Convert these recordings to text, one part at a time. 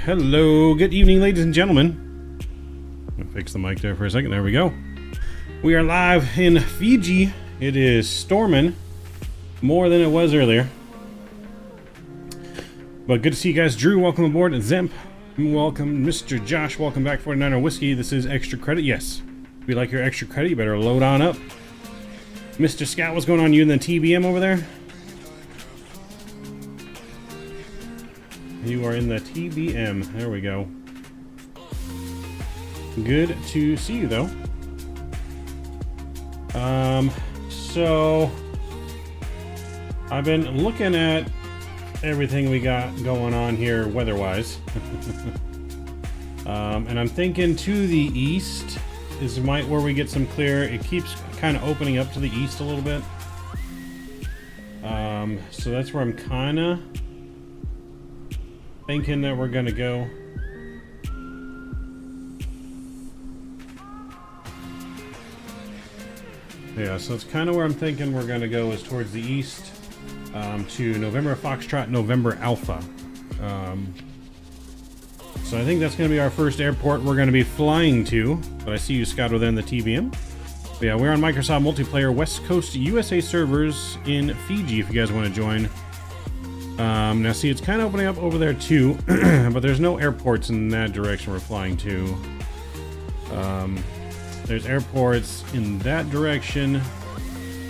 Hello, good evening, ladies and gentlemen. I'll fix the mic there for a second. There we go. We are live in Fiji. It is storming more than it was earlier. But good to see you guys. Drew, welcome aboard. Zemp, welcome. Mr. Josh, welcome back. 49er Whiskey, this is extra credit. Yes, if you like your extra credit, you better load on up. Mr. Scout, what's going on? You and the TBM over there? You are in the TBM. There we go. Good to see you, though. So I've been looking at everything we got going on here weather-wise. And I'm thinking to the east is where we get some clear. It keeps kind of opening up to the east a little bit. So that's where I'm kind of thinking that we're gonna go. Yeah, so it's kind of where I'm thinking we're gonna go, is towards the east, to November Foxtrot, November Alpha. So I think that's gonna be our first airport we're gonna be flying to. But I see you, Scott, within the TBM. But yeah, we're on Microsoft Multiplayer West Coast USA servers in Fiji if you guys want to join. Now see, it's kind of opening up over there too, but there's no airports in that direction we're flying to. There's airports in that direction,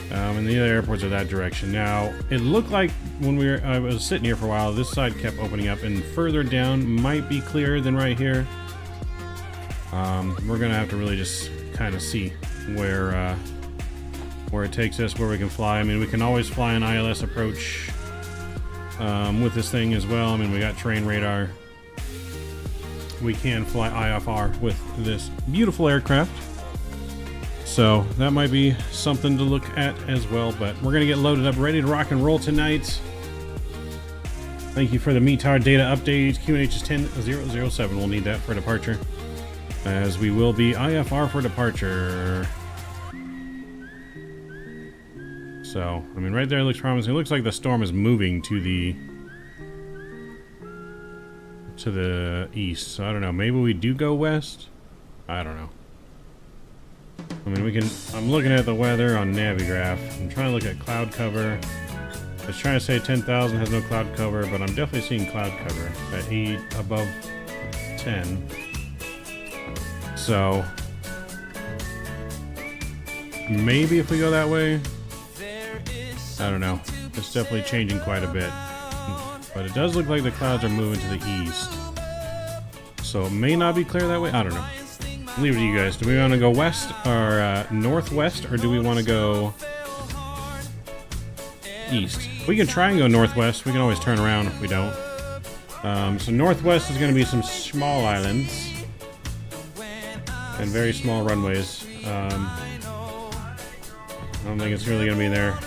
and the other airports are that direction. Now, it looked like when I was sitting here for a while, this side kept opening up, and further down might be clearer than right here. We're gonna have to really just kind of see where it takes us, where we can fly. I mean, we can always fly an ILS approach with this thing as well. I mean, we got terrain radar. We can fly IFR with this beautiful aircraft. So that might be something to look at as well. But we're gonna get loaded up, ready to rock and roll tonight. Thank you for the METAR data update. QNH is 10007. We'll need that for departure, as we will be IFR for departure. So, I mean, right there looks promising. It looks like the storm is moving to the east. So I don't know. Maybe we do go west. I don't know. I mean, we can. I'm looking at the weather on Navigraph. I'm trying to look at cloud cover. I was trying to say 10,000 has no cloud cover, but I'm definitely seeing cloud cover at 8 above 10. So maybe if we go that way. I don't know. It's definitely changing quite a bit. But it does look like the clouds are moving to the east. So it may not be clear that way. I don't know. Leave it to you guys. Do we want to go west or northwest, or do we want to go east? We can try and go northwest. We can always turn around if we don't. So northwest is going to be some small islands and very small runways. I don't think it's really going to be there.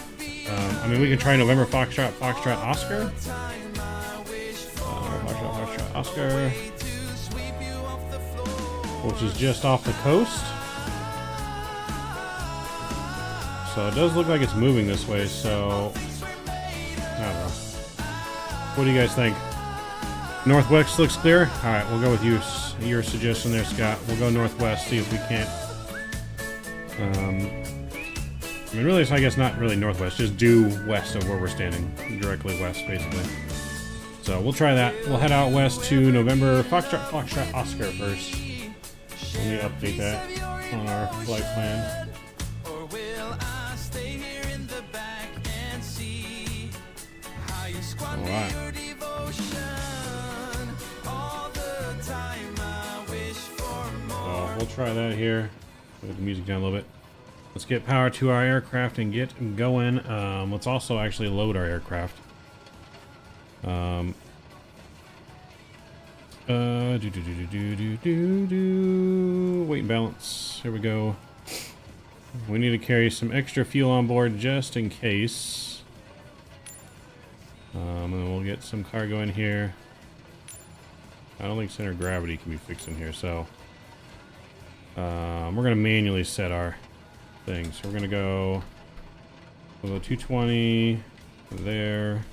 I mean, we can try November Foxtrot Oscar. Foxtrot Oscar, which is just off the coast. So it does look like it's moving this way, so I don't know. What do you guys think? Northwest looks clear? Alright, we'll go with your suggestion there, Scott. We'll go northwest, see if we can't. I mean, really, it's, I guess, not really northwest, just due west of where we're standing. Directly west, basically. So we'll try that. We'll head out west to November Foxtrot Oscar first. Let me update that on our flight plan. Alright. So we'll try that here. Put the music down a little bit. Let's get power to our aircraft and get going. Let's also actually load our aircraft. Weight and balance. Here we go. We need to carry some extra fuel on board just in case. And then we'll get some cargo in here. I don't think center of gravity can be fixed in here, so we're gonna manually set our thing. So we're gonna go. We'll go 220 there.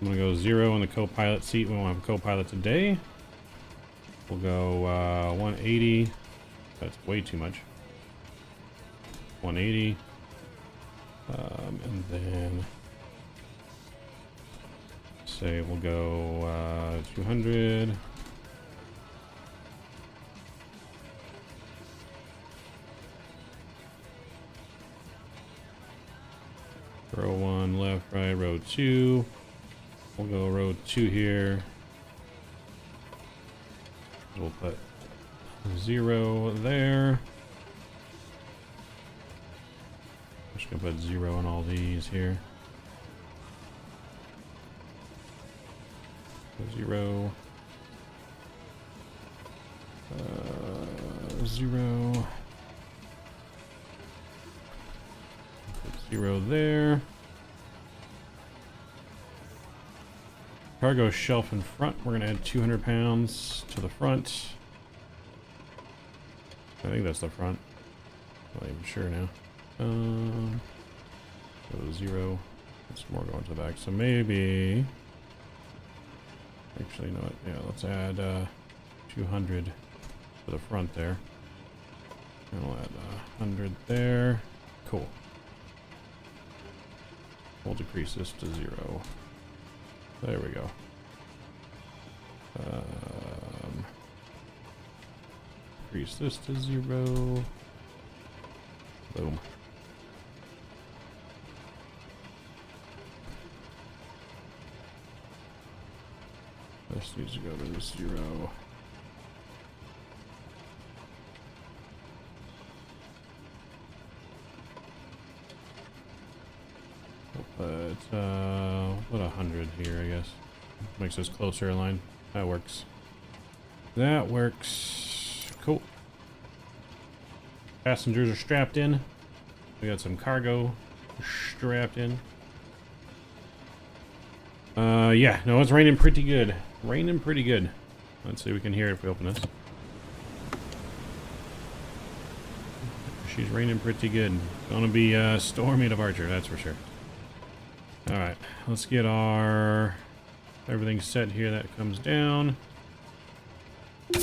I'm gonna go 0 in the co-pilot seat. We won't have a co-pilot today. We'll go 180. That's way too much. 180. And then say we'll go 200. Row 1 left, right, row 2. We'll go row 2 here. We'll put 0 there. I'm just gonna put 0 on all these here. 0. 0. Put 0 there. Cargo shelf in front. We're gonna add 200 pounds to the front. I think that's the front. I'm not even sure now. So 0. There's more going to the back. So maybe. Actually, you know what? Yeah, let's add 200 to the front there. And we'll add 100 there. Cool. We'll decrease this to 0. There we go. Increase this to 0. Boom. This needs to go to 0. Put 100 here, I guess. Makes us closer airline. That works. That works. Cool. Passengers are strapped in. We got some cargo strapped in. Yeah, no, it's raining pretty good. Raining pretty good. Let's see if we can hear it if we open this. She's raining pretty good. Gonna be stormy departure, that's for sure. Alright, let's get our everything set here that comes down. Cool.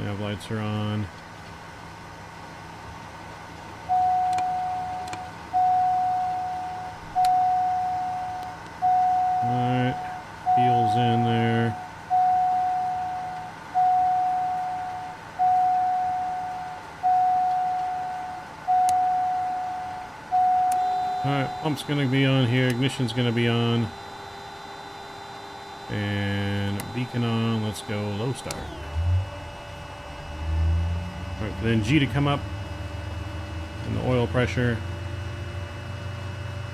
Nav lights are on. Alright, fuel's in there. Alright, pump's gonna be on here, ignition's gonna be on. And beacon on, let's go low start. Alright, then G to come up. And the oil pressure.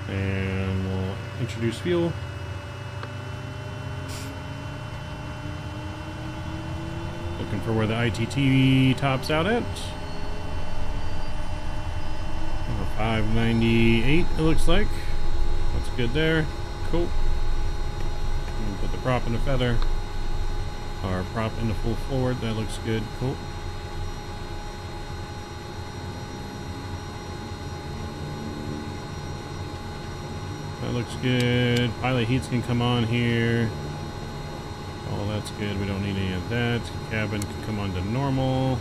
And we'll introduce fuel. Looking for where the ITT tops out at. 598 it looks like. That's good there. Cool. And put the prop in the feather. Or prop in the full forward. That looks good. Cool. That looks good. Pilot heats can come on here. Oh, that's good. We don't need any of that. Cabin can come on to normal.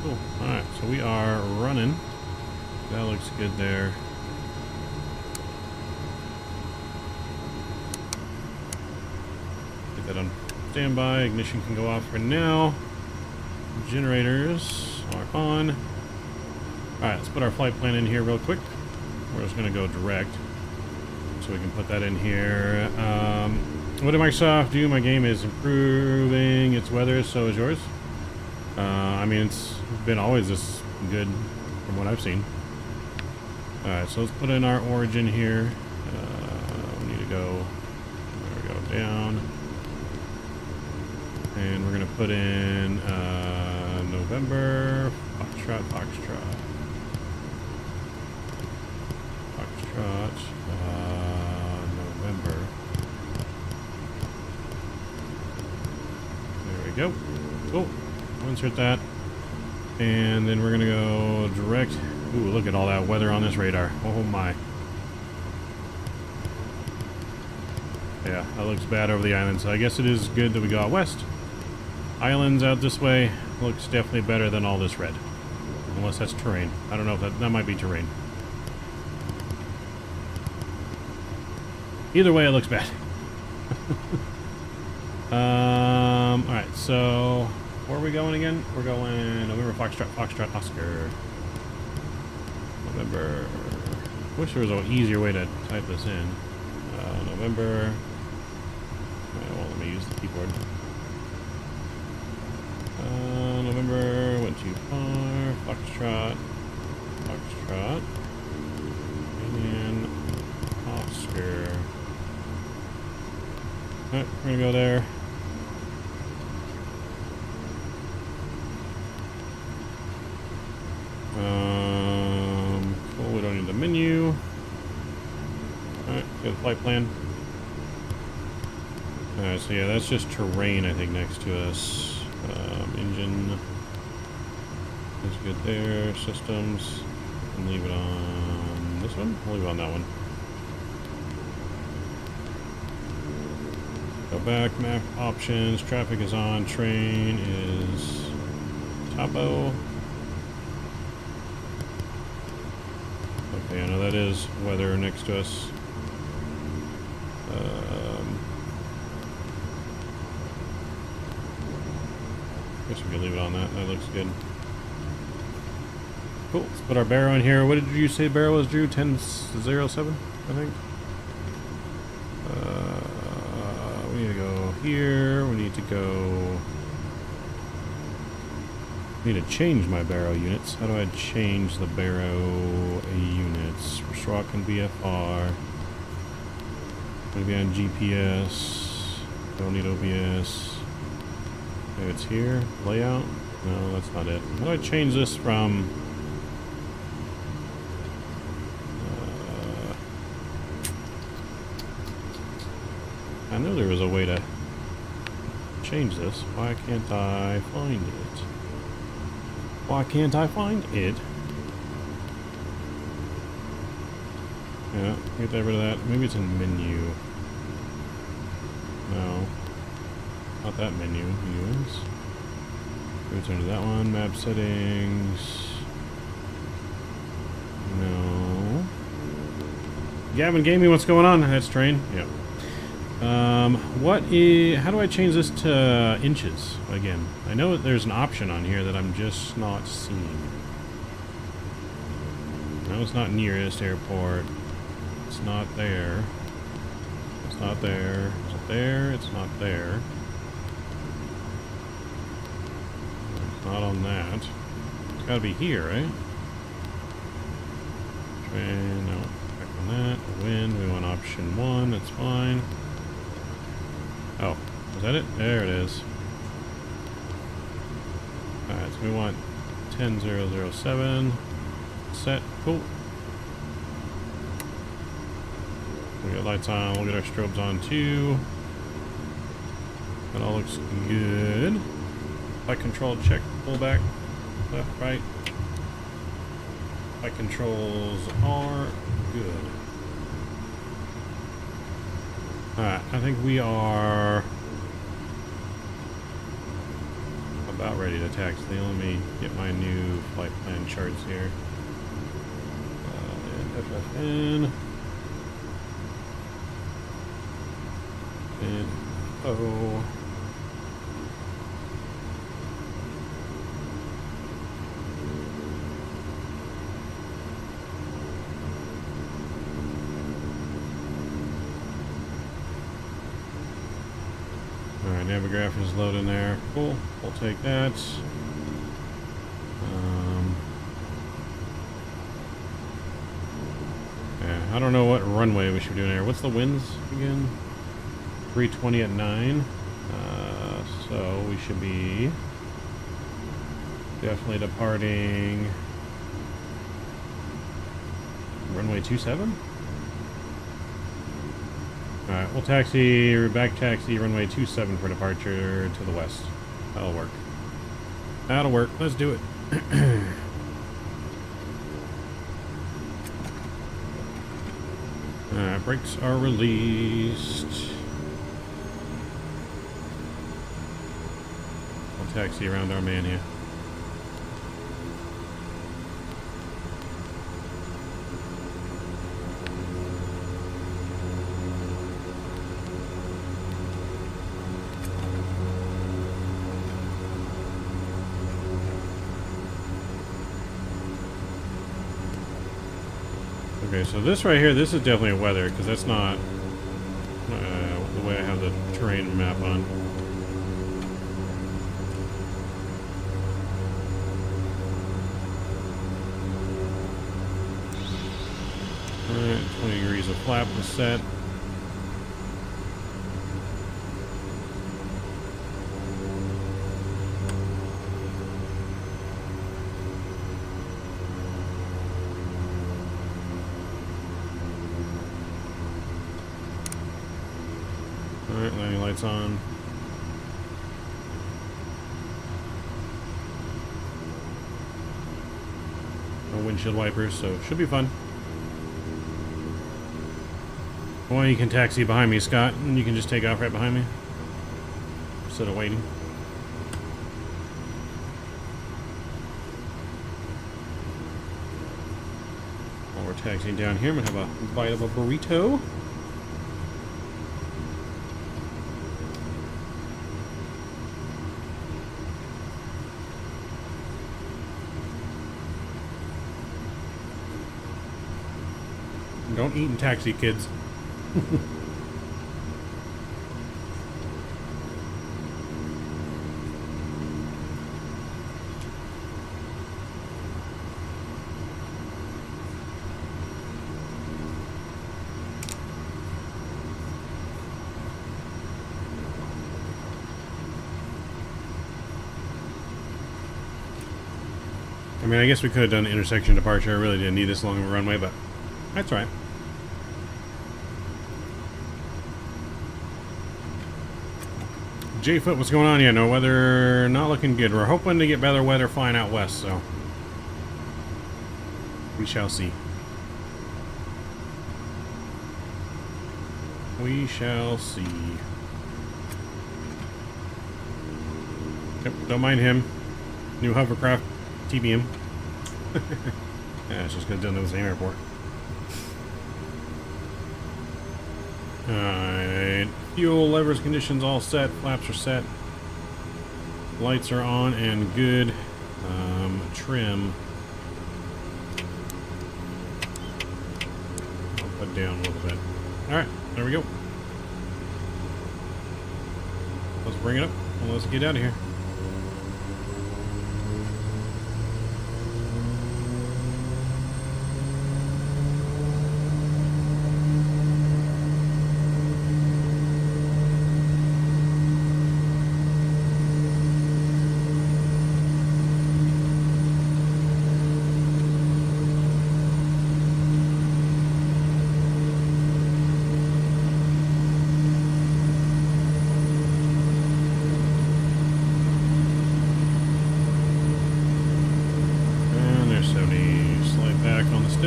Cool. Alright, so we are running. That looks good there. Get that on standby. Ignition can go off for now. Generators are on. Alright, let's put our flight plan in here real quick. We're just going to go direct. So we can put that in here. What did Microsoft do? My game is improving its weather, so is yours. I mean, it's been always this good from what I've seen. Alright, so let's put in our origin here. We need to go, there we go, down. And we're going to put in November, Foxtrot, Foxtrot. Foxtrot, November. There we go. Cool. We'll insert that. And then we're going to go direct. Ooh, look at all that weather on this radar. Oh my. Yeah, that looks bad over the island. So I guess it is good that we go out west. Islands out this way looks definitely better than all this red. Unless that's terrain. I don't know if that might be terrain. Either way, it looks bad. Alright, so where are we going again? We're going November, Foxtrot, Foxtrot, Oscar. November. Wish there was an easier way to type this in. November. Well, let me use the keyboard. November, went too far. Foxtrot, Foxtrot, and Oscar. Alright, we're gonna go there. Cool, we don't need the menu. Alright, go to flight plan. Alright, so yeah, that's just terrain, I think, next to us. Engine is good there. Systems, and leave it on this one. We'll leave it on that one. Go back, map options. Traffic is on. Train is Topo. Okay, I know that is weather next to us. Guess we can leave it on that. That looks good. Cool. Let's put our barrel in here. What did you say barrel was, Drew? 1007, I think. We need to go here. We need to go. I need to change my barrel units. How do I change the barrel units? Swap and BFR. Maybe on GPS. Don't need OBS. Maybe it's here. Layout? No, that's not it. How do I change this from... I know there was a way to change this. Why can't I find it? Why can't I find it? Yeah, get rid of that. Maybe it's in menu. No. Not that menu. Use. Return to that one. Map settings. No. Gavin Gaming, what's going on? That's train. Yep. How do I change this to inches again? I know that there's an option on here that I'm just not seeing. No, it's not nearest airport. It's not there. It's not there. Is it there? It's not there. It's not on that. It's gotta be here, right? Train, no. Back on that. Wind, we want option 1, that's fine. Oh, is that it? There it is. Alright, so we want 10007. Set. Cool. We got lights on. We'll get our strobes on too. That all looks good. Flight control check. Pull back. Left, right. Flight controls are good. Alright, I think we are About ready to taxi. Let me get my new flight plan charts here. FFN. And O. Alright, Navigraph is loading there. Cool. We'll take that. Yeah, I don't know what runway we should be doing here. What's the winds again? 320 at 9. So we should be definitely departing runway 27. Alright, we'll back taxi runway 27 for departure to the west. That'll work. That'll work. Let's do it. Alright, brakes are released. We'll taxi around Armenia. Okay, so this right here, this is definitely a weather, because that's not the way I have the terrain map on. Alright, 20 degrees of flap was set. Alright, landing lights on. No windshield wipers, so it should be fun. Well, you can taxi behind me, Scott, and you can just take off right behind me instead of waiting. While we're taxiing down here, I'm gonna have a bite of a burrito. Don't eat in taxi, kids. I mean, I guess we could have done intersection departure. I really didn't need this long of a runway, but that's all right. J-Foot, what's going on? Yeah, no weather, not looking good. We're hoping to get better weather flying out west, so we shall see. We shall see. Yep, don't mind him. New hovercraft, TBM. Yeah, it's just gonna do it in the same airport. Alright. Fuel, levers, conditions all set. Flaps are set. Lights are on and good. Trim. I'll put down a little bit. Alright, there we go. Let's bring it up and let's get out of here.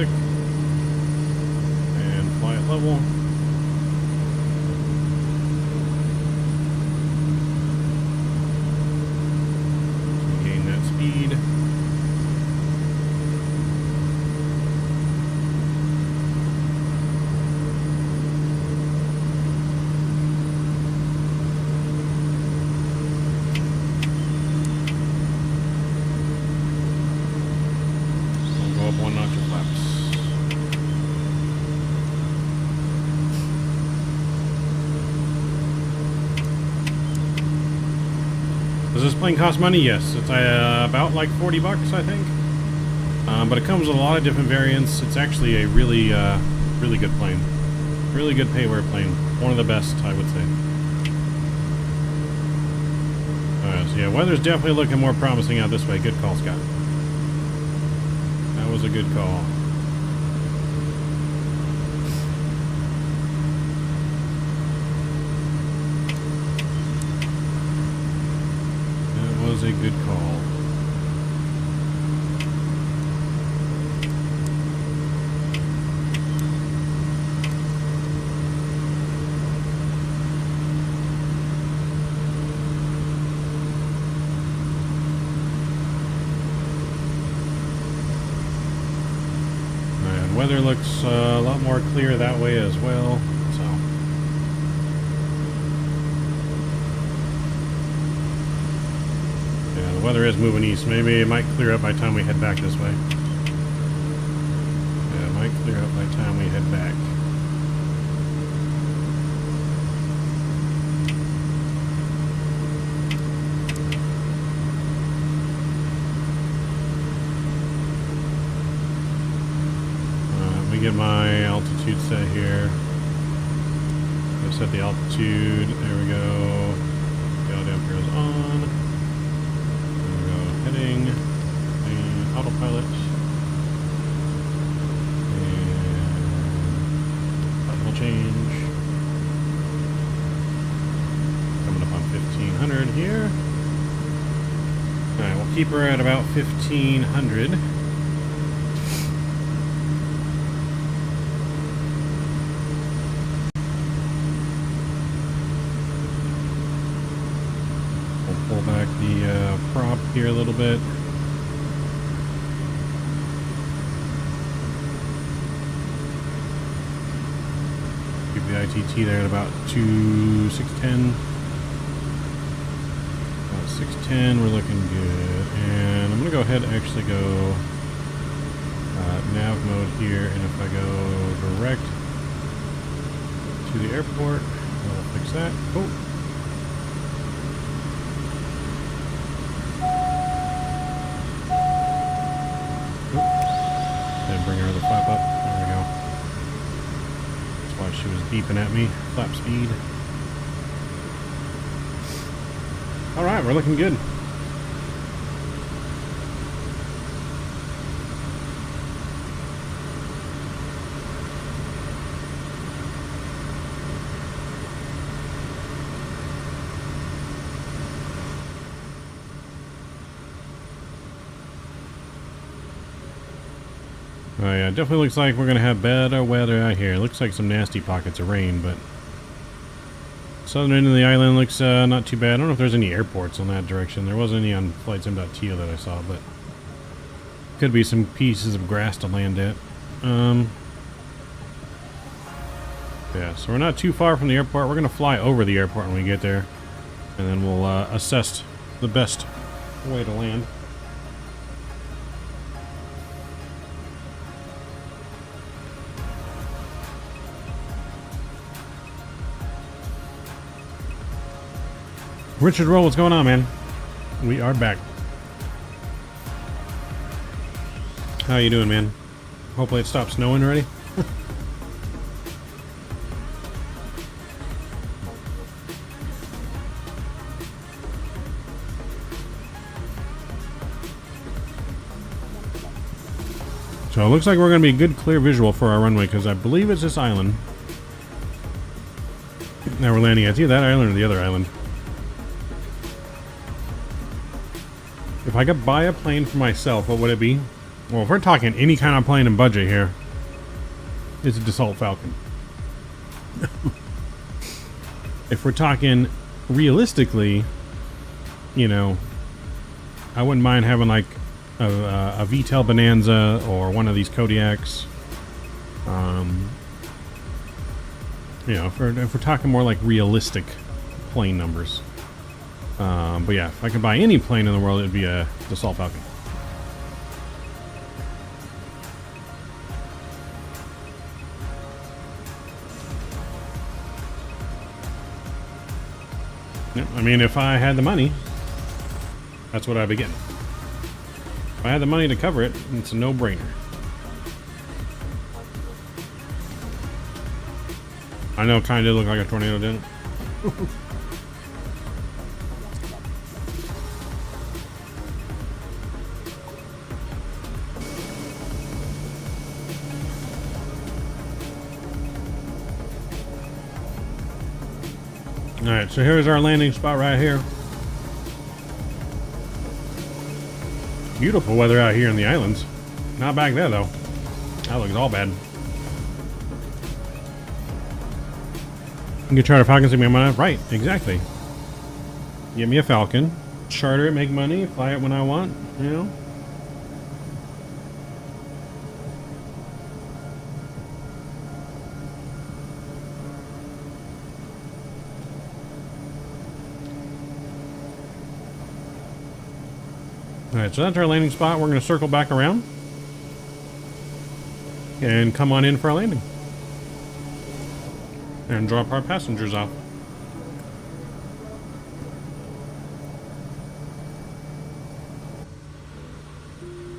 And fly it level. Does this plane cost money? Yes. It's about like 40 bucks, I think. But it comes with a lot of different variants. It's actually a really, really good plane. Really good pay-wear plane. One of the best, I would say. Alright, so yeah, weather's definitely looking more promising out this way. Good call, Scott. That was a good call. That was a good call. Weather looks a lot more clear that way as well, so. Yeah, the weather is moving east. Maybe it might clear up by the time we head back this way. Yeah, it might clear up by the time we head back. Get my altitude set here. I set the altitude. There we go. The damper is on. There we go. Heading. And autopilot. And button will change. Coming up on 1500 here. Alright, we'll keep her at about 1500. Pull back the prop here a little bit. Keep the ITT there at about 610. About 610, we're looking good. And I'm going to go ahead and actually go nav mode here. And if I go direct to the airport, I'll fix that. Oh. Bring her the flap up. There we go. That's why she was beeping at me. Flap speed. Alright, we're looking good. Oh yeah, definitely looks like we're going to have better weather out here. It looks like some nasty pockets of rain, but southern end of the island looks not too bad. I don't know if there's any airports on that direction. There wasn't any on flightsim.to that I saw, but could be some pieces of grass to land at. Yeah, so we're not too far from the airport. We're going to fly over the airport when we get there, and then we'll assess the best way to land. Richard Roll, what's going on, man? We are back. How you doing, man? Hopefully it stopped snowing already. So it looks like we're going to be a good clear visual for our runway, because I believe it's this island. Now we're landing at either that island or the other island. If I could buy a plane for myself, what would it be? Well, if we're talking any kind of plane and budget here, it's a Dassault Falcon. If we're talking realistically, you know, I wouldn't mind having like a VTEL Bonanza or one of these Kodiaks. You know, if we're talking more like realistic plane numbers. But yeah, if I could buy any plane in the world, it'd be a Dassault Falcon. Yeah, I mean, if I had the money, That's what I'd be getting. If I had the money to cover it, it's a no-brainer. I know it kind of did look like a tornado, didn't it? Alright, so here's our landing spot right here. Beautiful weather out here in the islands. Not back there, though. That looks all bad. You can charter Falcons to me on my right, exactly. Get me a Falcon, charter it, make money, fly it when I want, you know. Alright, so that's our landing spot. We're going to circle back around and come on in for our landing. And drop our passengers off.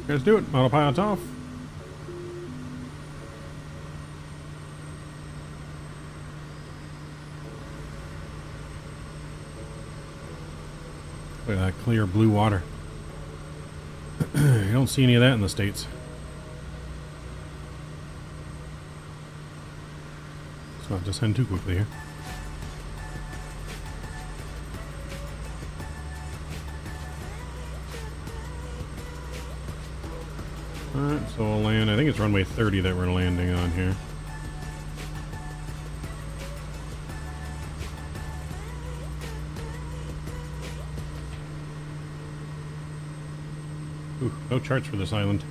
Let's do it. Autopilot's off. Look at that clear blue water. You don't see any of that in the States. Let's not descend too quickly here. Alright, so we'll land. I think it's runway 30 that we're landing on here. Ooh, no charts for this island.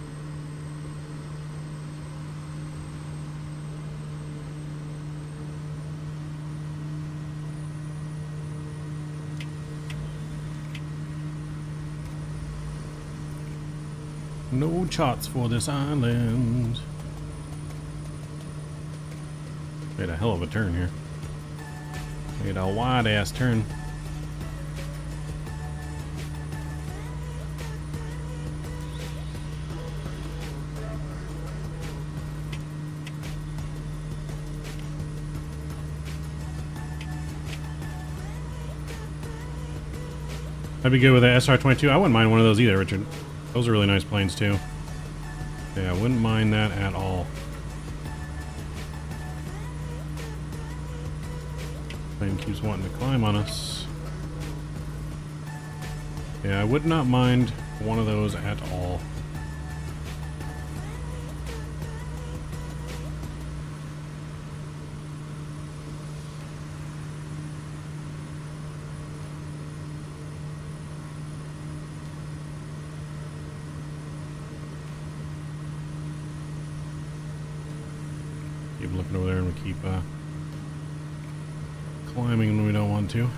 No charts for this island. Made a hell of a turn here. Made a wide ass turn. I'd be good with the SR-22. I wouldn't mind one of those either, Richard. Those are really nice planes too. Yeah, I wouldn't mind that at all. Plane keeps wanting to climb on us. Yeah, I would not mind one of those at all. Keep looking over there and we keep climbing when we don't want to.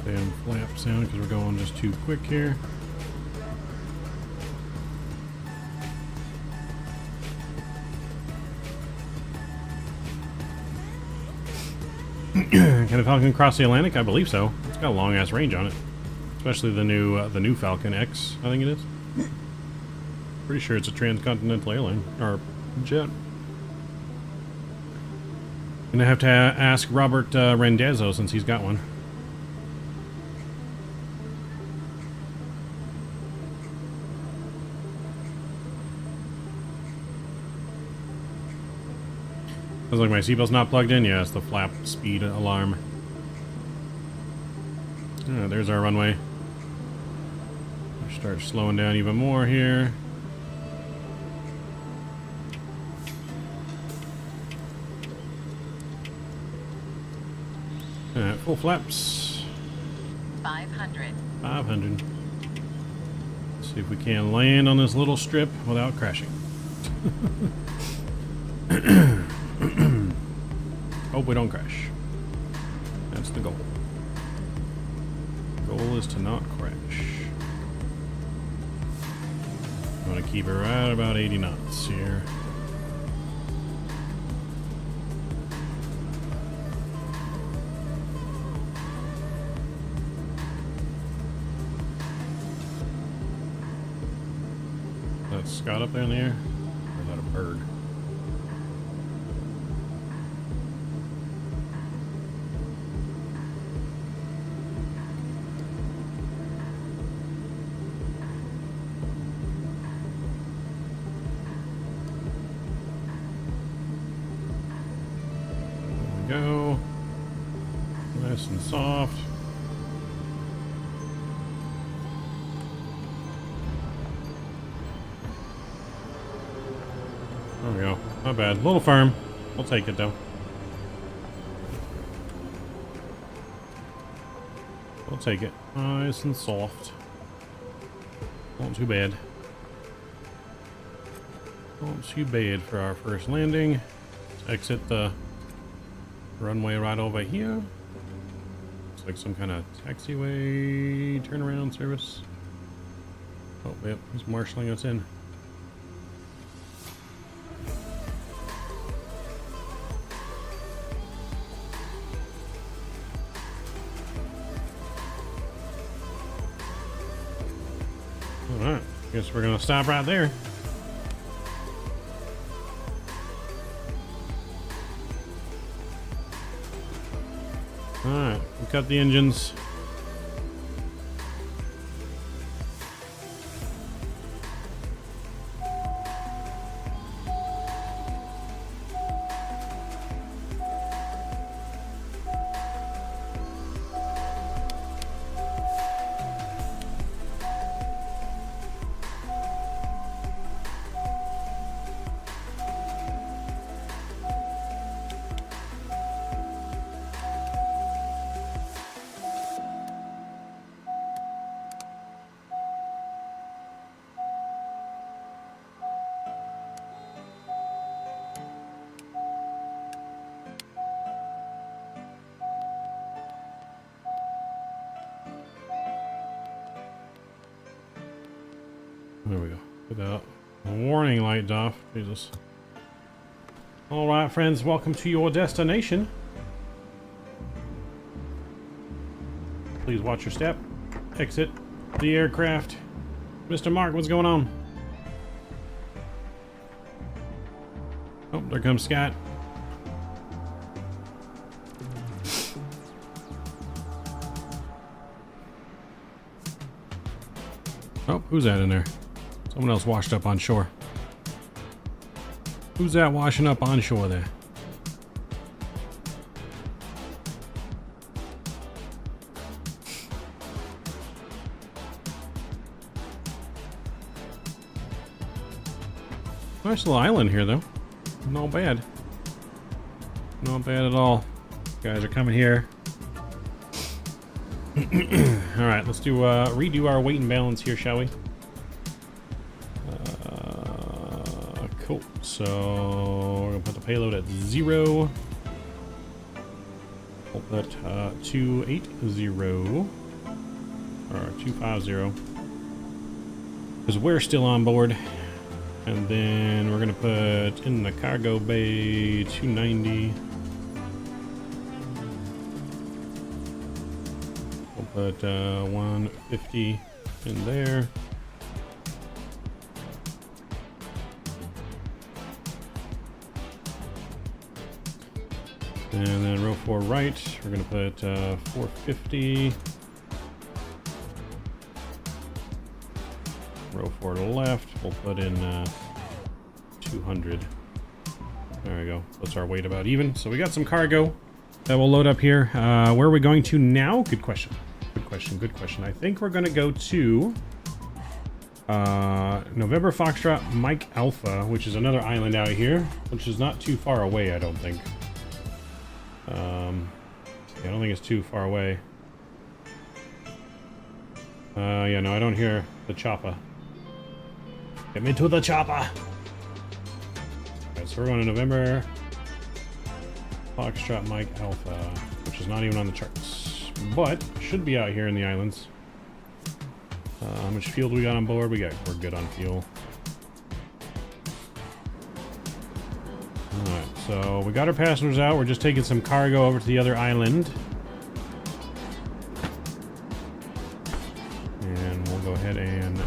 Damn flap sound because we're going just too quick here. Can a Falcon cross the Atlantic? I believe so. It's got a long ass range on it, especially the new Falcon X. I think it is. Pretty sure it's a transcontinental airline or jet. Gonna have to ask Robert Rendezzo since he's got one. Sounds like my seatbelt's not plugged in. Yeah, it's the flap speed alarm. There's our runway. Start slowing down even more here. Alright, full flaps. 500. 500. See if we can land on this little strip without crashing. Hope we don't crash. That's the goal. Goal is to not crash. I'm going to keep it right about 80 knots here. Is that Scott up there in the air? Or is that a bird? Go. Nice and soft. There we go. Not bad. A little firm. We'll take it though. We'll take it. Nice and soft. Not too bad. Not too bad for our first landing. Let's exit the runway right over here. Looks like some kind of taxiway turnaround service. Oh, yep, he's marshalling us in. Alright, guess we're gonna stop right there. Alright, we cut the engines. There we go. Put that warning light off. Jesus. Alright, friends, welcome to your destination. Please watch your step. Exit the aircraft. Mr. Mark, what's going on? Oh, there comes Scott. Oh, who's that in there? Someone else washed up on shore. Who's that washing up on shore there? Nice little island here, though. Not bad. Not bad at all. Guys are coming here. All right, let's do redo our weight and balance here, shall we? Cool. So we're gonna put the payload at 0. We'll put 280 or 250 because we're still on board. And then we're gonna put in the cargo bay 290. We'll put 150 in there. And then row 4 right, we're gonna put 450. Row 4 to the left, we'll put in 200. There we go. Puts our weight about even. So we got some cargo that we'll load up here. Where are we going to now? Good question. Good question. Good question. I think we're going to go to November Foxtrot Mike Alpha, which is another island out here, which is not too far away, I don't think. Yeah, I don't think it's too far away. Yeah, no, I don't hear the chopper. Get me to the chopper! Alright, so we're going to November. Foxtrot Mike Alpha, which is not even on the charts. But, should be out here in the islands. How much fuel do we got on board? We're good on fuel. Alright, so we got our passengers out. We're just taking some cargo over to the other island. And we'll go ahead and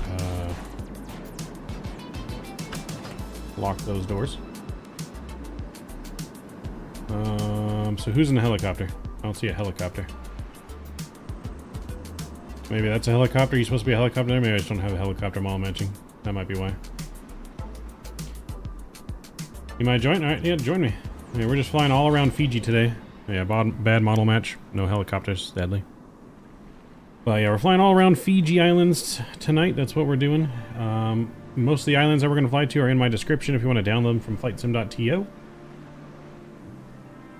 lock those doors. So who's in the helicopter? I don't see a helicopter. Maybe that's a helicopter. You're supposed to be a helicopter there? Maybe I just don't have a helicopter model matching. That might be why. You might join? Alright, yeah, join me. Yeah, we're just flying all around Fiji today. Yeah, bad model match. No helicopters, sadly. But yeah, we're flying all around Fiji Islands tonight. That's what we're doing. Most of the islands that we're going to fly to are in my description if you want to download them from flightsim.to.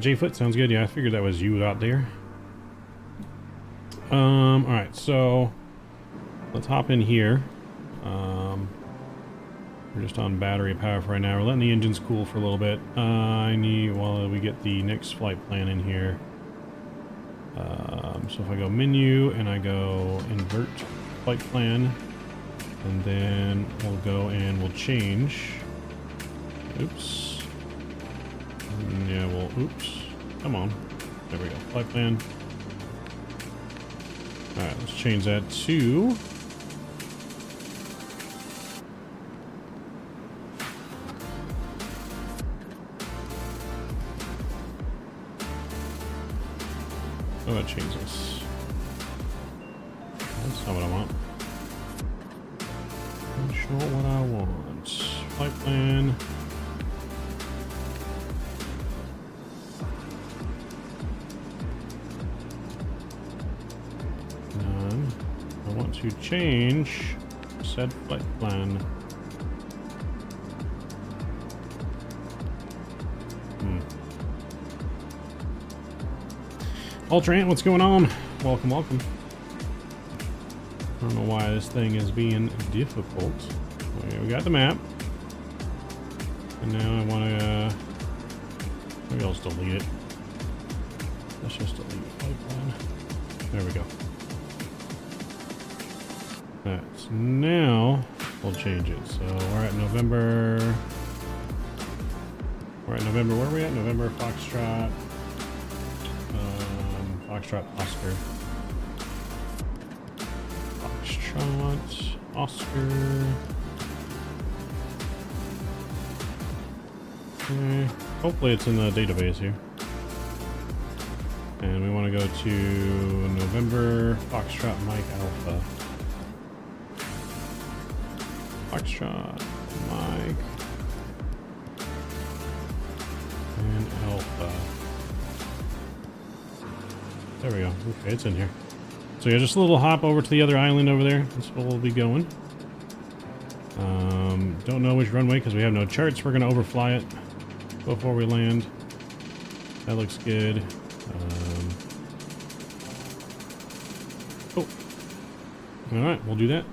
J-Foot, sounds good. Yeah, I figured that was you out there. Alright, so let's hop in here. We're just on battery power for right now. We're letting the engines cool for a little bit. While we get the next flight plan in here. So if I go menu and I go invert flight plan, and then we'll go and we'll change. Oops. Yeah, well, oops. Come on. There we go. Flight plan. Alright, let's change that to... Oh, that changes this. That's not what I want. Not sure what I want. Flight plan. I want to change said flight plan. Ultra Ant, what's going on? Welcome, welcome. I don't know why this thing is being difficult. Okay, we got the map. And now I want to... maybe I'll just delete it. Let's just delete flight plan. There we go. That's now we'll change it. So we're at November. We're at November. Where are we at? November Foxtrot. Foxtrot Oscar. Foxtrot Oscar. Okay. Hopefully it's in the database here. And we want to go to November Foxtrot Mike Alpha. Foxtrot Mike and Alpha. There we go. Okay, it's in here. So yeah, just a little hop over to the other island over there. That's where we'll be going. Don't know which runway because we have no charts. We're going to overfly it before we land. That looks good. Oh. Alright, we'll do that.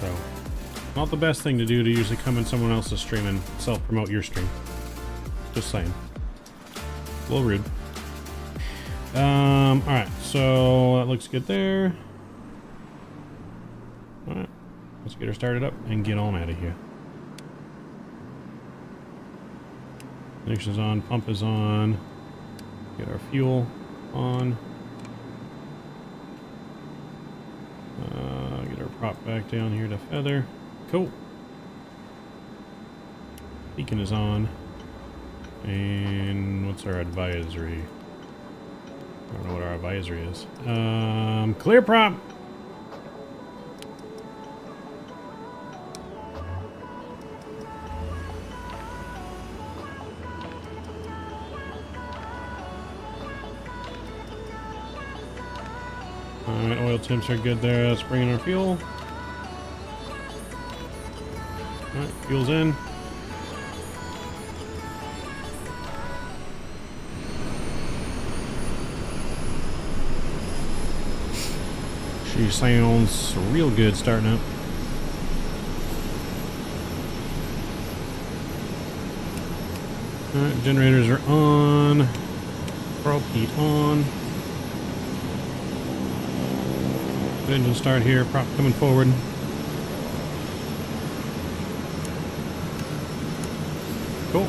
So, not the best thing to do to usually come in someone else's stream and self-promote your stream. Just saying. A little rude. Alright, so that looks good there. Alright, let's get her started up and get on out of here. Connection's on, pump is on. Get our fuel on. Get our prop back down here to feather. Cool. Beacon is on. And what's our advisory? I don't know what our advisory is. Clear prop. Alright, oil temps are good there. Let's bring in our fuel. Alright, fuel's in. She sounds real good starting up. Alright, generators are on. Probe heat on. Engine start here, prop coming forward. Cool.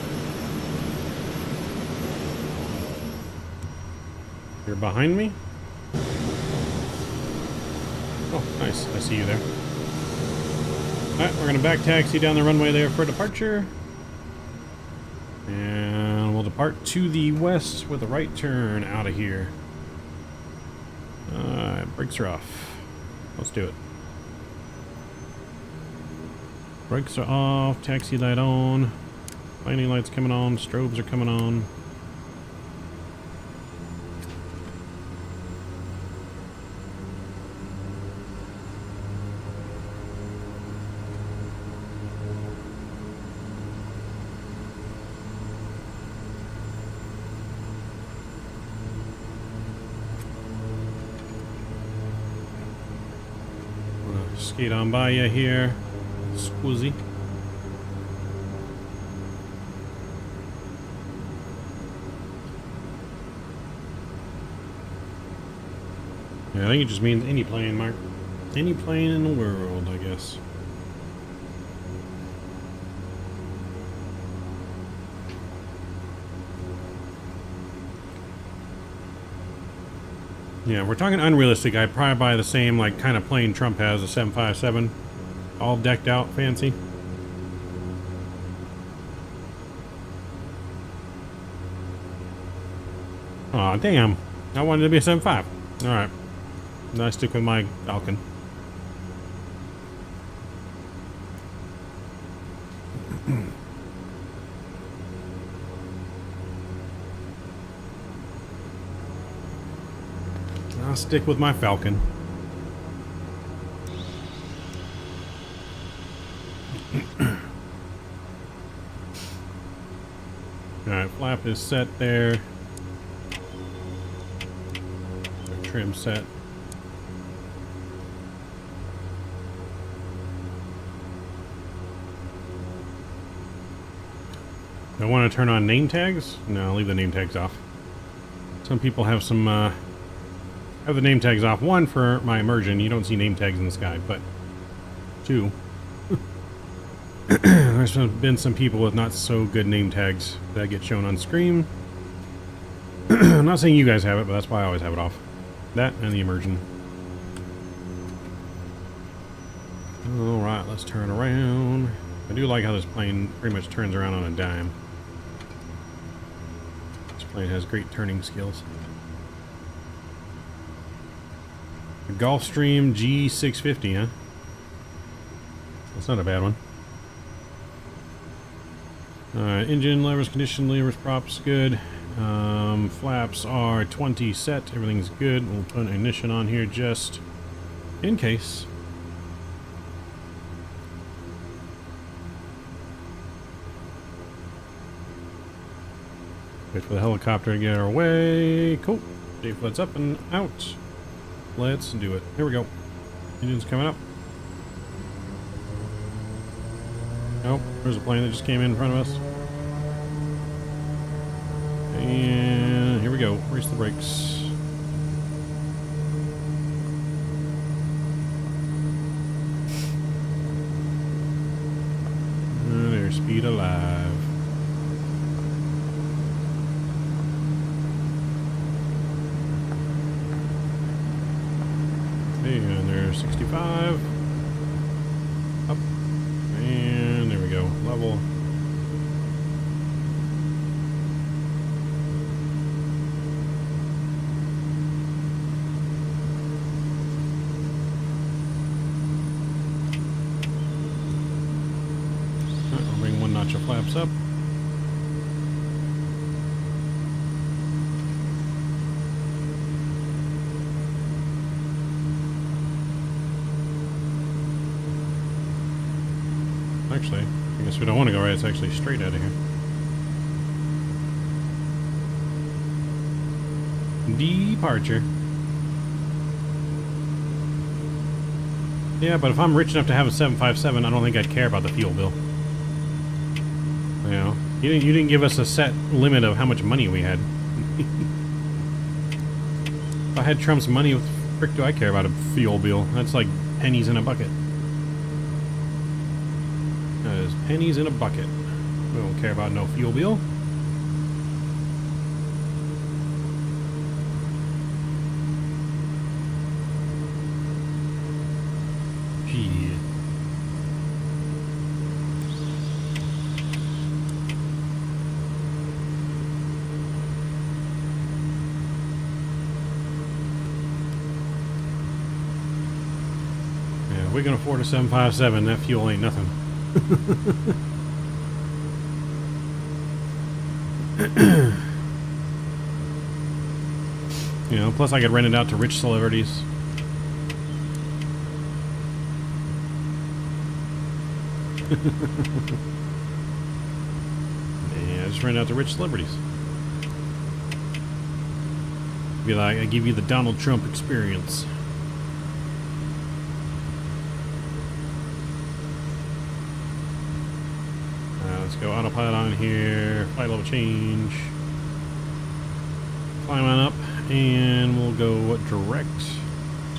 You're behind me? Oh, nice. I see you there. Alright, we're going to back taxi down the runway there for departure. And we'll depart to the west with a right turn out of here. Brakes are off. Let's do it. Brakes are off, taxi light on, landing lights coming on, strobes are coming on. Skate on by you here, squizzy. Yeah, I think it just means any plane, Mark. Any plane in the world, I guess. Yeah, we're talking unrealistic. I'd probably buy the same like kind of plane Trump has, a 757, all decked out, fancy. Aw, damn! I wanted it to be a 7.5. All right, I stick with my Falcon. I'll stick with my Falcon. Alright, flap is set there. Trim set. Do I want to turn on name tags? No, I'll leave the name tags off. Some people have some have the name tags off. One, for my immersion, you don't see name tags in the sky, but two, there's been some people with not so good name tags that get shown on screen. I'm not saying you guys have it, but that's why I always have it off. That and the immersion. Alright, let's turn around. I do like how this plane pretty much turns around on a dime. This plane has great turning skills. A Gulfstream G650, huh? That's not a bad one. Alright, engine, levers, condition, levers, props, good. Flaps are 20 set, everything's good. We'll put ignition on here just in case. Wait for the helicopter to get our way. Cool. J-flit's up and out. Let's do it. Here we go. Engine's coming up. Oh, there's a plane that just came in front of us. And here we go. Race the brakes. And there's speed alive. And there's 65. Up. And there we go. Level. Alright, I'll bring one notch of flaps up. Actually, I guess we don't want to go right. It's actually straight out of here. Departure. Yeah, but if I'm rich enough to have a 757, I don't think I'd care about the fuel bill. You know, you didn't give us a set limit of how much money we had. If I had Trump's money, what the frick do I care about a fuel bill? That's like pennies in a bucket. That is pennies in a bucket. We don't care about no fuel bill. Gee. Yeah, we can afford a 757. That fuel ain't nothing. You know, plus I could rent it out to rich celebrities. Yeah, just rent it out to rich celebrities. Be like, I give you the Donald Trump experience. Let's go autopilot on here, flight level change, climb on up, and we'll go direct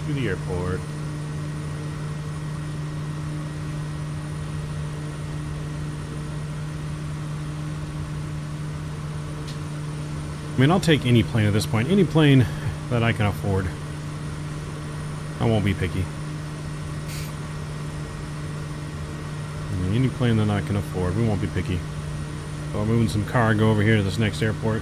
to the airport. I mean, I'll take any plane at this point, any plane that I can afford. I won't be picky. Any plane that I can afford, we won't be picky. So I'm moving some cargo over here to this next airport.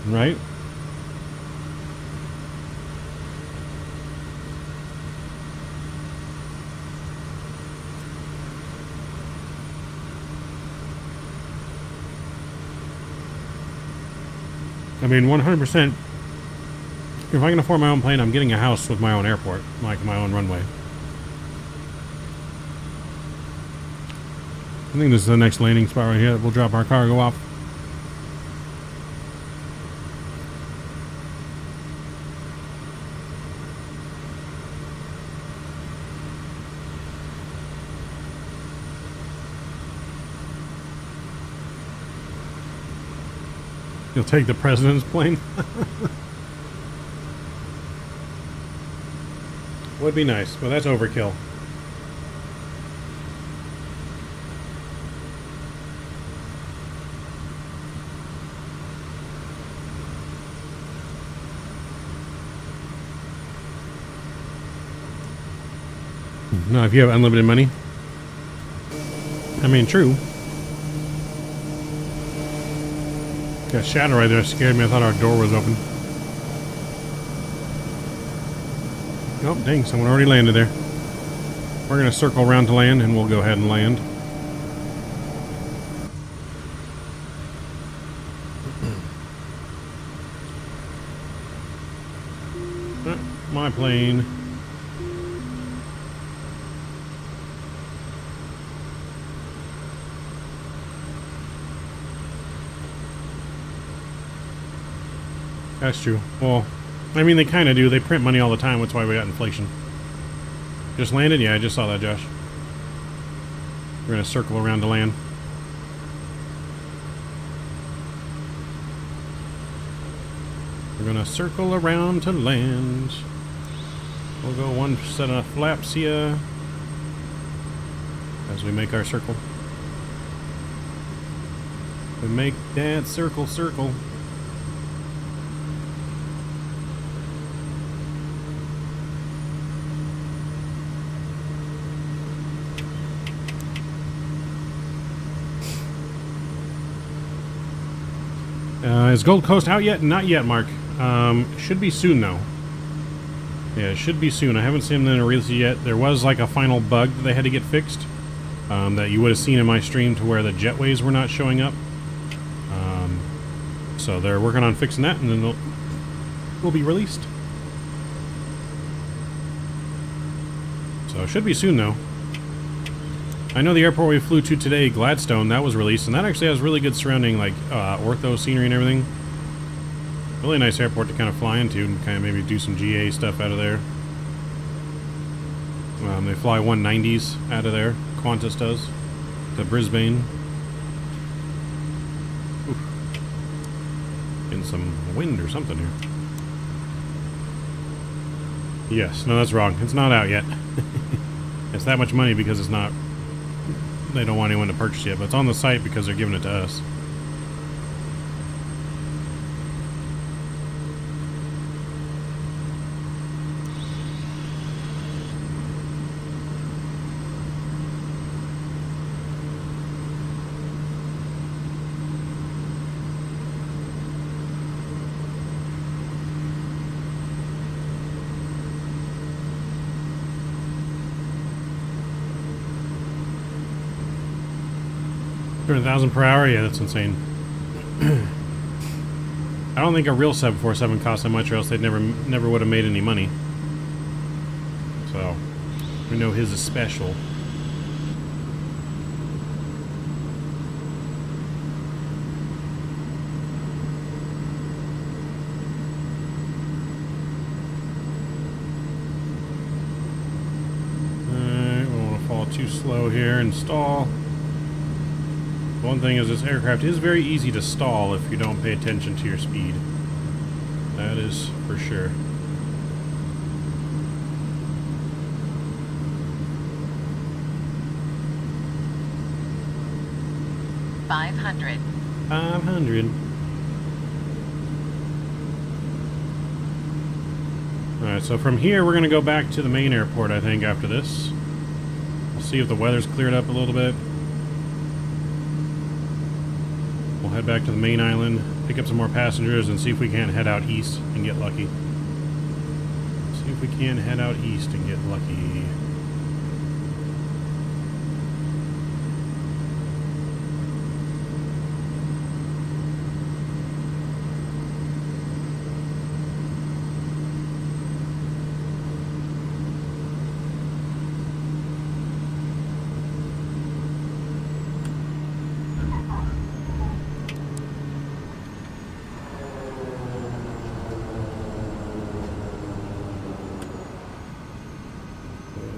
Right? I mean, 100%, if I can afford my own plane, I'm getting a house with my own airport, like my own runway. I think this is the next landing spot right here that we'll drop our cargo off. You'll take the president's plane? Would be nice, but that's overkill. No, if you have unlimited money. I mean, true. Got a shadow right there, scared me. I thought our door was open. Oh, dang, someone already landed there. We're going to circle around to land, and we'll go ahead and land. My plane. That's true. Well, I mean, they kind of do. They print money all the time. That's why we got inflation. Just landed? Yeah, I just saw that, Josh. We're going to circle around to land. We're going to circle around to land. We'll go one set of flaps here as we make our circle. We make that circle. Is Gold Coast out yet? Not yet, Mark. Should be soon, though. Yeah, it should be soon. I haven't seen them in a release yet. There was like a final bug that they had to get fixed that you would have seen in my stream to where the jetways were not showing up. So they're working on fixing that, and then it'll be released. So it should be soon, though. I know the airport we flew to today, Gladstone, that was released, and that actually has really good surrounding, like, ortho scenery and everything. Really nice airport to kind of fly into and kind of maybe do some GA stuff out of there. They fly 190s out of there. Qantas does. To Brisbane. Oof. Getting some wind or something here. Yes, no, that's wrong. It's not out yet. It's that much money because it's not... They don't want anyone to purchase it, but it's on the site because they're giving it to us. $100,000 per hour? Yeah, that's insane. I don't think a real 747 costs that much, or else they'd never would have made any money. So, we know his is special. Alright, we don't want to fall too slow here and stall. One thing is this aircraft is very easy to stall if you don't pay attention to your speed. That is for sure. $500. 500. Alright, so from here we're going to go back to the main airport, I think, after this. We'll see if the weather's cleared up a little bit. We'll head back to the main island, pick up some more passengers, and see if we can't head out east and get lucky. See if we can head out east and get lucky.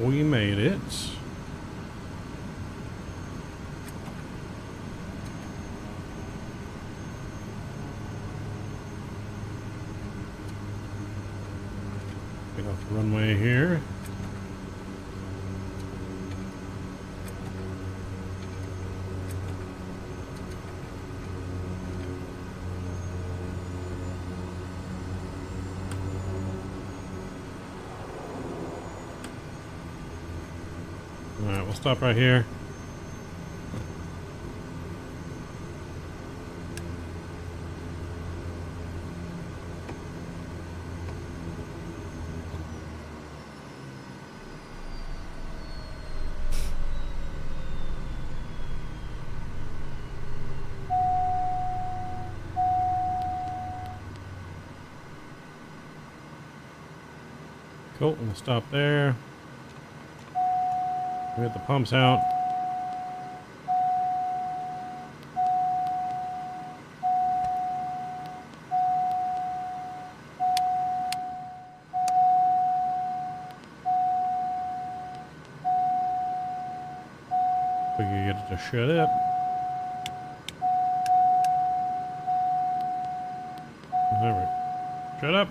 We made it. Get off the runway here. Alright, we'll stop right here. Cool, we'll stop there. We get the pumps out. We can get it to shut up. Shut up.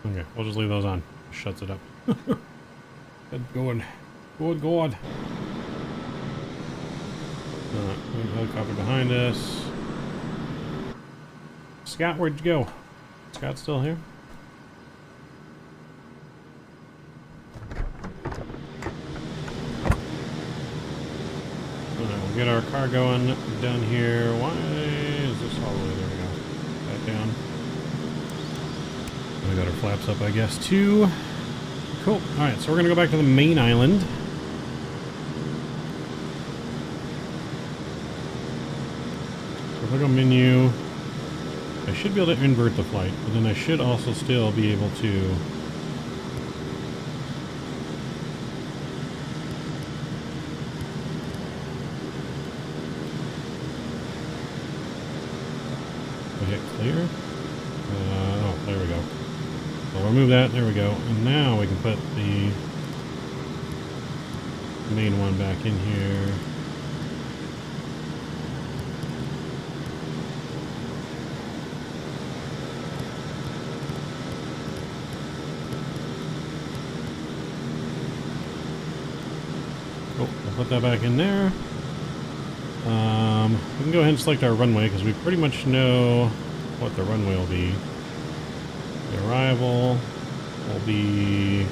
Okay, we'll just leave those on. Shuts it up. Good going. Good God. Helicopter behind us. Scott, where'd you go? Scott still here? We'll get our car going down here. Why is this all the way? There we go. Back down. We got our flaps up, I guess, too. Cool. Alright, so we're going to go back to the main island. So click on menu. I should be able to invert the flight, but then I should also still be able to... hit clear. Oh, there we go. We'll remove that. There we go. And now we can put the main one back in here. Cool. We'll put that back in there. We can go ahead and select our runway because we pretty much know what the runway will be. The arrival will be...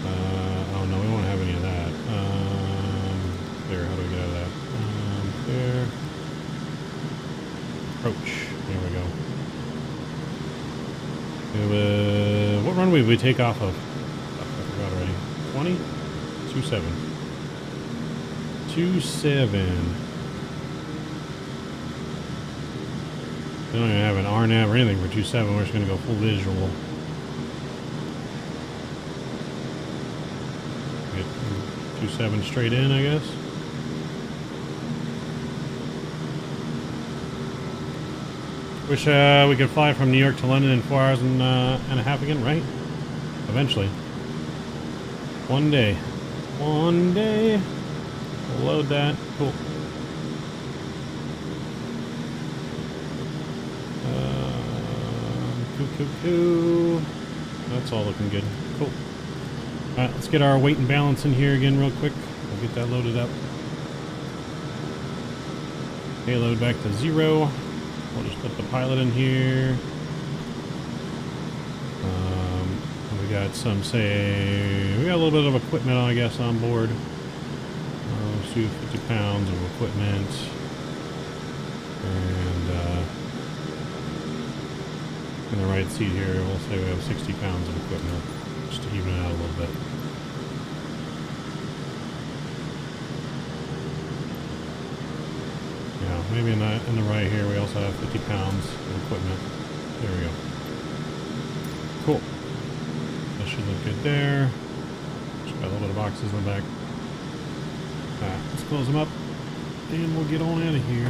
oh no, we won't have any of that. There, how do we get out of that? There. Approach. There we go. What runway did we take off of? I forgot already. 20? 27. 27. We don't even have an RNAV or anything for 27. We're just going to go full visual. Get 27 straight in, I guess. Wish we could fly from New York to London in 4 hours and a half again, right? Eventually. One day. One day. We'll load that. Cool. Coo. That's all looking good. Cool. Alright, let's get our weight and balance in here again real quick. We'll get that loaded up. Payload back to 0. We'll just put the pilot in here. We got some, we got a little bit of equipment, I guess, on board. Let's do 50 pounds of equipment. And in the right seat here, we'll say we have 60 pounds of equipment, just to even it out a little bit. Yeah, maybe in the right here, we also have 50 pounds of equipment. There we go. Cool. That should look good there. Just got a little bit of boxes in the back. Alright, let's close them up, and we'll get on out of here.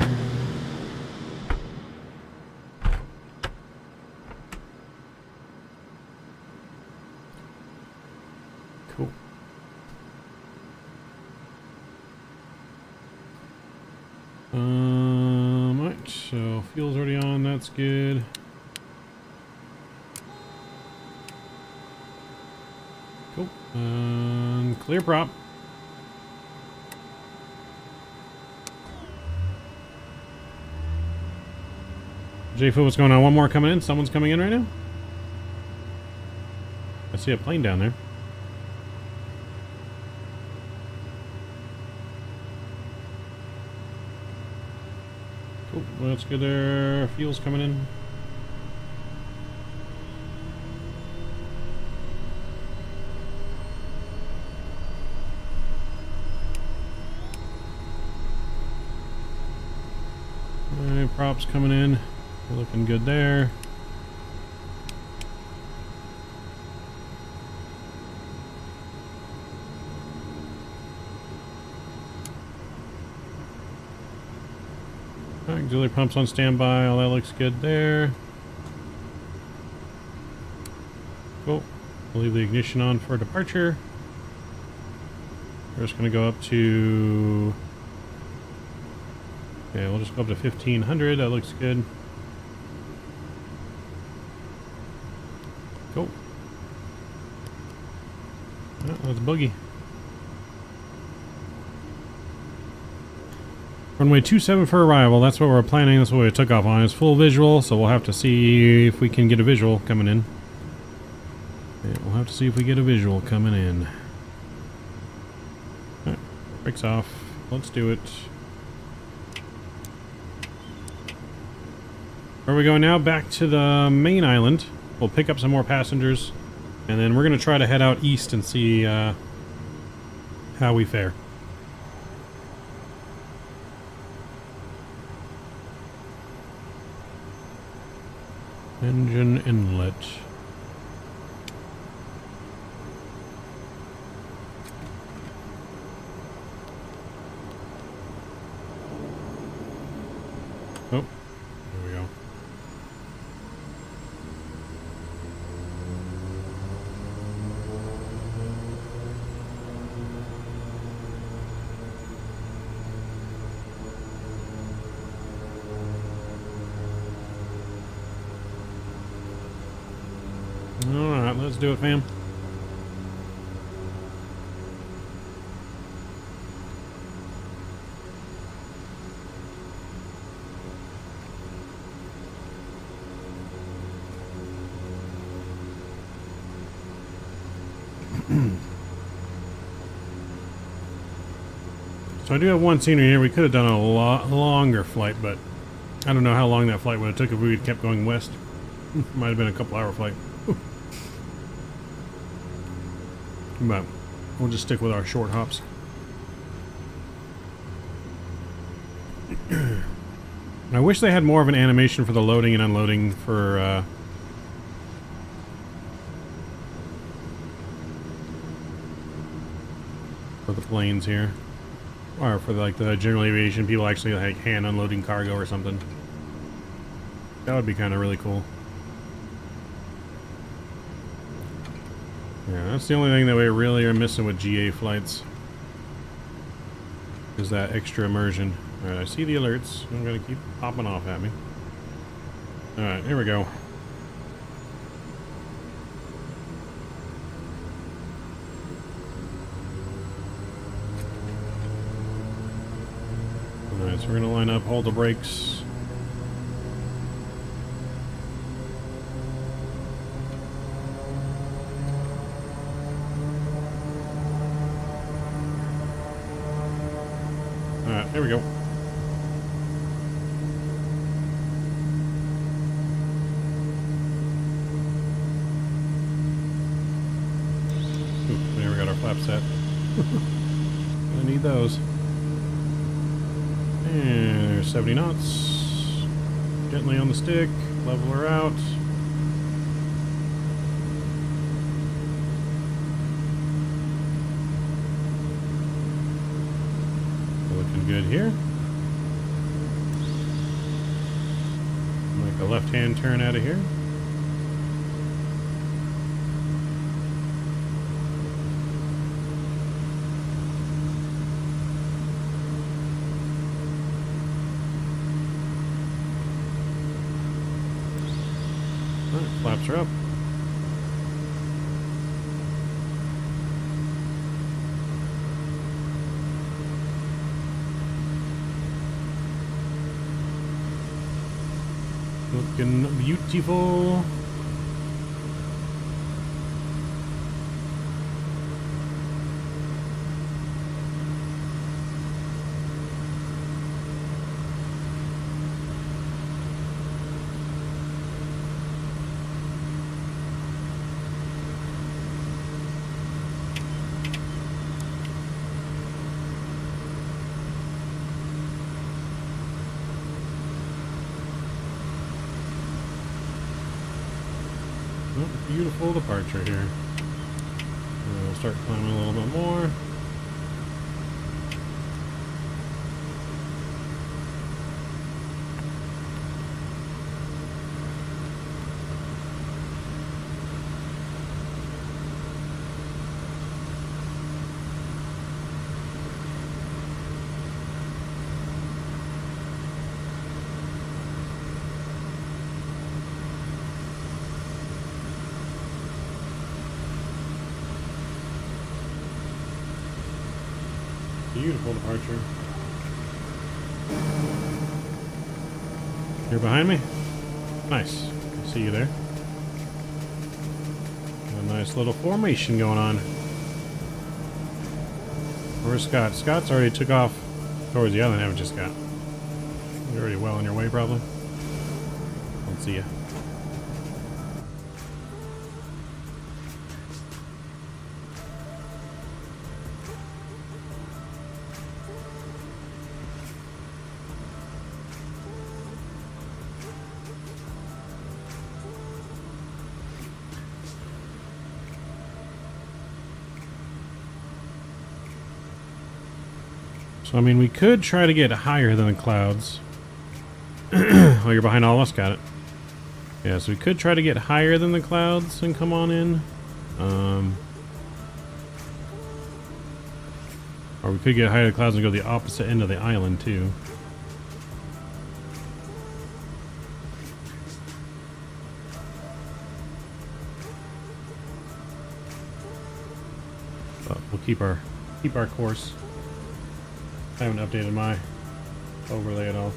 Cool. Right, so fuel's already on, that's good. Cool. Clear prop. J-Fu, what's going on? One more coming in? Someone's coming in right now? I see a plane down there. Cool. Well, that's good there. Fuel's coming in. Alright, props coming in. We're looking good there. Auxiliary pumps on standby. All that looks good there. Cool. We'll leave the ignition on for departure. We're just going to go up to... Okay, we'll just go up to 1500. That looks good. Cool. Oh, that's boogie. Runway 27 for arrival. That's what we're planning. That's what we took off on. It's full visual, so we'll have to see if we can get a visual coming in. Yeah, we'll have to see if we get a visual coming in. Alright, brakes off. Let's do it. Where are we going now? Back to the main island. We'll pick up some more passengers, and then we're going to try to head out east and see how we fare. Engine inlet. Oh, there we go. Alright, let's do it, fam. So I do have one scenery here. We could have done a lot longer flight, but I don't know how long that flight would have took if we had kept going west. Might have been a couple-hour flight. But we'll just stick with our short hops. I wish they had more of an animation for the loading and unloading for the planes here, or for like the general aviation people actually like hand unloading cargo or something. That would be kind of really cool. Yeah, that's the only thing that we really are missing with GA flights, is that extra immersion. Alright, I see the alerts. I'm gonna keep popping off at me. Alright, here we go. Alright, so we're gonna line up, hold the brakes. Alright, here we go. Ooh, there we got our flap set. I need those. And there's 70 knots. Gently on the stick, level her out. Looking good here. Make a left-hand turn out of here. Flaps are up. Looking beautiful. Beautiful departure here. And we'll start climbing a little bit more. Beautiful departure. You're behind me? Nice. I see you there. A nice little formation going on. Where's Scott? Scott's already took off towards the island, haven't you, Scott? You're already well on your way, probably. See ya. So, I mean, we could try to get higher than the clouds. Oh, you're behind all of us. Got it. Yeah, so we could try to get higher than the clouds and come on in. Or we could get higher than the clouds and go to the opposite end of the island, too. But we'll keep our course. I haven't updated my overlay at all.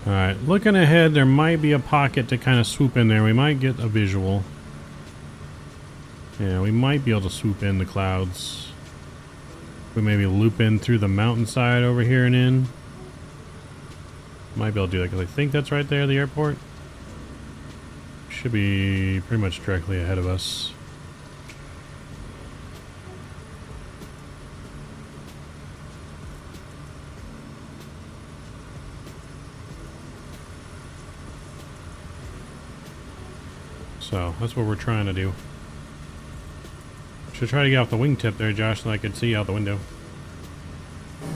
Alright, looking ahead, there might be a pocket to kind of swoop in there. We might get a visual. Yeah, we might be able to swoop in the clouds. We maybe loop in through the mountainside over here and in. Might be able to do that because I think that's right there, the airport. Should be pretty much directly ahead of us. So, that's what we're trying to do. Should try to get off the wingtip there, Josh, so I could see out the window.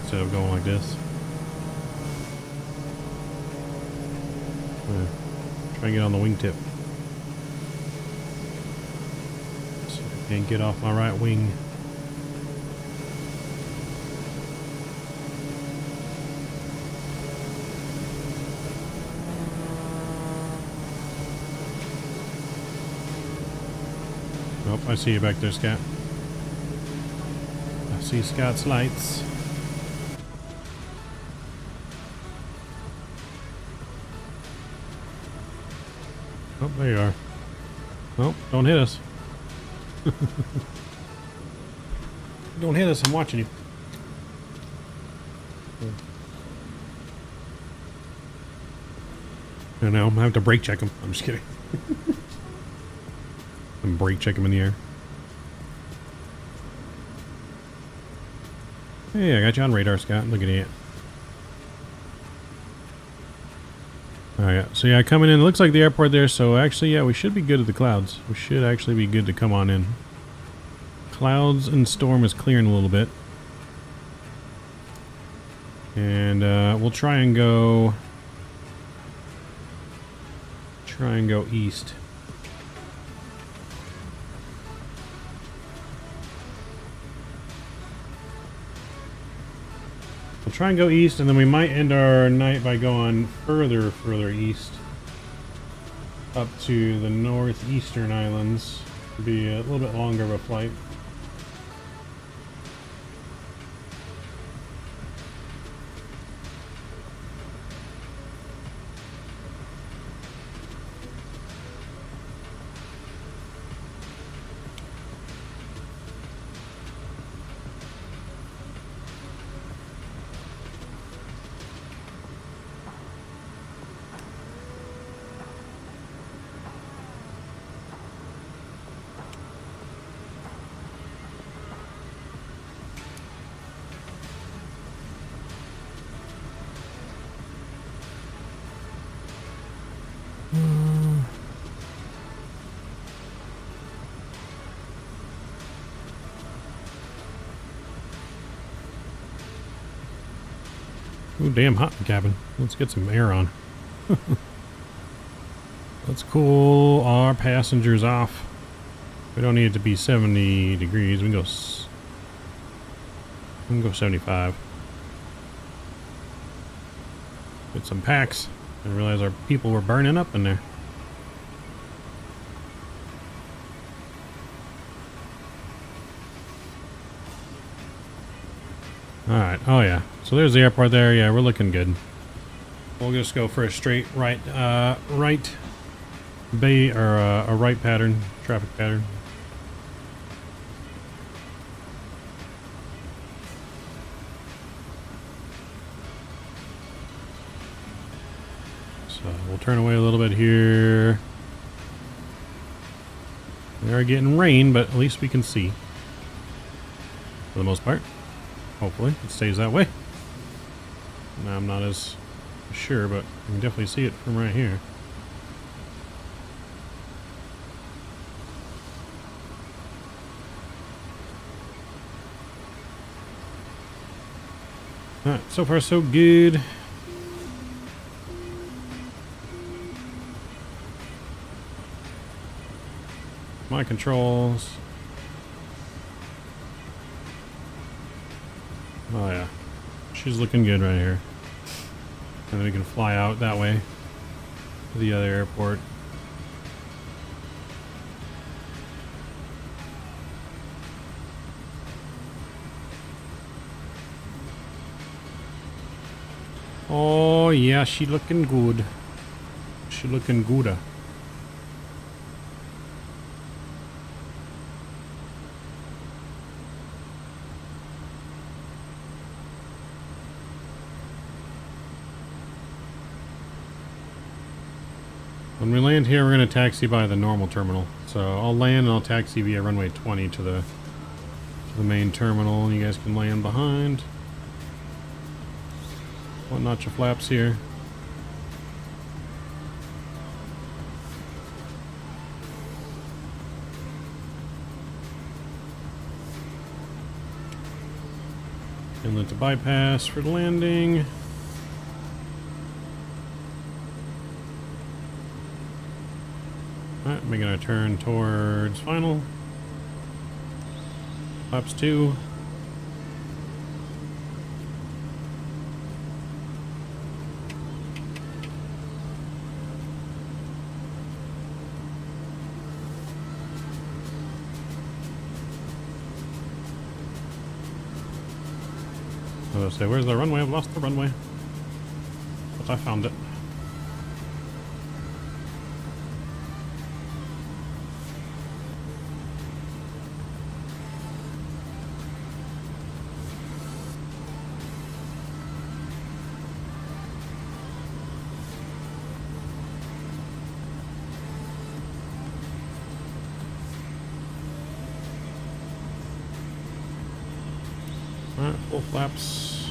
Instead of going like this. Yeah. Try and get on the wingtip. See if I can't get off my right wing. Oh, I see you back there, Scott. I see Scott's lights. Oh, there you are. Oh, don't hit us. Don't hit us, I'm watching you. I know, I'm gonna have to brake check him. I'm just kidding. And brake check him in the air. Hey, I got you on radar, Scott. Look at you. Alright, so yeah, coming in. It looks like the airport there, so actually, yeah, we should be good at the clouds. We should actually be good to come on in. Clouds and storm is clearing a little bit. And we'll try and go east. We'll try and go east, and then we might end our night by going further east. Up to the northeastern islands. It'll be a little bit longer of a flight. Ooh, damn hot in the cabin. Let's get some air on. Let's cool our passengers off. We don't need it to be 70 degrees. We can go 75. Get some packs. I realize our people were burning up in there. Alright, oh yeah. So there's the airport there. Yeah, we're looking good. We'll just go for a straight right bay, or a right pattern, traffic pattern. So we'll turn away a little bit here. We are getting rain, but at least we can see. For the most part. Hopefully it stays that way. Now I'm not as sure, but you can definitely see it from right here. Alright, so far so good. My controls. Oh yeah, she's looking good right here. And then we can fly out that way to the other airport. Oh yeah, she looking good. She looking gooda. When we land here, we're going to taxi by the normal terminal. So I'll land and I'll taxi via runway 20 to the main terminal, and you guys can land behind. One notch of flaps here. Inlet to bypass for landing. Alright, making a turn towards final. Flaps 2. I was gonna say, where's the runway? I've lost the runway. But I found it. Alright, full flaps.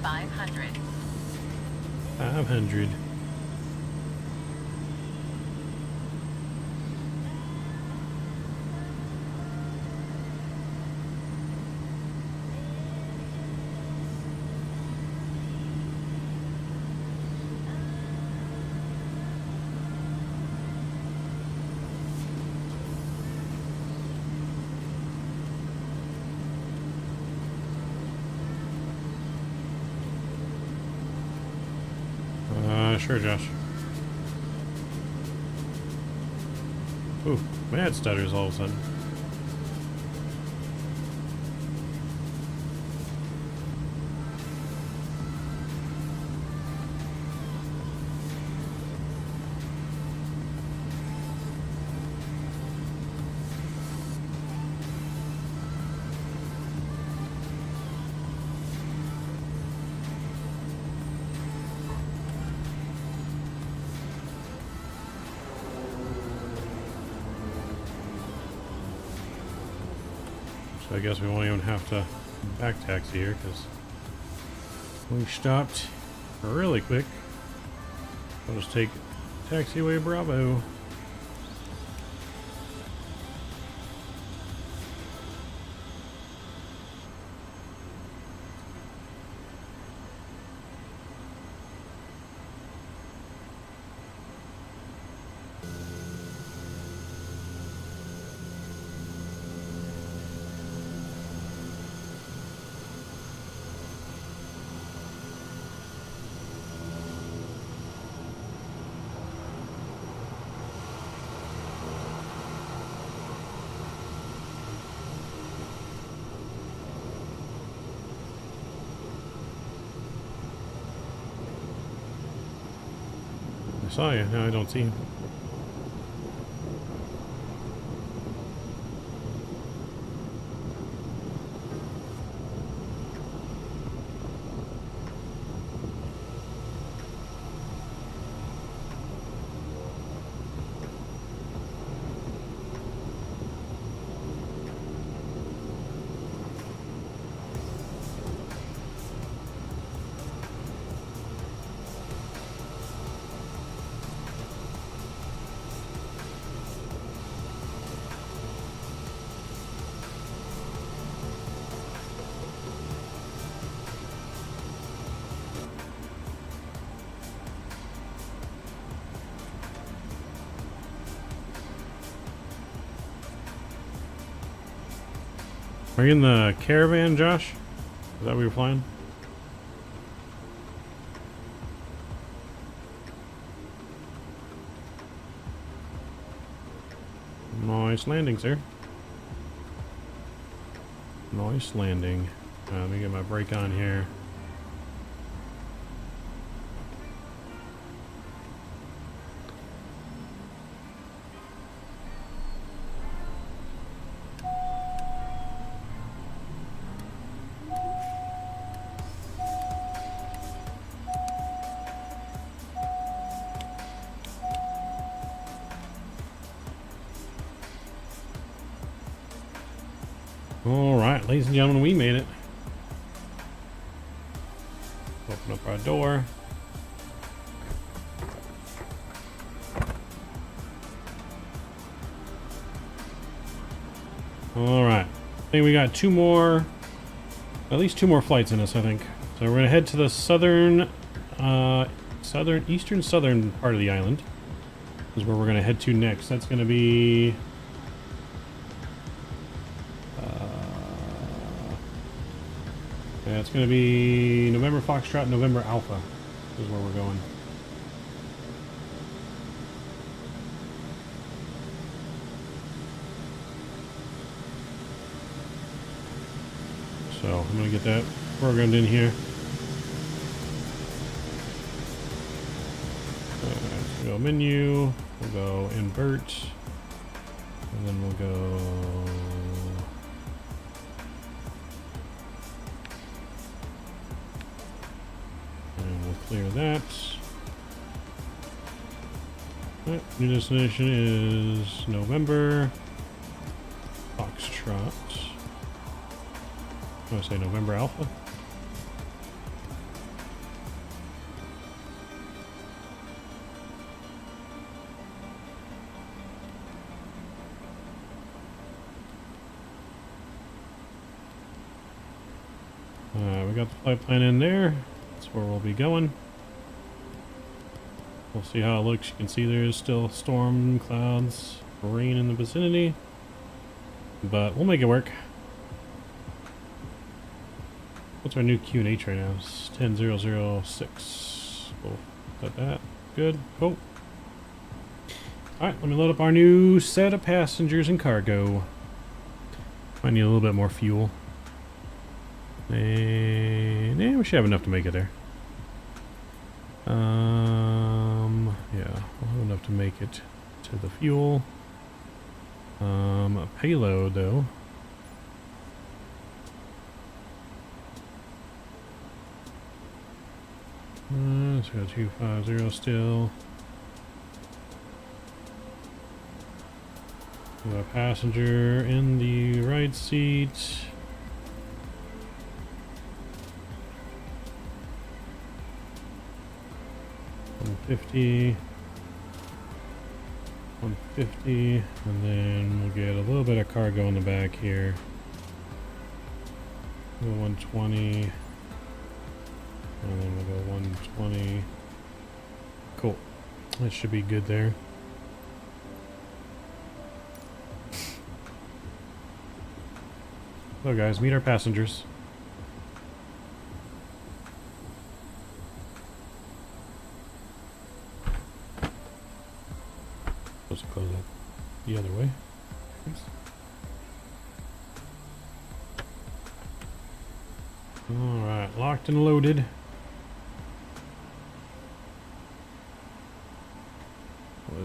Five hundred. 500. Sure, Josh. Ooh, mad stutters all of a sudden. So I guess we won't even have to back taxi here because we stopped really quick. I'll just take taxiway Bravo. saw you. Now I don't see you. Are you in the caravan, Josh? Is that where you're flying? Nice landing, sir. Nice landing. Let me get my brake on here. Alright, ladies and gentlemen, we made it. Open up our door. Alright. I think we got two more, at least two more flights in us, I think. So we're going to head to the southern part of the island. Is where we're going to head to next. That's going to be... yeah, it's going to be November Foxtrot, November Alpha is where we're going. So I'm going to get that programmed in here. So go menu, we'll go invert, and then we'll go... clear that. Right, new destination is November Foxtrot. I want to say November Alpha. We got the flight plan in there. That's where we'll be going. We'll see how it looks. You can see there's still storm clouds, rain in the vicinity, but we'll make it work. What's our new QNH right now? It's 10006. We'll put that. Good. Cool. Alright, let me load up our new set of passengers and cargo. Might need a little bit more fuel. And yeah, we should have enough to make it there. Yeah, we'll have enough to make it to the fuel. A payload though. Let's go 250 still. We have a passenger in the right seat. $150, $150, and then we'll get a little bit of cargo in the back here. We'll go 120, and then we'll go 120. Cool. That should be good there. So guys, meet our passengers. Supposed to close it the other way. Oops. Alright, locked and loaded.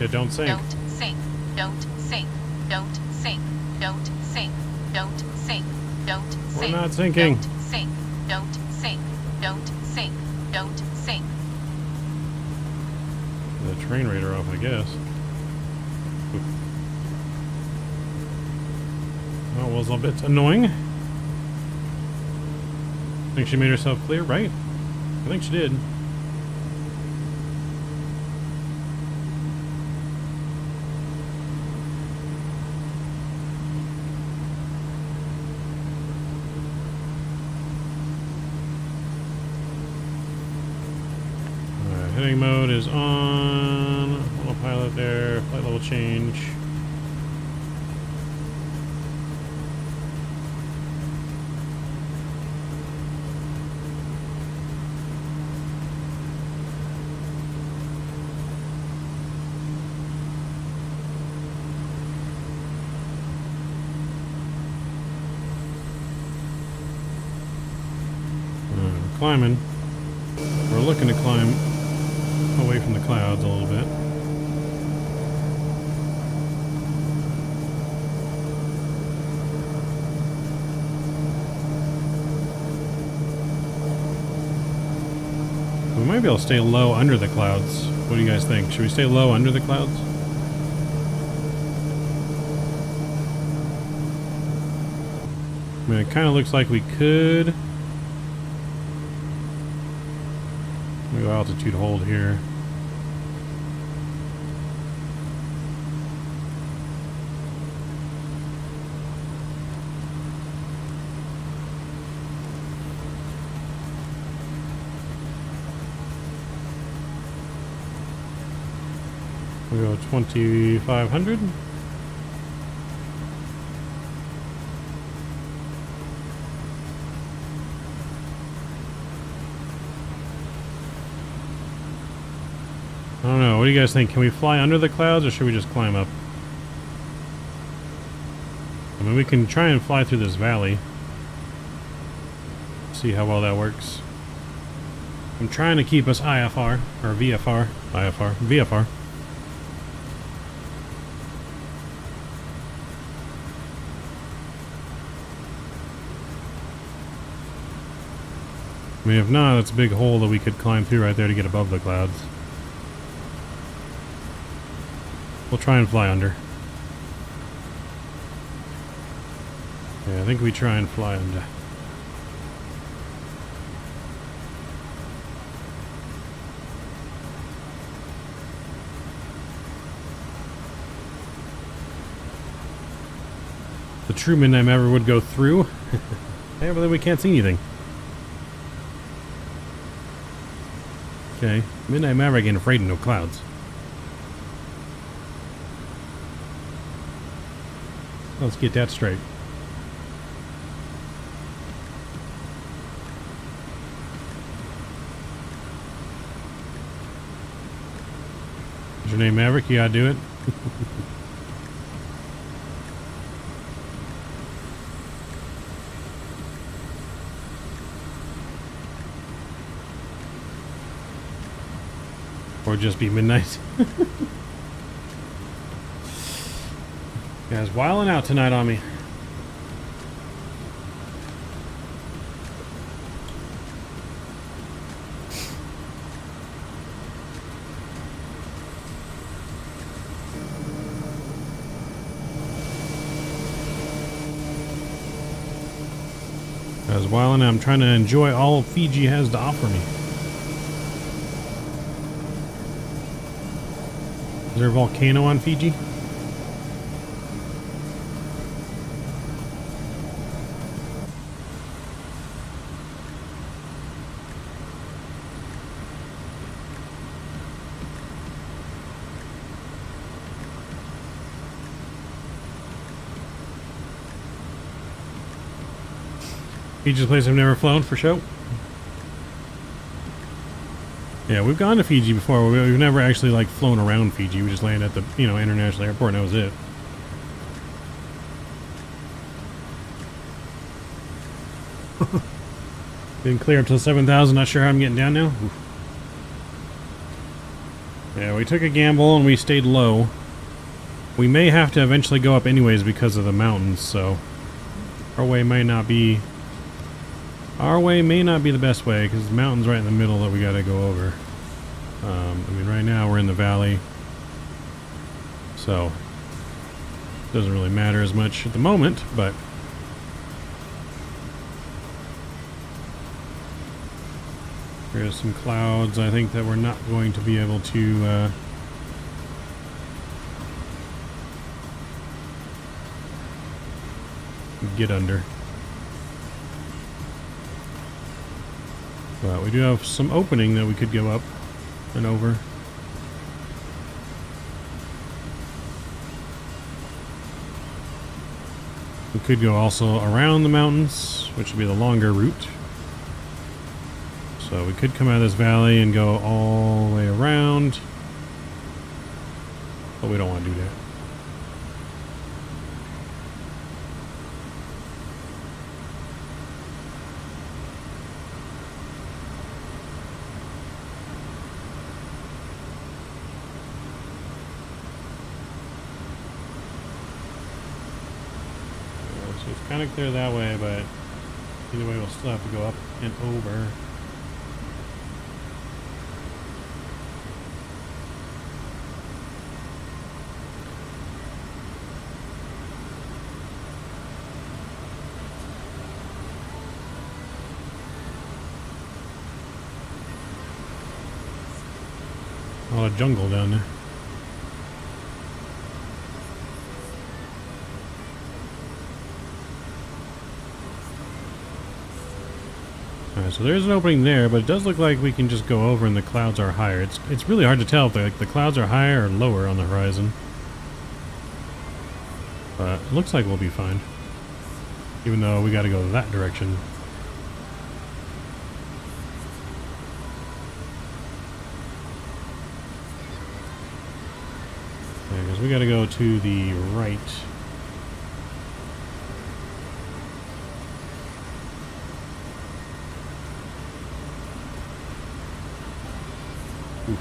shit don't sink. Don't sink. Don't sink. Don't sink. Don't sink. Don't sink. Don't sink. We're not sinking. Don't sink. Don't sink. Don't sink. Don't sink. The train radar off, I guess. Oh, well, it's a bit annoying. I think she made herself clear, right? I think she did. Alright, heading mode is on. Autopilot there. Flight level change. Climbing. We're looking to climb away from the clouds a little bit. We might be able to stay low under the clouds. What do you guys think? Should we stay low under the clouds? I mean, it kind of looks like we could. We go altitude hold here. We go 2,500. I don't know. What do you guys think? Can we fly under the clouds or should we just climb up? I mean, we can try and fly through this valley. See how well that works. I'm trying to keep us IFR, or VFR. IFR. VFR. I mean, if not, that's a big hole that we could climb through right there to get above the clouds. We'll try and fly under. Yeah, I think we try and fly under. The true Midnight Maverick would go through. Yeah, but then we can't see anything. Okay, Midnight Maverick ain't afraid of no clouds. Let's get that straight. Is your name Maverick? You gotta do it. Or just be midnight. Guys, wilding out tonight on me. Guys, wilding out. I'm trying to enjoy all Fiji has to offer me. Is there a volcano on Fiji? Fiji's a place I've never flown for show. Yeah, we've gone to Fiji before. We've never actually like flown around Fiji. We just landed at the international airport and that was it. Didn't clear up to 7,000. Not sure how I'm getting down now. Oof. Yeah, we took a gamble and we stayed low. We may have to eventually go up anyways because of the mountains, so our way may not be the best way because the mountain's right in the middle that we got to go over. I mean, right now we're in the valley, so it doesn't really matter as much at the moment, but there's some clouds I think that we're not going to be able to get under. But we do have some opening that we could go up and over. We could go also around the mountains, which would be the longer route. So we could come out of this valley and go all the way around, but we don't want to do that. So it's kind of clear that way, but either way we'll still have to go up and over. A lot of jungle down there. Alright, so there's an opening there, but it does look like we can just go over and the clouds are higher. It's really hard to tell if the clouds are higher or lower on the horizon. But it looks like we'll be fine. Even though we gotta go that direction. We gotta go to the right. Oof.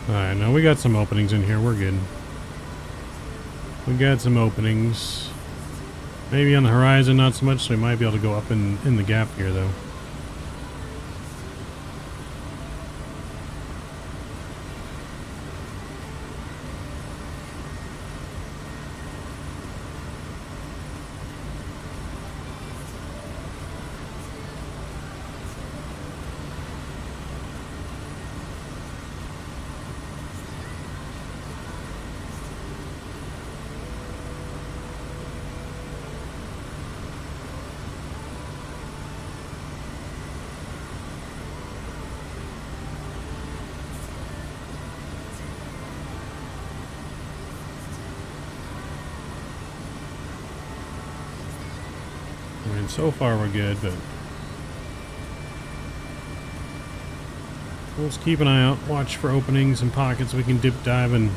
Alright, now we got some openings in here. We're good. We got some openings. Maybe on the horizon, not so much, so we might be able to go up in the gap here, though. I mean, so far we're good, but we'll just keep an eye out, watch for openings and pockets we can dip, dive, and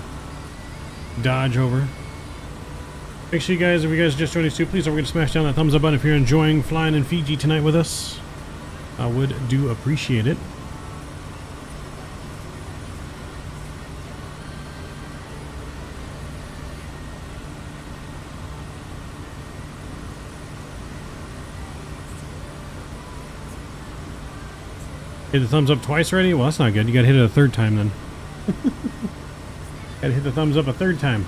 dodge over. Make sure you guys, if you guys just joined us too, please don't forget to smash down that thumbs up button if you're enjoying flying in Fiji tonight with us. I would do appreciate it. Hit the thumbs up twice already? Well, that's not good. You gotta hit it a third time then. Gotta hit the thumbs up a third time.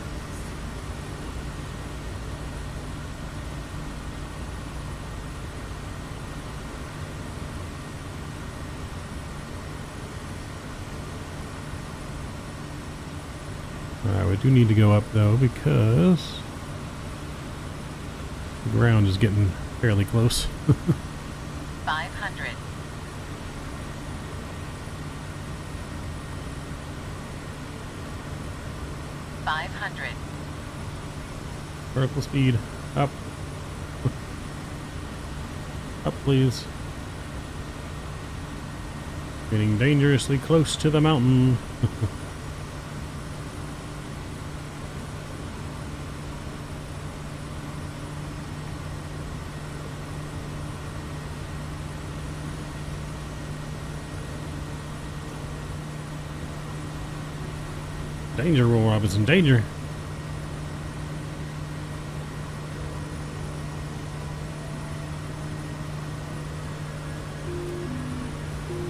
Alright, we do need to go up though because The ground is getting fairly close. 500. 500. Vertical speed. Up. Up, please. Getting dangerously close to the mountain. Danger, Will Robinson, danger.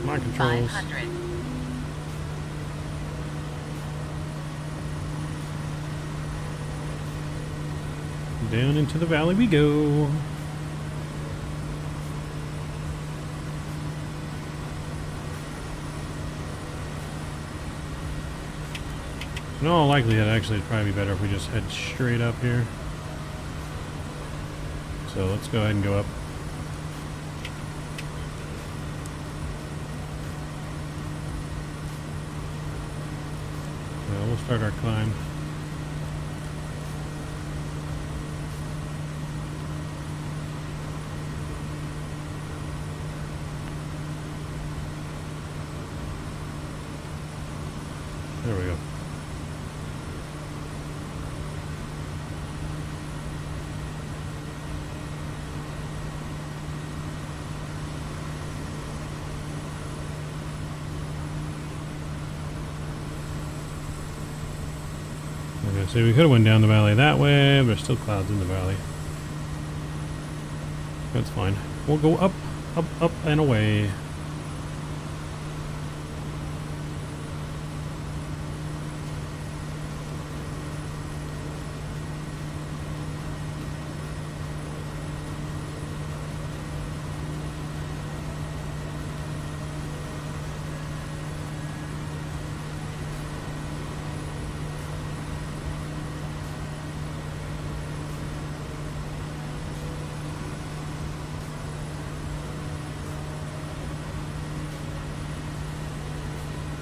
My controls. 500. Down into the valley we go. In all likelihood, actually, it'd probably be better if we just head straight up here. So let's go ahead and go up. We'll start our climb. There we go. Okay, so we could have went down the valley that way, but there's still clouds in the valley. That's fine. We'll go up, up, up, and away.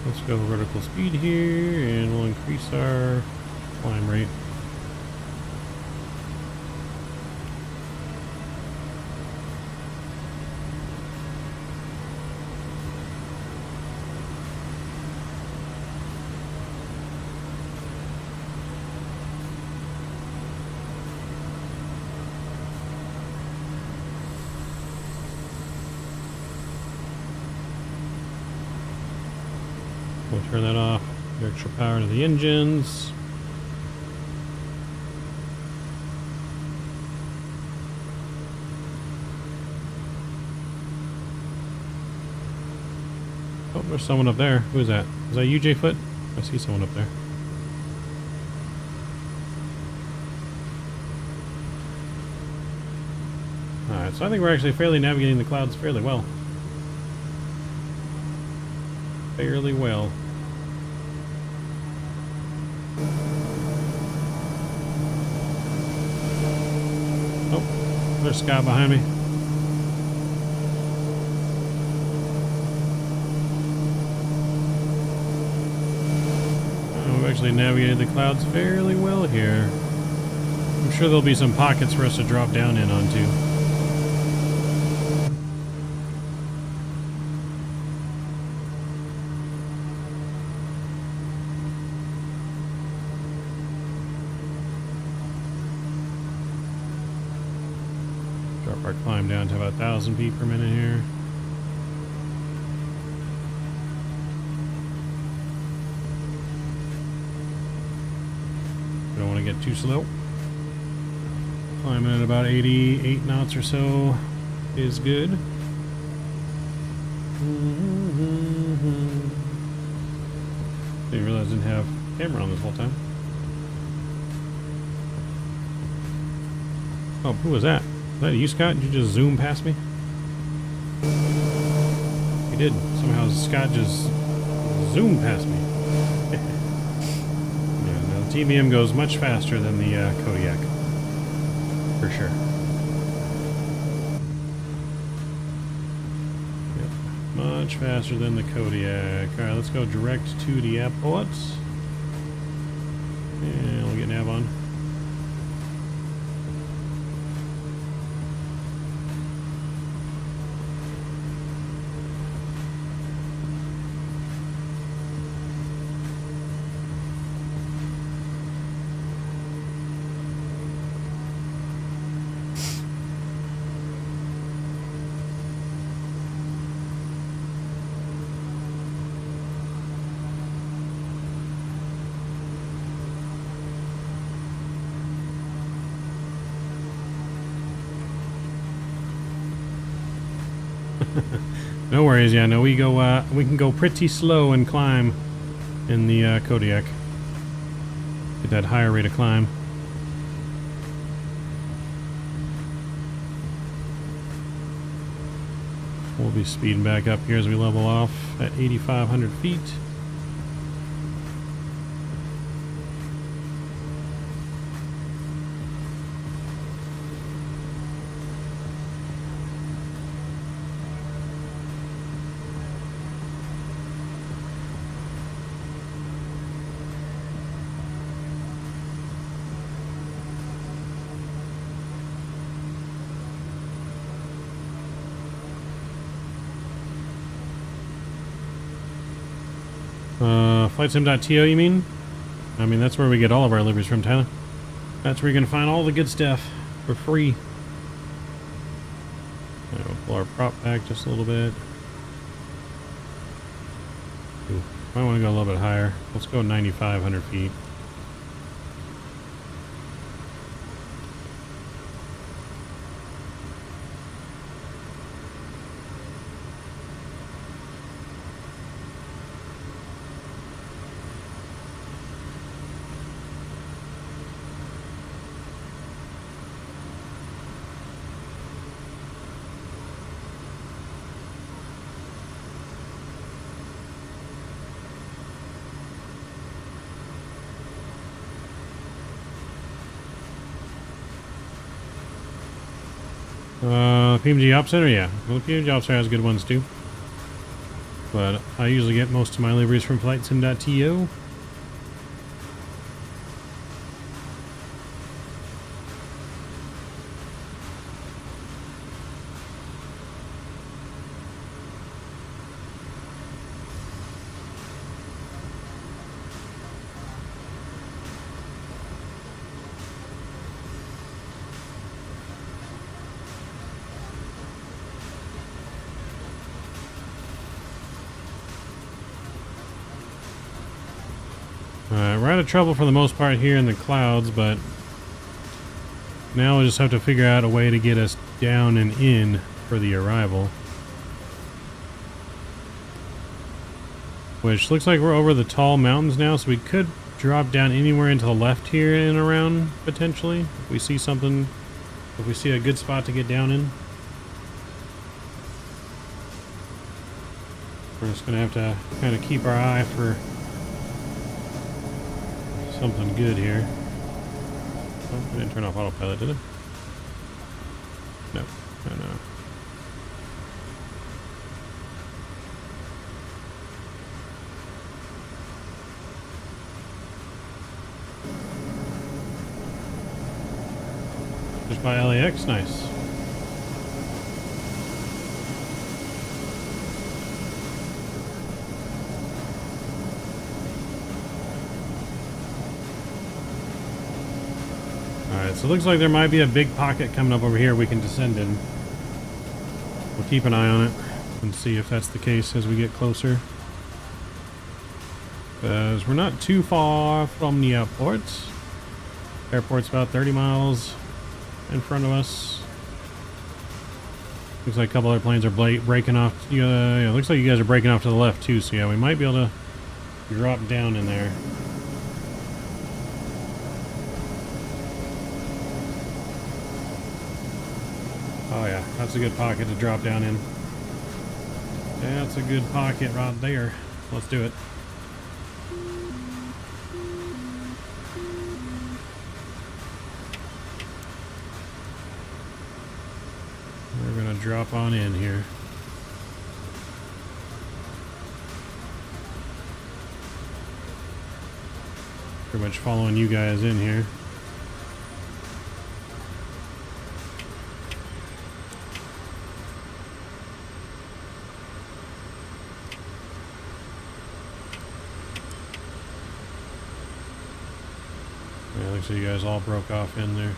Let's go vertical speed here, and we'll increase our climb rate. We'll turn that off. Give extra power to the engines. Oh, there's someone up there. Who is that? Is that you, J-Foot? I see someone up there. Alright, so I think we're actually fairly navigating the clouds fairly well. Fairly well. Oh, there's Scott behind me. We've actually navigated the clouds fairly well here. I'm sure there'll be some pockets for us to drop down in onto. Drop our climb down to about 1,000 feet per minute here. Don't want to get too slow. Climbing at about 88 knots or so is good. Didn't realize I didn't have camera on this whole time. Oh, who was that? Is that you, Scott? Did you just zoom past me? You did. Somehow Scott just zoomed past me. Yeah, no, the TBM goes much faster than the Kodiak. For sure. Much faster than the Kodiak. Alright, let's go direct to the airport. And we'll get nav on. No worries, yeah, no, we can go pretty slow and climb in the Kodiak. Get that higher rate of climb. We'll be speeding back up here as we level off at 8,500 feet. FlightSim.to, you mean? I mean, that's where we get all of our liveries from, Tyler. That's where you're going to find all the good stuff for free. Right, we'll pull our prop back just a little bit. Ooh, might want to go a little bit higher. Let's go 9,500 feet. PMG Op Center, yeah. Well, the PMG Op Center has good ones too. But I usually get most of my liveries from FlightSim.to. We're out of trouble for the most part here in the clouds, but now we'll just have to figure out a way to get us down and in for the arrival. Which looks like we're over the tall mountains now, so we could drop down anywhere into the left here and around, potentially. If we see something, if we see a good spot to get down in. We're just going to have to kind of keep our eye for something good here. Oh, I didn't turn off autopilot, did it? No. No, no. Just by LAX, nice. Alright, so it looks like there might be a big pocket coming up over here we can descend in. We'll keep an eye on it and see if that's the case as we get closer. Because we're not too far from the airport. Airport's about 30 miles in front of us. Looks like a couple other planes are breaking off. Yeah, looks like you guys are breaking off to the left too, so yeah, we might be able to drop down in there. Oh yeah, that's a good pocket to drop down in. That's a good pocket right there. Let's do it. We're gonna drop on in here. Pretty much following you guys in here. Yeah, looks like you guys all broke off in there.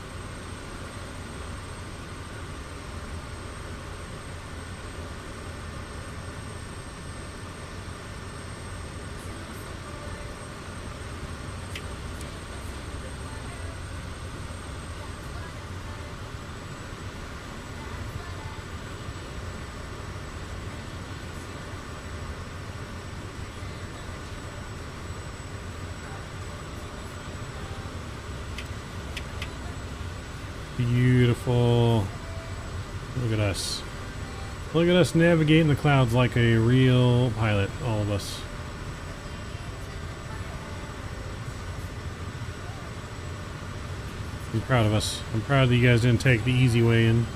Beautiful. Look at us. Look at us navigating the clouds like a real pilot, all of us. I'm proud of us. I'm proud that you guys didn't take the easy way in.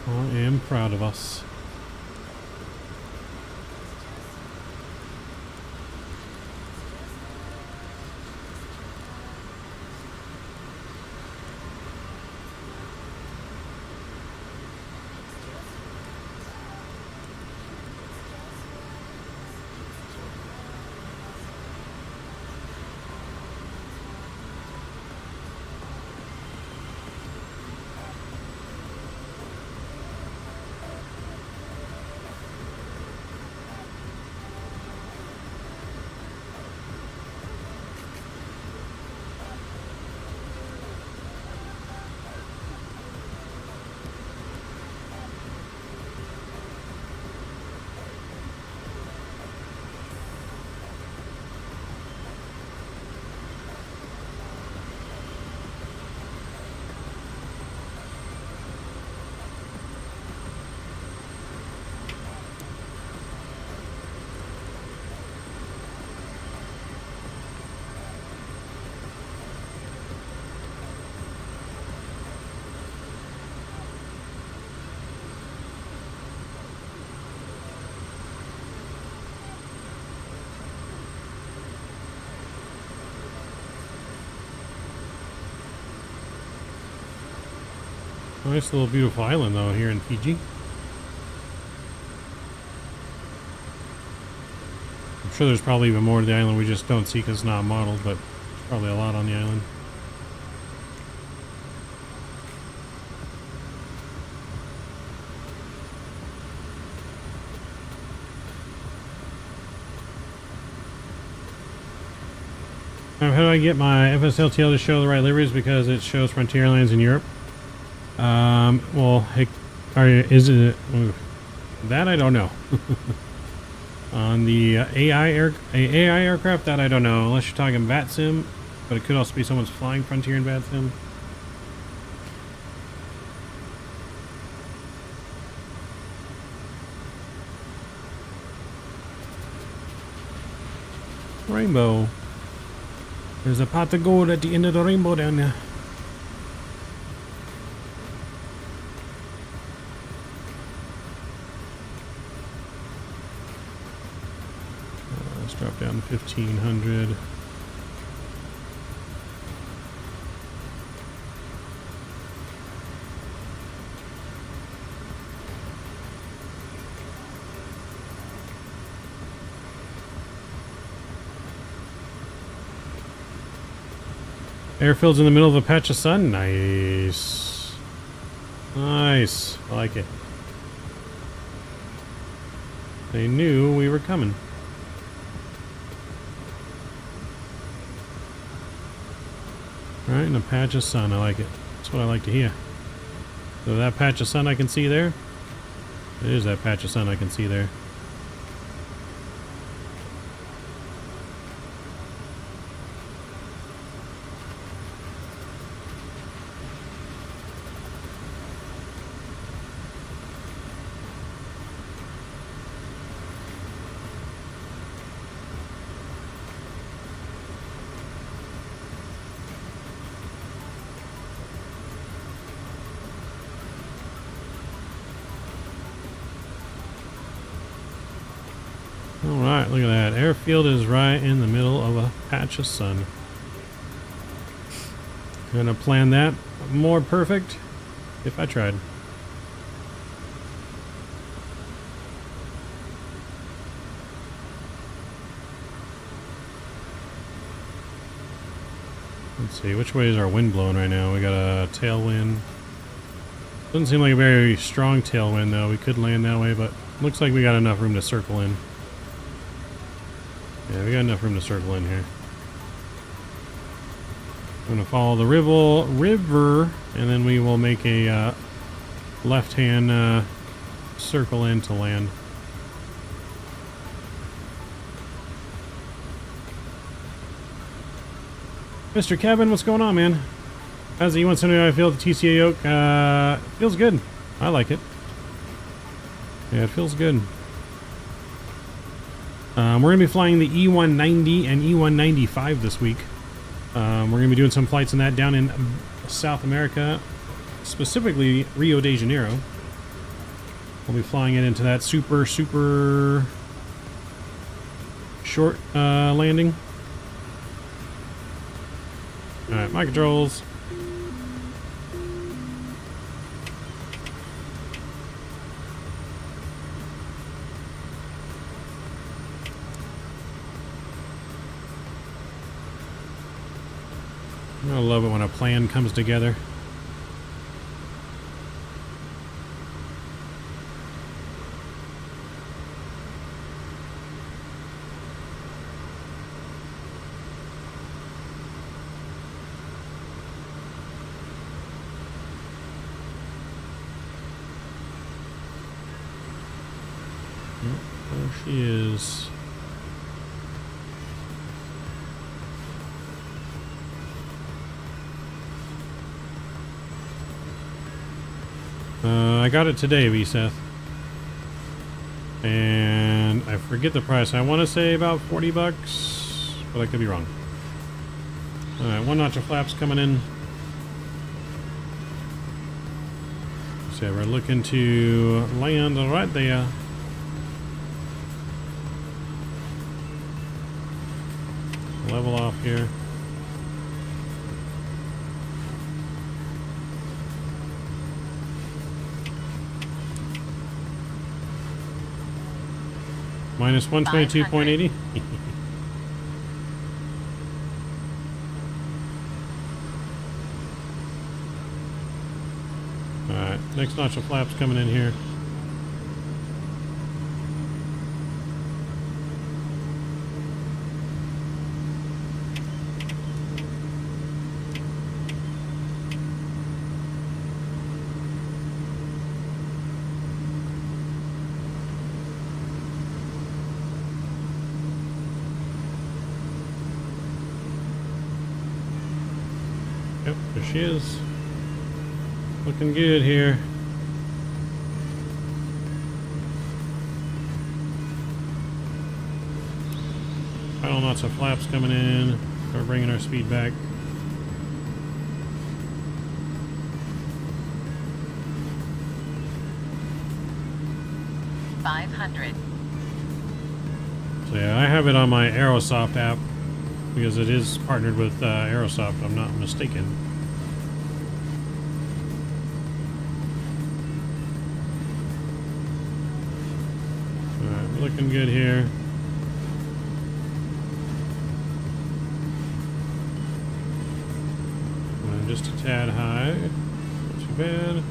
I am proud of us. Nice little beautiful island though here in Fiji. I'm sure there's probably even more to the island we just don't see because it's not modeled, but there's probably a lot on the island. How do I get my FSLTL to show the right liveries? Because it shows Frontier Airlines in Europe. Well, is it that I don't know. On the AI aircraft, that I don't know, unless you're talking VATSIM, but it could also be someone's flying Frontier in VATSIM. Rainbow. There's a pot of gold at the end of the rainbow down there. Let's drop down to 1500. Airfield's in the middle of a patch of sun. Nice. Nice. I like it. They knew we were coming. Alright, and a patch of sun. I like it. That's what I like to hear. So that patch of sun I can see there. It is that patch of sun I can see there. Alright, look at that. Airfield is right in the middle of a patch of sun. Gonna plan that more perfect if I tried. Let's see, which way is our wind blowing right now? We got a tailwind. Doesn't seem like a very strong tailwind though. We could land that way, but looks like we got enough room to circle in. Yeah, we got enough room to circle in here. I'm gonna follow the river, and then we will make a left-hand circle in to land. Mr. Kevin, what's going on, man? How's it? You want to know how I feel with the TCA yoke? Feels good. I like it. Yeah, it feels good. We're going to be flying the E190 and E195 this week. We're going to be doing some flights in that down in South America, specifically Rio de Janeiro. We'll be flying it into that super short landing. Alright, my controls. I love it when a plan comes together. There she is. I got it today, V-Seth. And I forget the price. I want to say about 40 bucks, but I could be wrong. Alright, one notch of flaps coming in. So we're looking to land right there. Level off here. Minus 122.80. Alright, next notch of flaps coming in here. Yep, there she is. Looking good here. Final knots of flaps coming in. We're bringing our speed back. $500. So yeah, I have it on my Aerosoft app because it is partnered with Aerosoft, if I'm not mistaken. Alright, looking good here. Just a tad high. Not too bad.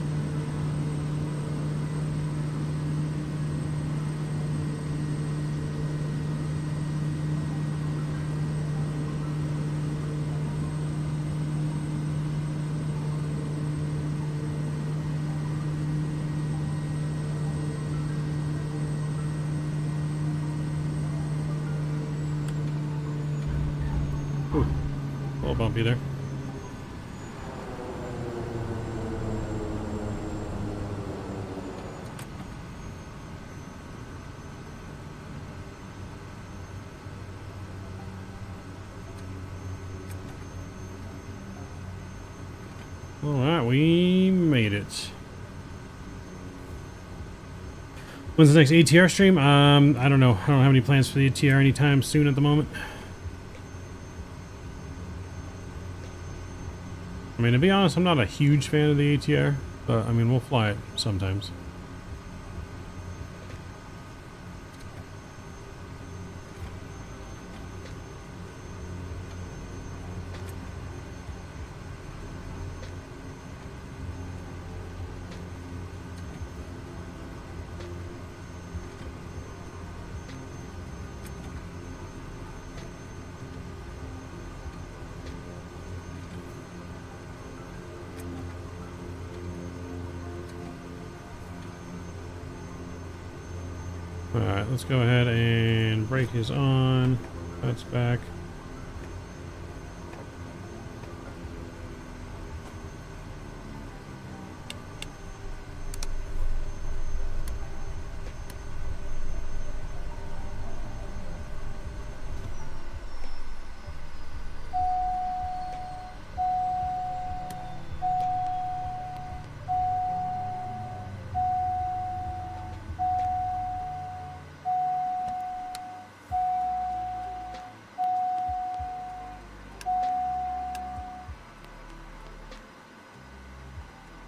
Ooh, a little bumpy there. Alright, we made it. When's the next ATR stream? I don't know. I don't have any plans for the ATR anytime soon at the moment. I mean, to be honest, I'm not a huge fan of the ATR, but I mean, we'll fly it sometimes. Alright, let's go ahead and brake is on. That's back.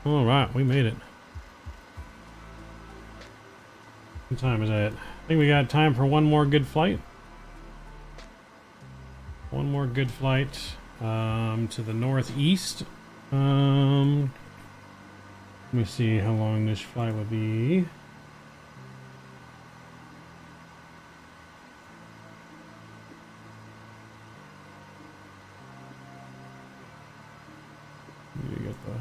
All right, we made it. What time is it? I think we got time for one more good flight. One more good flight to the northeast. Let me see how long this flight would be. You get the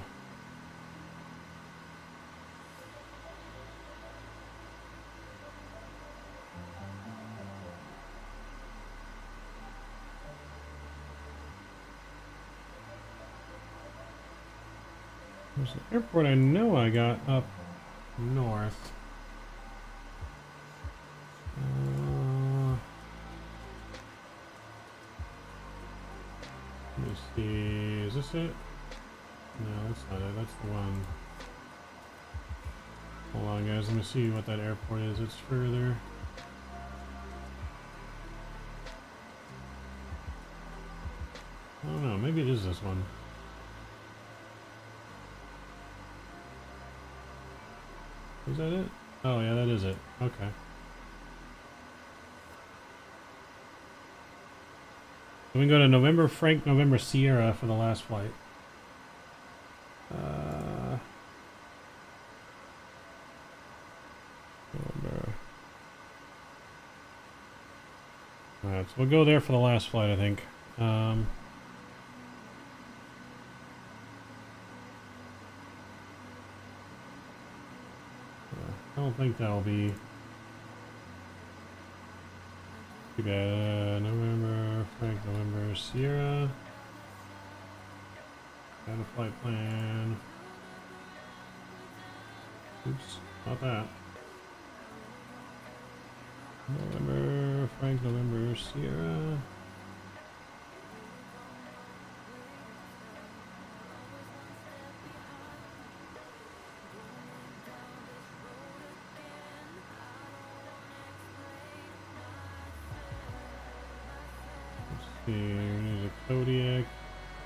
There's an airport I know I got up north. Let me see. Is this it? No, that's not it. That's the one. Hold on, guys. Let me see what that airport is. It's further. I don't know. Maybe it is this one. Is that it? Oh yeah, that is it. Okay. We can go to November Frank, November Sierra for the last flight. Alright, so we'll go there for the last flight, I think. I don't think that'll be too bad. November, Frank, November, Sierra. Got a flight plan. Oops, not that. November, Frank, November, Sierra. We need a Kodiak.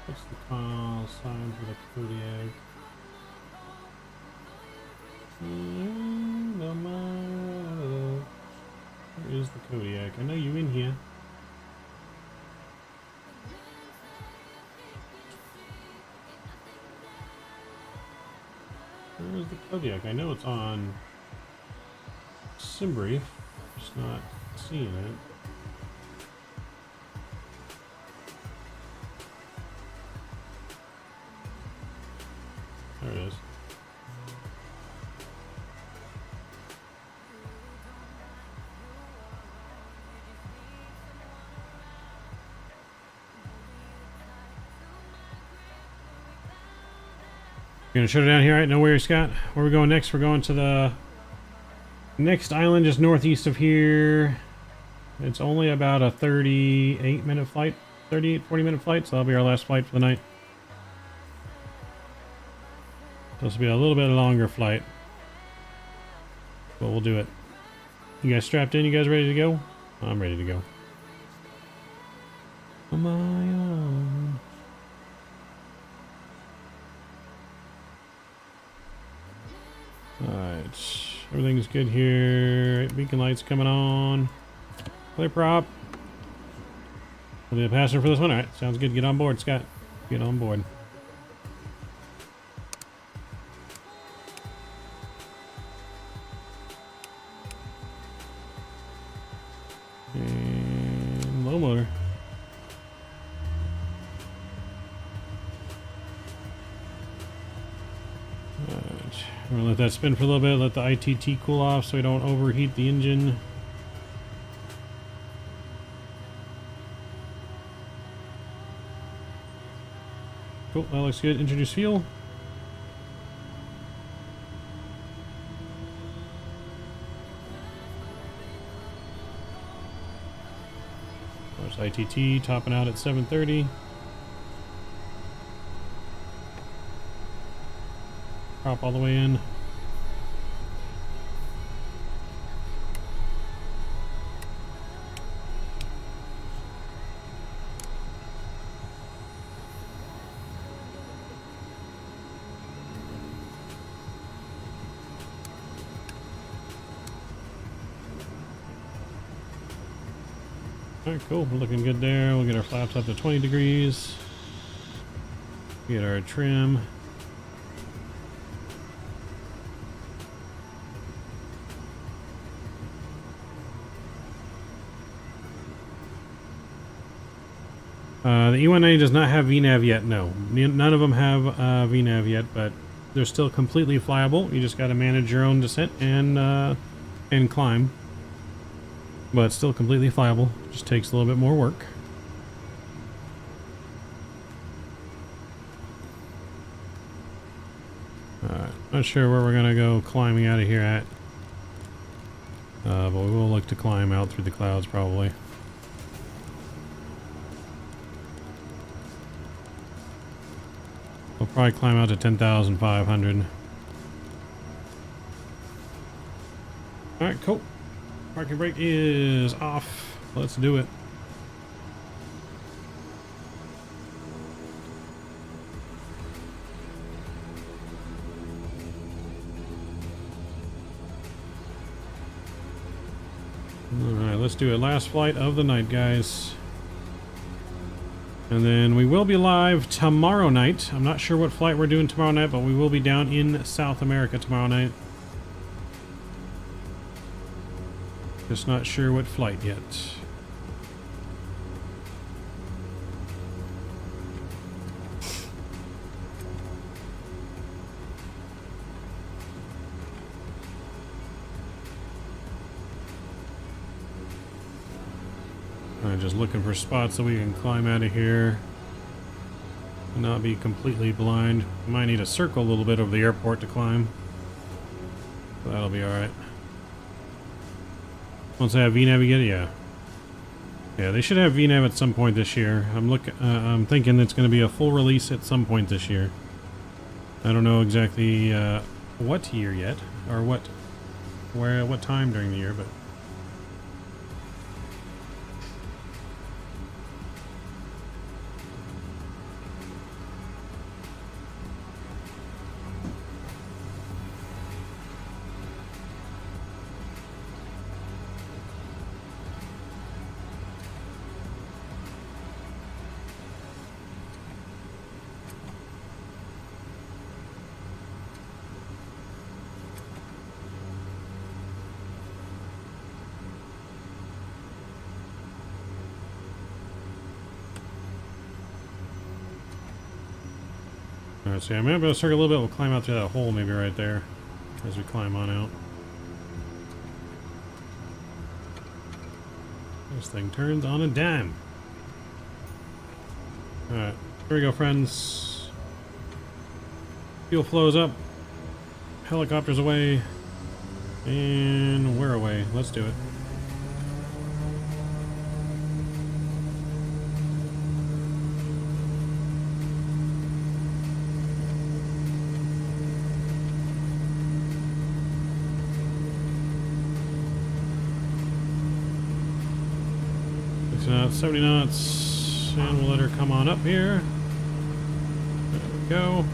What's the call sign for the Kodiak? Where is the Kodiak? I know you in here. Where is the Kodiak? I know it's on Simbrief. Just not seeing it. There it is. You're gonna shut it down here, right? No worries, Scott. Where are we going next? We're going to the next island just northeast of here. It's only about a 38-minute flight, 40-minute flight, so that'll be our last flight for the night. Supposed to be a little bit longer flight, but we'll do it. You guys strapped in? You guys ready to go? I'm ready to go. On my own. Alright. Everything's good here. Beacon lights coming on. Clear prop. Will be a passenger for this one? Alright, sounds good. Get on board, Scott. Get on board. And low motor. Alright. We're gonna let that spin for a little bit, let the ITT cool off so we don't overheat the engine. Cool, that looks good. Introduce fuel. There's ITT topping out at 730. Prop all the way in. Alright, cool. We're looking good there. We'll get our flaps up to 20 degrees. Get our trim. The E190 does not have VNAV yet, no. None of them have VNAV yet, but they're still completely flyable. You just got to manage your own descent and climb. But still completely flyable. Just takes a little bit more work. Not sure where we're going to go climbing out of here at. But we will look to climb out through the clouds probably. We'll probably climb out to 10,500. Alright, cool. Parking brake is off. Let's do it. Alright, let's do it. Last flight of the night, guys. And then we will be live tomorrow night. I'm not sure what flight we're doing tomorrow night, but we will be down in South America tomorrow night. Just not sure what flight yet. I'm just looking for spots so we can climb out of here and not be completely blind. We might need to circle a little bit over the airport to climb. But that'll be alright. Once they have VNAV again, yeah. Yeah, they should have VNAV at some point this year. I'm thinking it's going to be a full release at some point this year. I don't know exactly what year yet, or what time during the year, but alright, so yeah, I'm going to be able to circle a little bit. We'll climb out through that hole maybe right there as we climb on out. This thing turns on a dime. Alright, here we go, friends. Fuel flows up. Helicopters away. And we're away. Let's do it. about 70 knots, and we'll let her come on up here. There we go.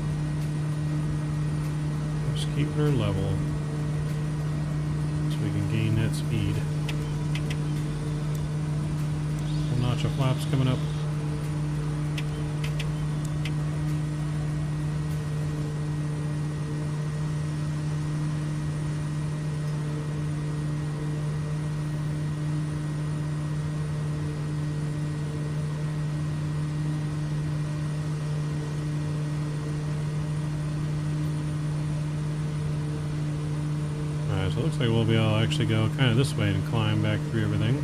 Just keeping her level so we can gain that speed. Full notch of flaps coming up. So it looks like we'll be able to actually go kind of this way and climb back through everything.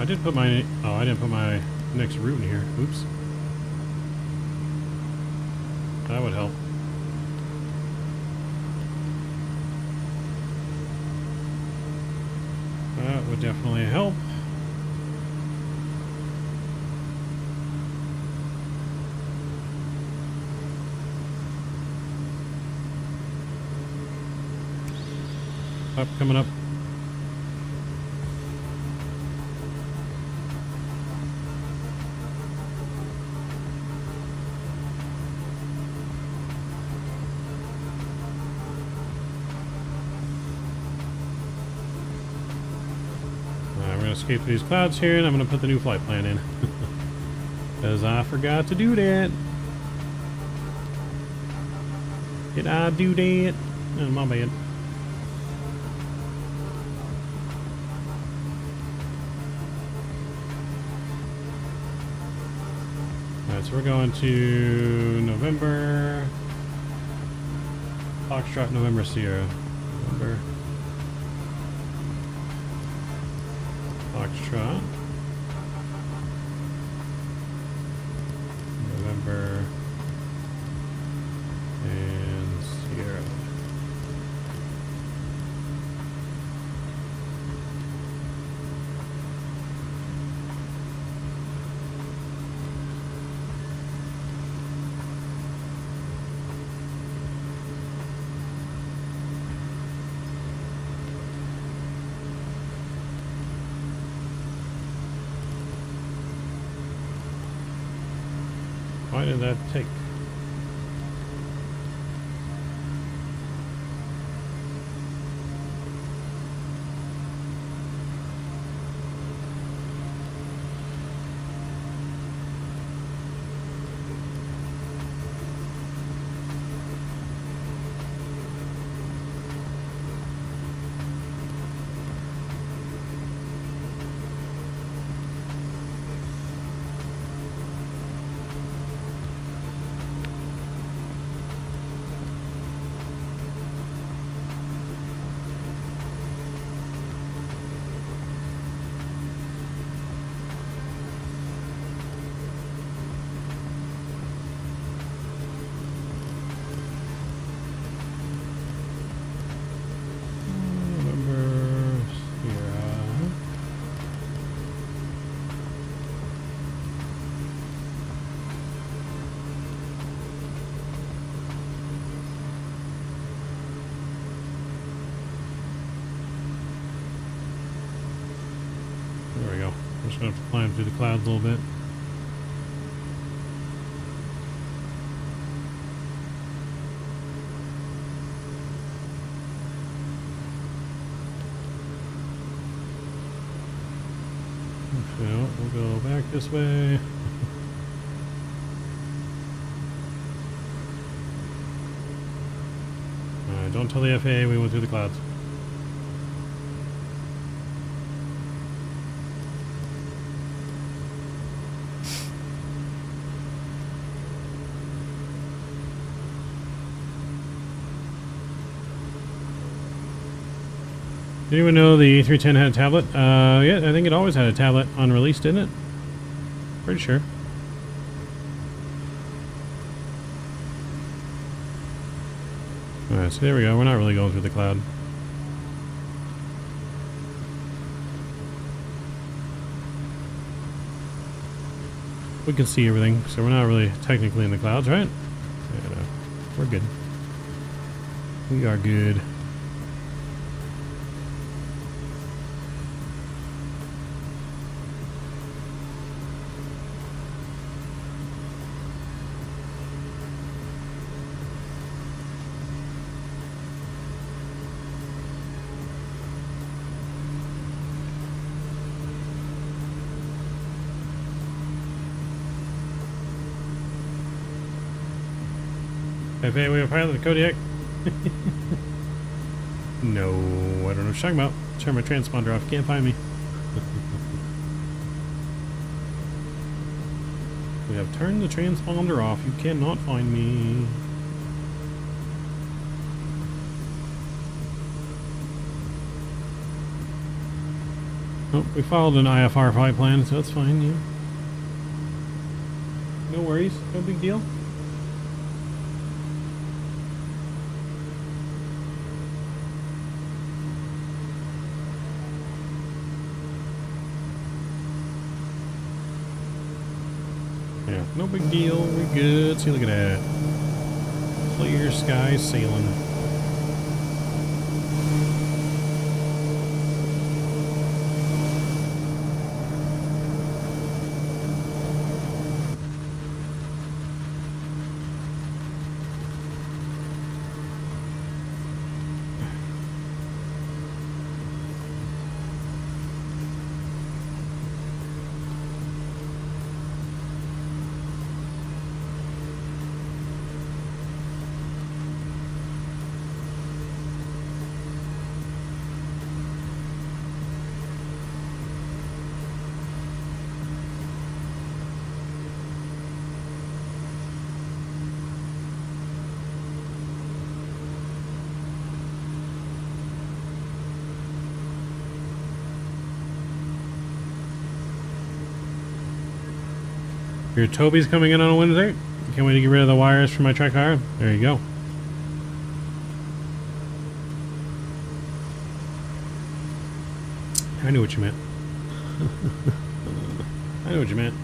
I did put my, oh, I didn't put my next route in here. Oops. That would help. That would definitely help. Up, coming up. We're going to escape through these clouds here, and I'm going to put the new flight plan in. Because I forgot to do that. Did I do that? Oh, my bad. So we're going to November, Foxtrot, November, Sierra, November, Foxtrot, November, and Sierra. Why did that take? There we go. I'm just going to have to climb through the clouds a little bit. So we'll go back this way. Alright, don't tell the FAA we went through the clouds. Did anyone know the A310 had a tablet? Yeah, I think it always had a tablet on release, didn't it? Pretty sure. Alright, so there we go. We're not really going through the cloud. We can see everything, so we're not really technically in the clouds, right? Yeah, no, we're good. We are good. Hey, we have a pilot, Kodiak. No, I don't know what you're talking about. Turn my transponder off. Can't find me. We have turned the transponder off. You cannot find me. Oh, we followed an IFR flight plan, so that's fine, yeah. No worries, no big deal. Yeah, no big deal, we're good. See, look at that. Clear sky sailing. Your Toby's coming in on a Wednesday. Can't wait to get rid of the wires from my tri-car. There you go. I knew what you meant. I knew what you meant.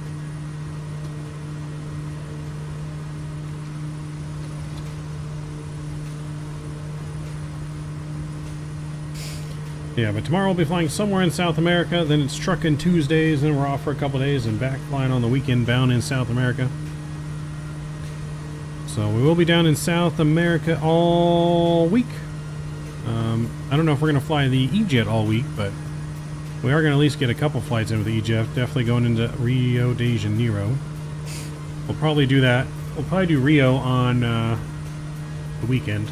Yeah, but tomorrow we'll be flying somewhere in South America, then it's trucking Tuesdays, then we're off for a couple days and back flying on the weekend bound in South America. So we will be down in South America all week. I don't know if we're going to fly the E-Jet all week, but we are going to at least get a couple flights in with the E-Jet. Definitely going into Rio de Janeiro. We'll probably do that. We'll probably do Rio on the weekend.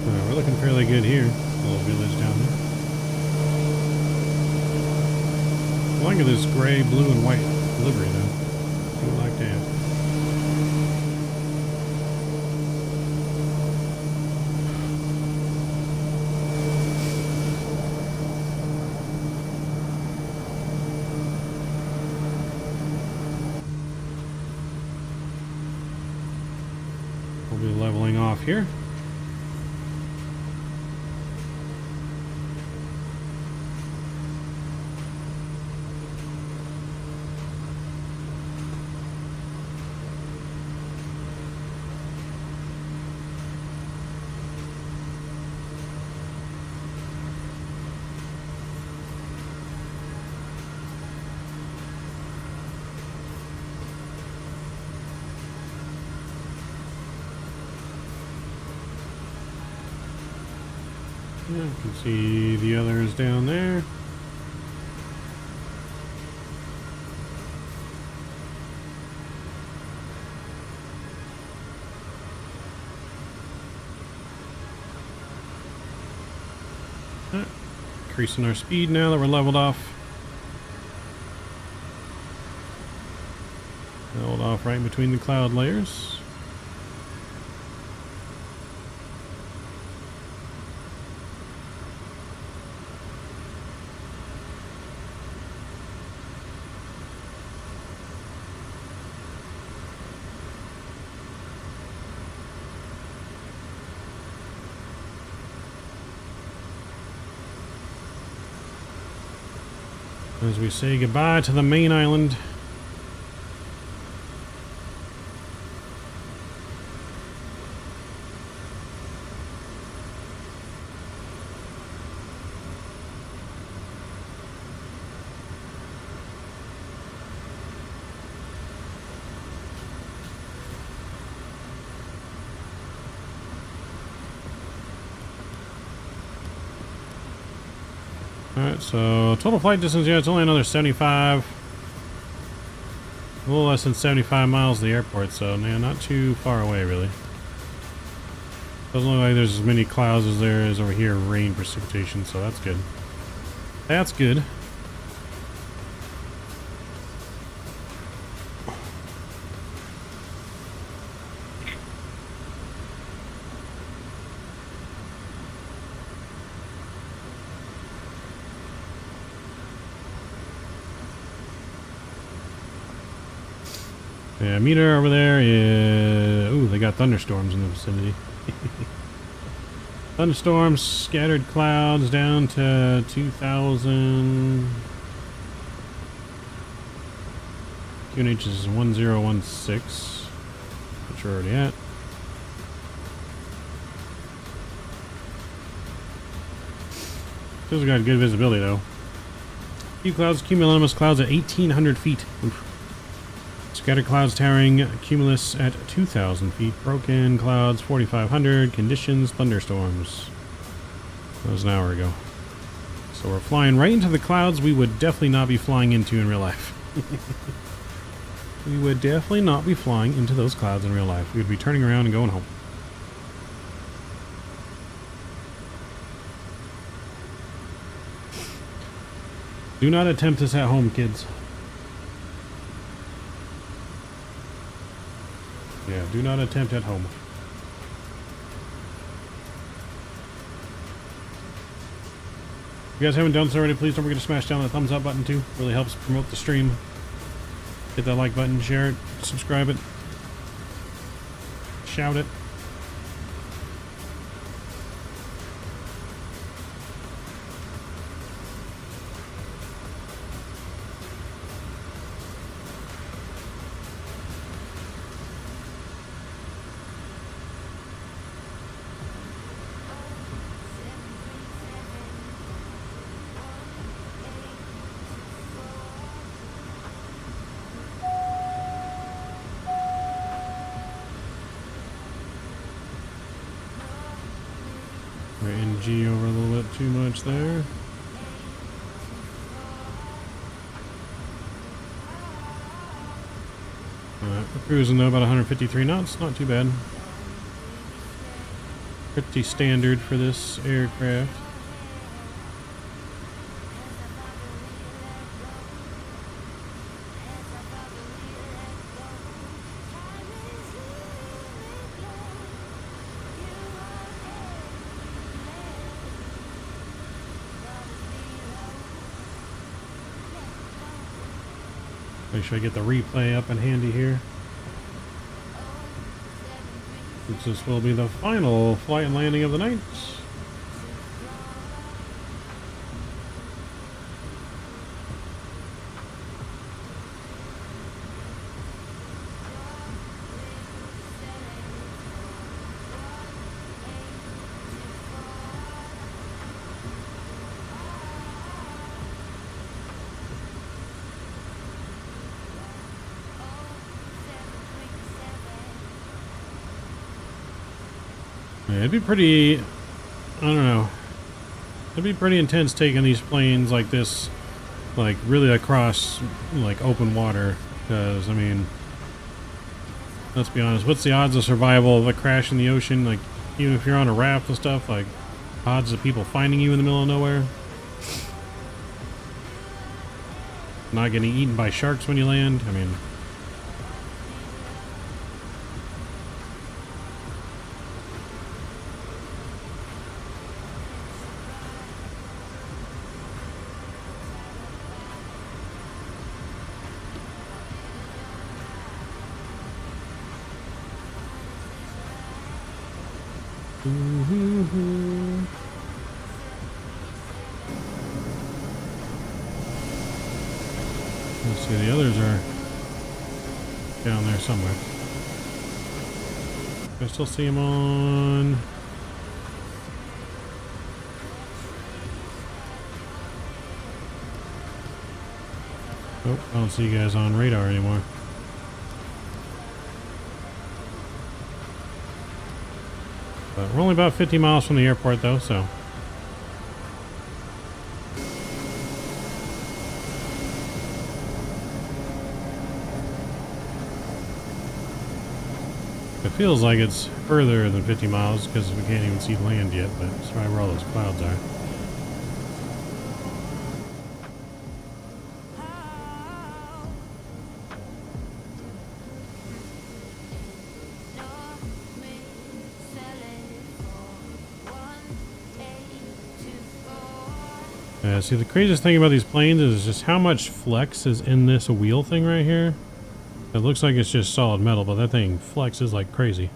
We're looking fairly good here. A little village down there. I like this gray, blue, and white livery though. I like that. We'll be leveling off here. Yeah, you can see the others down there. Increasing our speed now that we're leveled off. Leveled off right between the cloud layers. as we say goodbye to the main island. Alright, so total flight distance, yeah, it's only another 75. A little less than 75 miles to the airport, so man, not too far away, really. Doesn't look like there's as many clouds as there is over here, rain, precipitation, so that's good. That's good. Yeah, meter over there is... Ooh, they got thunderstorms in the vicinity. Thunderstorms, scattered clouds down to 2,000. QNH is 1016, which we're already at. Still got good visibility though. Few clouds, cumulonimbus clouds at 1,800 feet. Oof. Scattered clouds towering cumulus at 2,000 feet. Broken clouds 4,500. Conditions thunderstorms. That was an hour ago. So we're flying right into the clouds we would definitely not be flying into in real life. We would definitely not be flying into those clouds in real life. We would be turning around and going home. Do not attempt this at home, kids. Yeah, do not attempt at home. If you guys haven't done so already, please don't forget to smash down that thumbs up button too. Really helps promote the stream. Hit that like button, share it, subscribe it, shout it. NG over a little bit too much there. We're cruising though about 153 knots, not too bad. Pretty standard for this aircraft. Make sure I get the replay up and handy here. Since this will be the final flight and landing of the night. Yeah, it'd be pretty, I don't know, it'd be pretty intense taking these planes like this, like really across like open water, because I mean, let's be honest, what's the odds of survival of a crash in the ocean? Like, even if you're on a raft and stuff, like odds of people finding you in the middle of nowhere, not getting eaten by sharks when you land, I mean. Mm-hmm. 1 Let's see, the others are down there somewhere. I still see them on. Oh, I don't see you guys on radar anymore. But we're only about 50 miles from the airport though, so. It feels like it's further than 50 miles because we can't even see land yet, but it's right where all those clouds are. See, the craziest thing about these planes is just how much flex is in this wheel thing right here. It looks like it's just solid metal, but that thing flexes like crazy.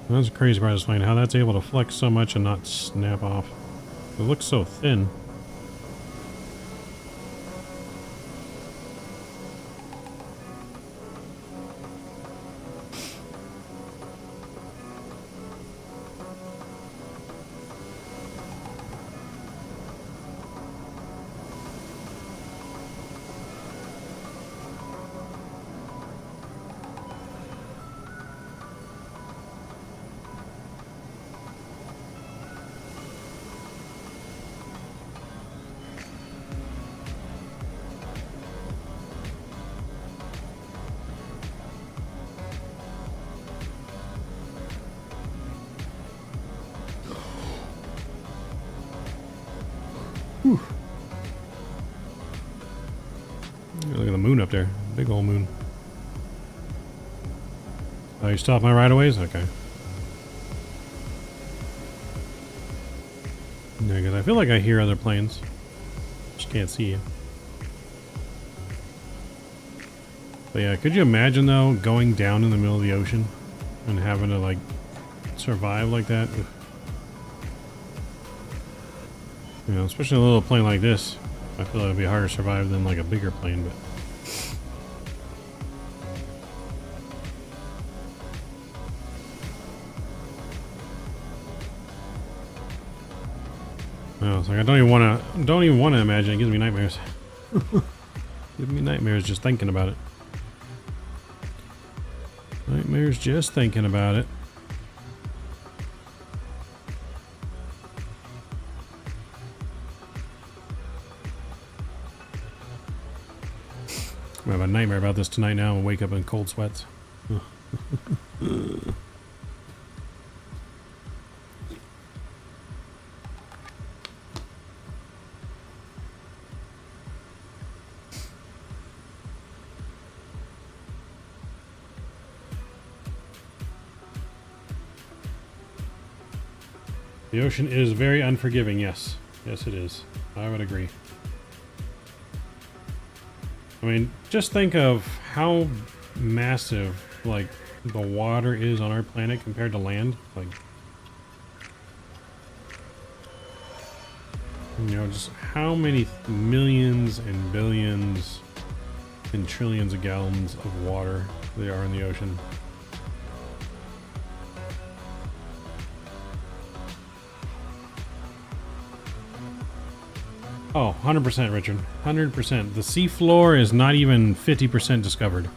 That's the crazy part of this plane, how that's able to flex so much and not snap off. It looks so thin. Whew. Look at the moon up there. Big old moon. Oh, you stopped my right-of-ways? Okay. Yeah, because I feel like I hear other planes. Just can't see you. But yeah, could you imagine though going down in the middle of the ocean and having to like survive like that? You know, especially a little plane like this. I feel like it'd be harder to survive than like a bigger plane, but. No, it's like I don't even want to imagine. It gives me nightmares. Gives me nightmares just thinking about it. Nightmares just thinking about it. I have a nightmare about this tonight now and wake up in cold sweats. The ocean is very unforgiving, yes. Yes, it is. I would agree. I mean, just think of how massive, like, the water is on our planet compared to land. Like, you know, just how many millions and billions and trillions of gallons of water there are in the ocean. Oh, 100%, Richard. 100%. The sea floor is not even 50% discovered.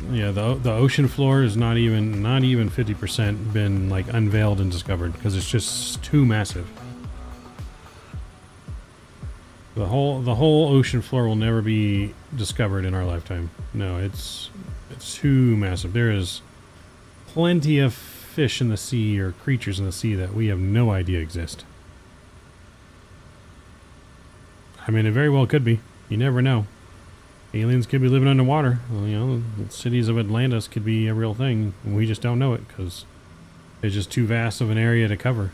Yeah, the ocean floor is not even 50% been like unveiled and discovered because it's just too massive. The whole ocean floor will never be discovered in our lifetime. No, it's too massive. There is plenty of fish in the sea or creatures in the sea that we have no idea exist. I mean, it very well could be. You never know. Aliens could be living underwater. Well, you know, the cities of Atlantis could be a real thing. And we just don't know it because it's just too vast of an area to cover.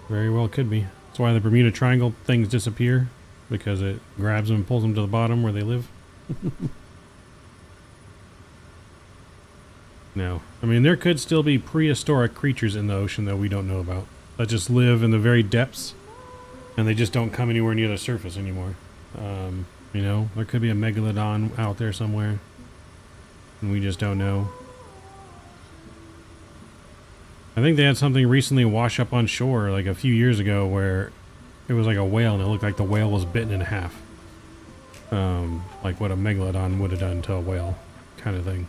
Very well could be. That's why the Bermuda Triangle things disappear. Because it grabs them and pulls them to the bottom where they live. No. I mean, there could still be prehistoric creatures in the ocean that we don't know about, that just live in the very depths, and they just don't come anywhere near the surface anymore. You know, there could be a megalodon out there somewhere, and we just don't know. I think they had something recently wash up on shore like a few years ago where it was like a whale, and it looked like the whale was bitten in half. Like what a megalodon would have done to a whale, kind of thing.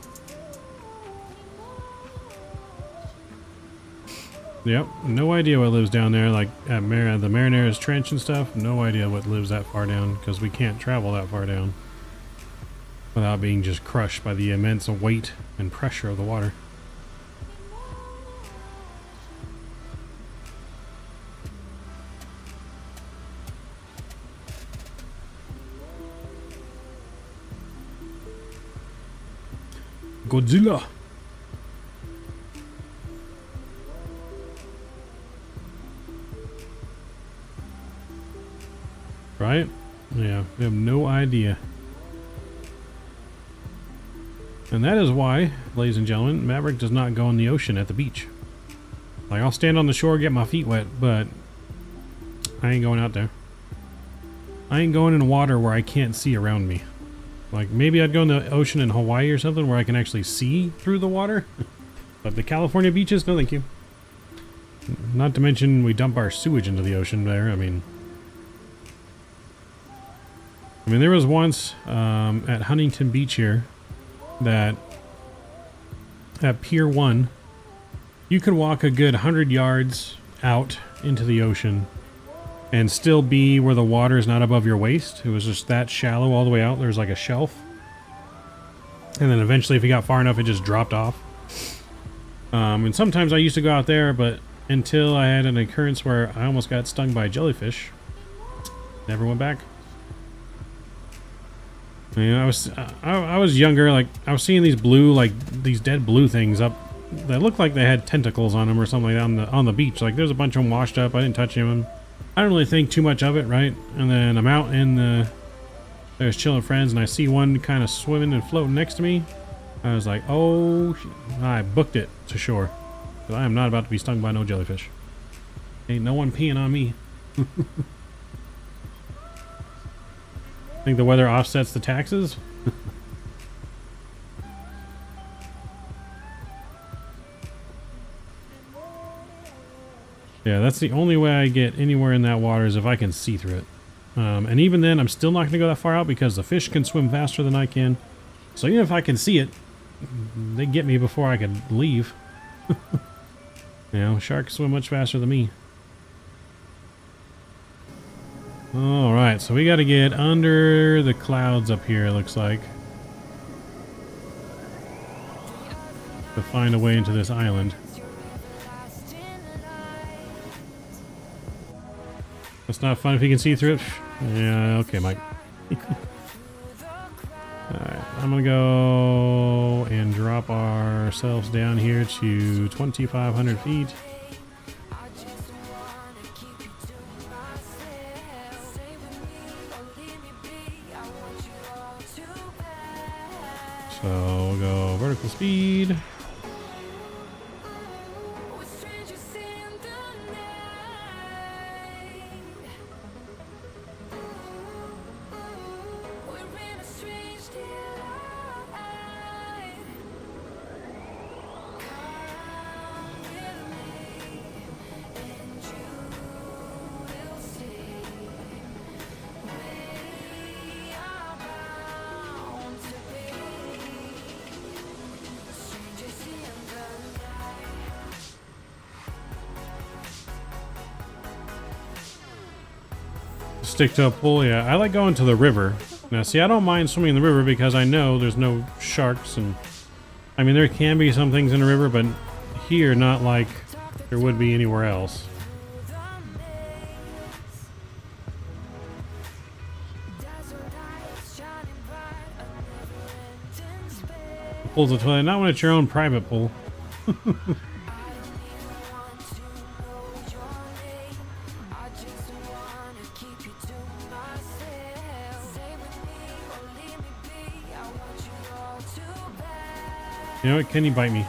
Yep, no idea what lives down there, like at the Marineris Trench and stuff. No idea what lives that far down, because we can't travel that far down without being just crushed by the immense weight and pressure of the water. Godzilla! Right? Yeah, we have no idea. And that is why, ladies and gentlemen, Maverick does not go in the ocean at the beach. Like, I'll stand on the shore, get my feet wet, but I ain't going out there. I ain't going in water where I can't see around me. Like, maybe I'd go in the ocean in Hawaii or something where I can actually see through the water. But the California beaches, no thank you. Not to mention we dump our sewage into the ocean there. I mean, there was once at Huntington Beach here that at Pier 1, you could walk a good 100 yards out into the ocean and still be where the water is not above your waist. It was just that shallow all the way out. There's like a shelf. And then eventually, if you got far enough, it just dropped off. And sometimes I used to go out there, but until I had an occurrence where I almost got stung by a jellyfish, never went back. You know, I was younger, like I was seeing these blue, like these dead blue things up that looked like they had tentacles on them or something like that on the beach. Like there's a bunch of them washed up. I didn't touch them. I don't really think too much of it, right? And then I'm out in the, there's chilling friends, and I see one kind of swimming and floating next to me. I was like, oh, I booked it to shore. But I am not about to be stung by no jellyfish. Ain't no one peeing on me. Think the weather offsets the taxes? Yeah, that's the only way I get anywhere in that water is if I can see through it. And even then, I'm still not going to go that far out because the fish can swim faster than I can. So even if I can see it, they get me before I can leave. You know, sharks swim much faster than me. Alright, so we got to get under the clouds up here, it looks like, to find a way into this island. That's not fun if you can see through it. Yeah, okay, Mike. Alright, I'm gonna go and drop ourselves down here to 2,500 feet. So we'll go vertical speed. Stick to a pool. Yeah, I like going to the river. Now see, I don't mind swimming in the river because I know there's no sharks, and I mean there can be some things in the river, but here not like there would be anywhere else. Pool's a toilet, not when it's your own private pool. You know what? Can you bite me?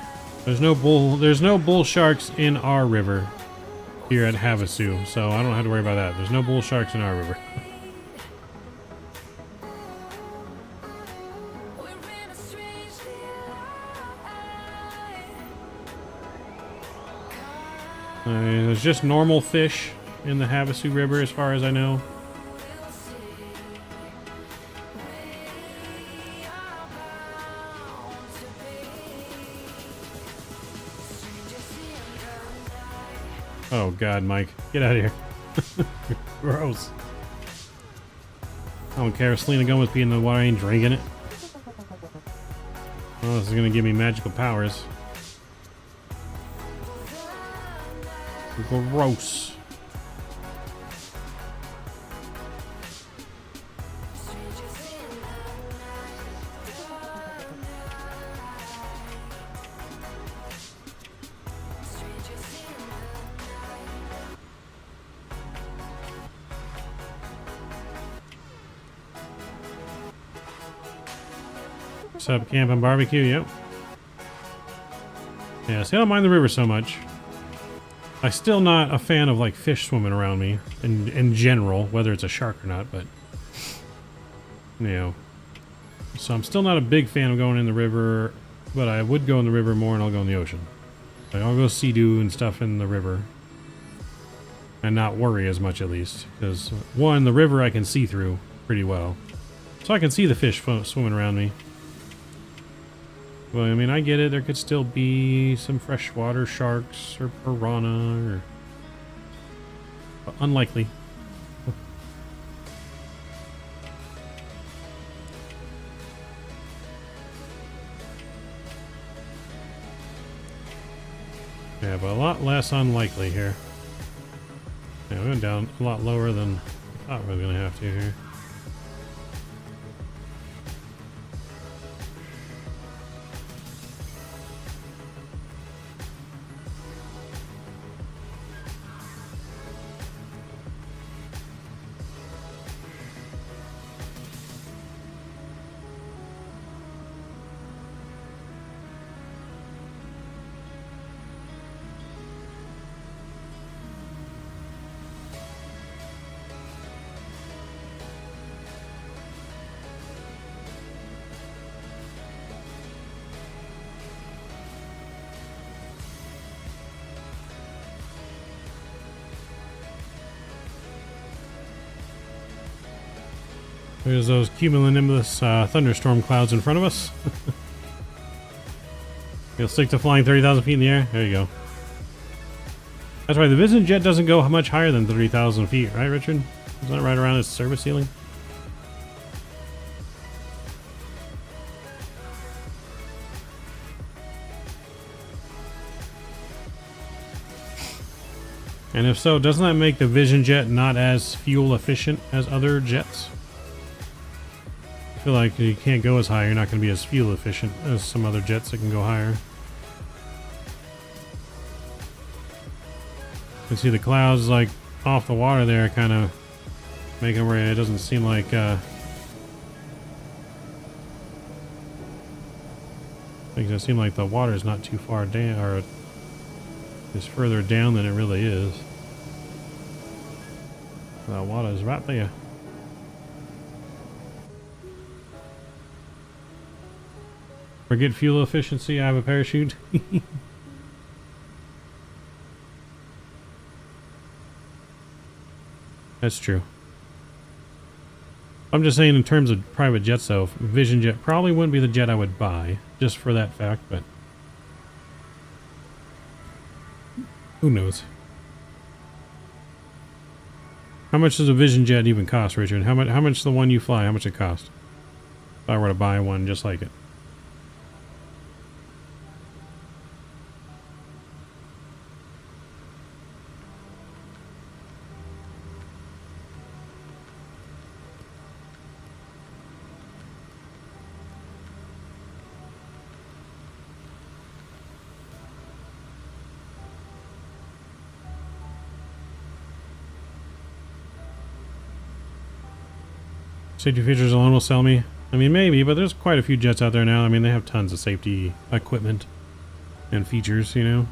There's no bull sharks in our river here at Havasu, so I don't have to worry about that. There's no bull sharks in our river. There's just normal fish in the Havasu River as far as I know. Oh god, Mike. Get out of here. Gross. I don't care if Selena Gomez peeing in the water, I ain't drinking it. Oh, this is gonna give me magical powers. Gross. What's up, camp and barbecue? Yep. Yeah, see, I don't mind the river so much. I'm still not a fan of like fish swimming around me in general, whether it's a shark or not, but you know. So I'm still not a big fan of going in the river, but I would go in the river more and I'll go in the ocean. Like I'll go sea-doo and stuff in the river and not worry as much, at least, because one, the river I can see through pretty well, so I can see the fish swimming around me. Well, I mean, I get it. There could still be some freshwater sharks or piranha, but unlikely. Yeah, but a lot less unlikely here. Yeah, we went down a lot lower than I thought we were going to have to here. There's those cumulonimbus thunderstorm clouds in front of us. You'll stick to flying 30,000 feet in the air? There you go. That's right, the Vision Jet doesn't go much higher than 30,000 feet, right, Richard? Isn't that right around its service ceiling? And if so, doesn't that make the Vision Jet not as fuel efficient as other jets? I feel like you can't go as high, you're not going to be as fuel efficient as some other jets that can go higher. You can see the clouds like off the water there kind of make it where it doesn't seem like makes it seem like the water is not too far down, or is further down than it really is. The water is right there. Forget fuel efficiency, I have a parachute. That's true. I'm just saying in terms of private jets though, Vision Jet probably wouldn't be the jet I would buy, just for that fact, but who knows? How much does a Vision Jet even cost, Richard? How much the one you fly, how much it cost? If I were to buy one just like it. Safety features alone will sell me. I mean, maybe, but there's quite a few jets out there now. I mean, they have tons of safety equipment and features, you know.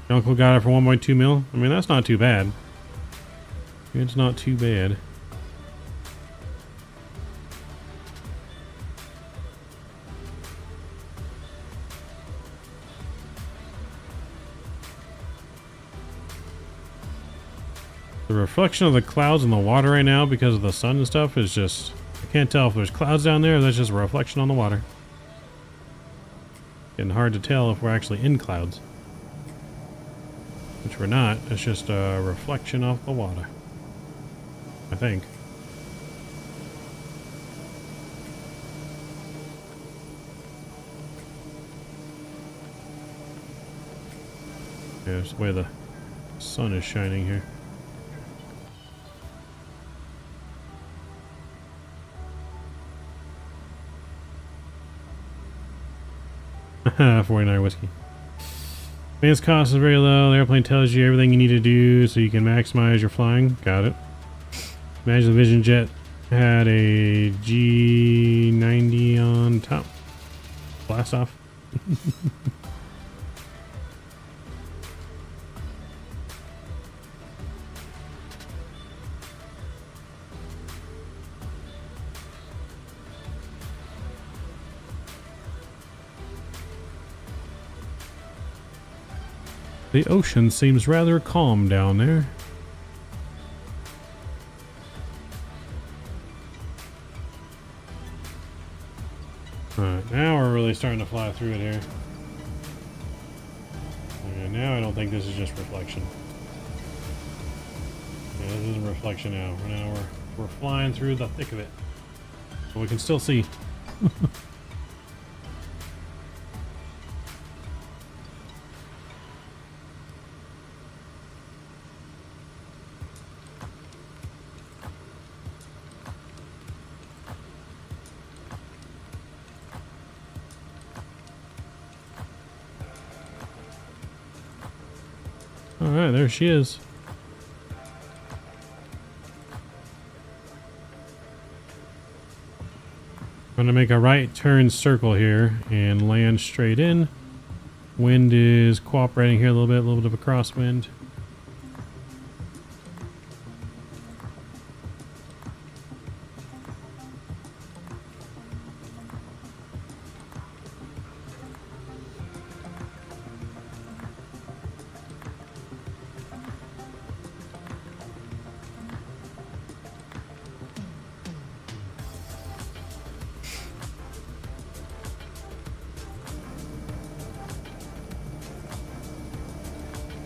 Your uncle got it for 1.2 mil. I mean, that's not too bad. It's not too bad. The reflection of the clouds in the water right now because of the sun and stuff is just... I can't tell if there's clouds down there or that's just a reflection on the water. Getting hard to tell if we're actually in clouds. Which we're not. It's just a reflection off the water. I think. Yeah, it's the way the sun is shining here. Haha, 49 whiskey. Maintenance cost is very low. The airplane tells you everything you need to do so you can maximize your flying. Got it. Imagine the Vision Jet had a G90 on top. Blast off. The ocean seems rather calm down there. Alright, now we're really starting to fly through it here. Okay, now I don't think this is just reflection. Yeah, this isn't reflection now. Now we're flying through the thick of it. But we can still see. Alright, there she is. I'm gonna make a right turn circle here and land straight in. Wind is cooperating here a little bit of a crosswind.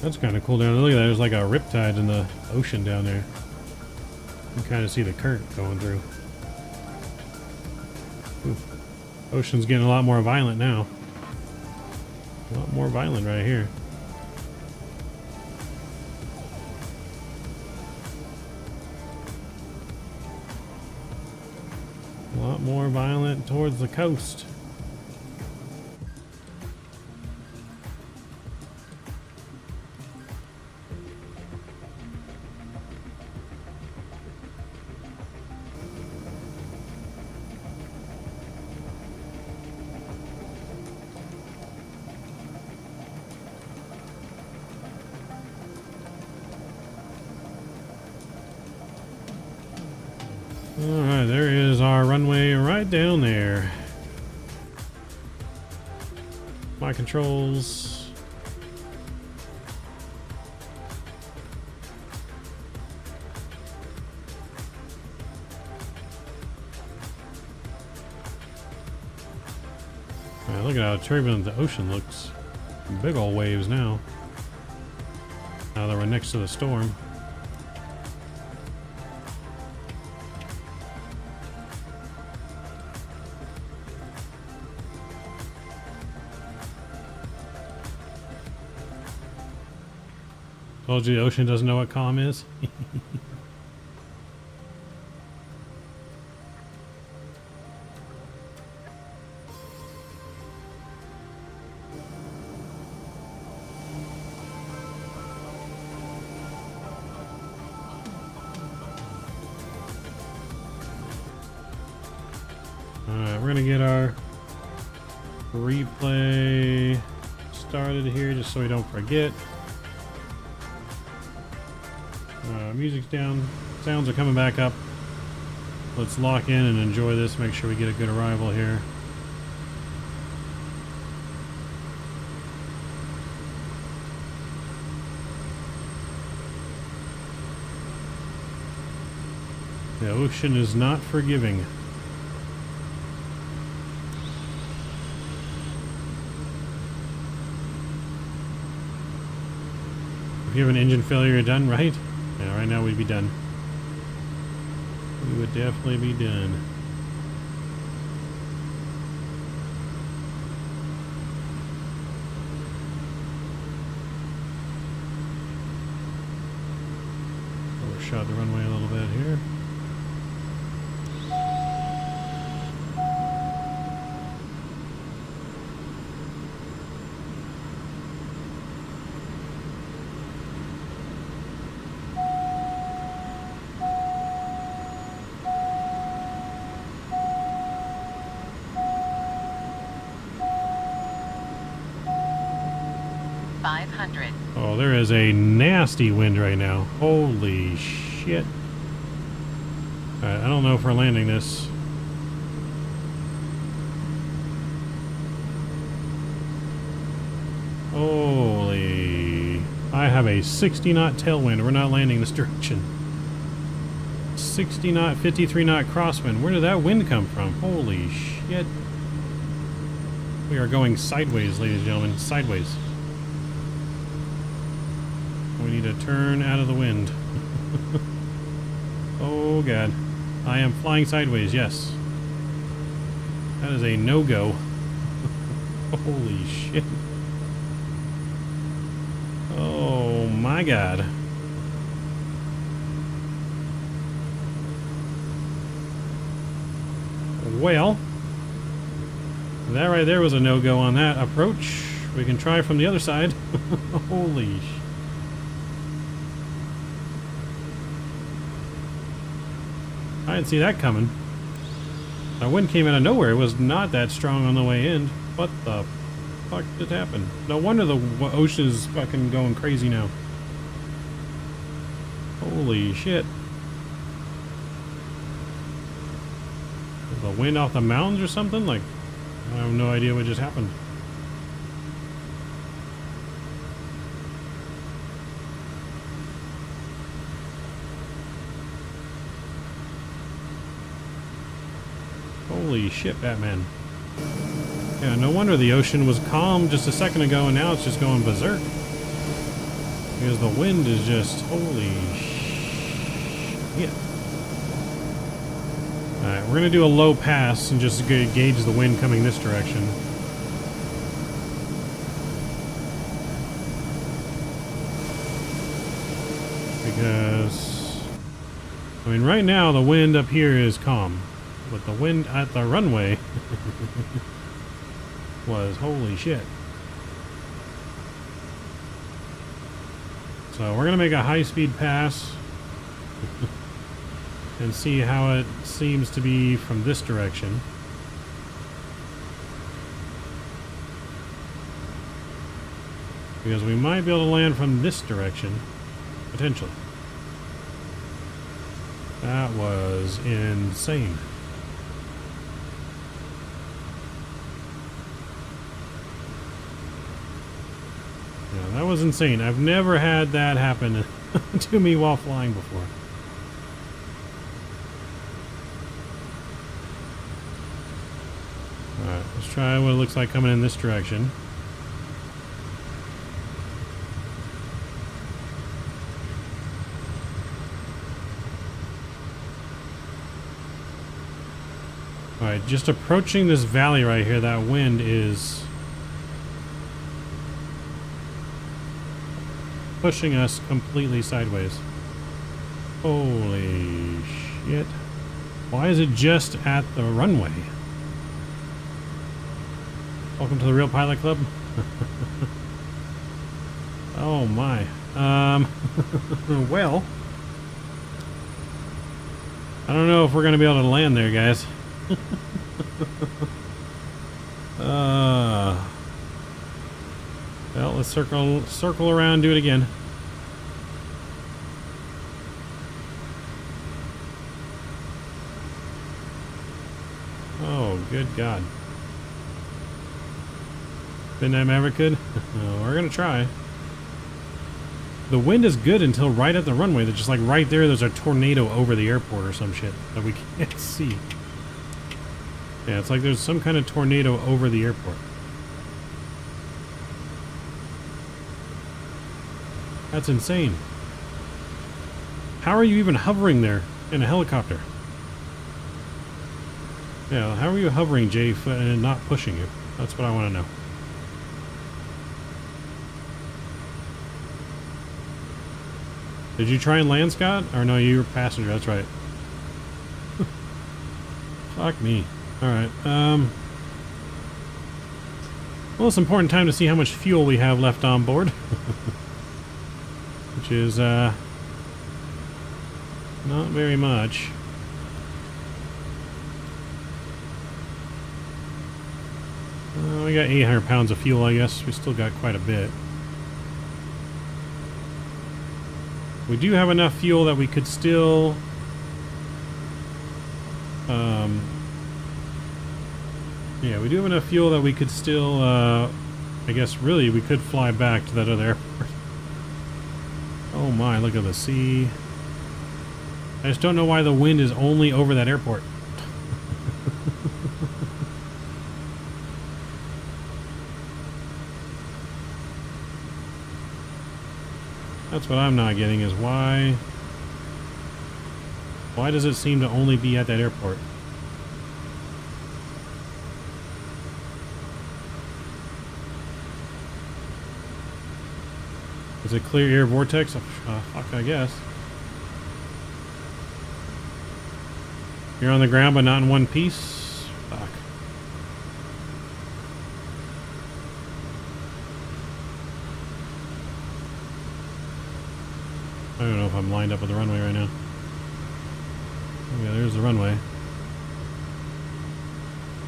That's kind of cool down there. Look at that. There's like a riptide in the ocean down there. You can kind of see the current going through. Ooh. Ocean's getting a lot more violent now. A lot more violent right here. A lot more violent towards the coast. Alright, there is our runway right down there. My controls. Man, look at how turbulent the ocean looks. Big old waves now. Now that we're next to the storm. Told you the ocean doesn't know what calm is. Alright, we're gonna get our replay started here just so we don't forget. Music's down, sounds are coming back up. Let's lock in and enjoy this, make sure we get a good arrival here. The ocean is not forgiving. If you have an engine failure, you're done, right? Yeah, right now we'd be done. We would definitely be done. Overshot the runway a little bit here. Oh, there is a nasty wind right now. Holy shit. Alright, I don't know if we're landing this. Holy. I have a 60 knot tailwind. We're not landing this direction. 60 knot, 53 knot crosswind. Where did that wind come from? Holy shit. We are going sideways, ladies and gentlemen. Sideways. We need to turn out of the wind. Oh god. I am flying sideways, yes. That is a no-go. Holy shit. Oh my god. Well, that right there was a no-go on that approach. We can try from the other side. Holy shit. I didn't see that coming. The wind came out of nowhere. It was not that strong on the way in. What the fuck did happen? No wonder the ocean is fucking going crazy now. Holy shit. The wind off the mountains or something? Like, I have no idea what just happened. Holy shit, Batman. Yeah, no wonder the ocean was calm just a second ago and now it's just going berserk. Because the wind is just, holy shit. Alright, we're going to do a low pass and just gauge the wind coming this direction. Because, I mean, right now the wind up here is calm. But the wind at the runway was holy shit. So we're gonna make a high-speed pass and see how it seems to be from this direction. Because we might be able to land from this direction, potentially. That was insane. Yeah, that was insane. I've never had that happen to me while flying before. Alright, let's try what it looks like coming in this direction. Alright, just approaching this valley right here, that wind is pushing us completely sideways. Holy shit. Why is it just at the runway? Welcome to the Real Pilot Club. Oh my. Well, I don't know if we're gonna be able to land there, guys. Well, let's circle around, do it again. Oh, good God. Been that Maverick good? We're gonna try. The wind is good until right at the runway. They're just like right there, there's a tornado over the airport or some shit that we can't see. Yeah, it's like there's some kind of tornado over the airport. That's insane. How are you even hovering there in a helicopter? Yeah, how are you hovering, Jay, and not pushing you? That's what I want to know. Did you try and land, Scott? Or no, you were passenger, that's right. Fuck me. Alright, well, it's an important time to see how much fuel we have left on board. Which is, not very much. We got 800 pounds of fuel, I guess. We still got quite a bit. We do have enough fuel that we could still... yeah, we do have enough fuel that we could still, I guess, really, we could fly back to that other airport. Oh my, look at the sea. I just don't know why the wind is only over that airport. That's what I'm not getting, is why does it seem to only be at that airport? Is it clear air vortex? Fuck, I guess. You're on the ground but not in one piece? Fuck. I don't know if I'm lined up with the runway right now. Oh yeah, there's the runway.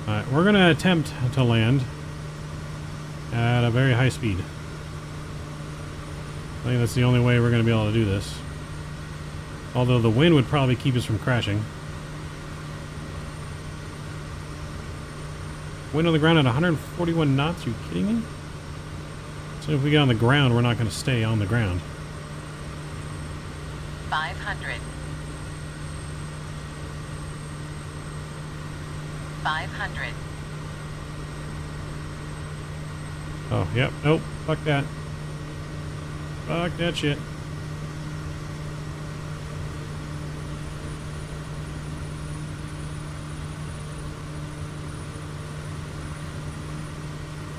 Alright, we're gonna attempt to land at a very high speed. I think that's the only way we're going to be able to do this. Although the wind would probably keep us from crashing. Wind on the ground at 141 knots? You kidding me? So if we get on the ground, we're not going to stay on the ground. 500. 500. Oh, yep. Nope. Fuck that. Fuck that shit.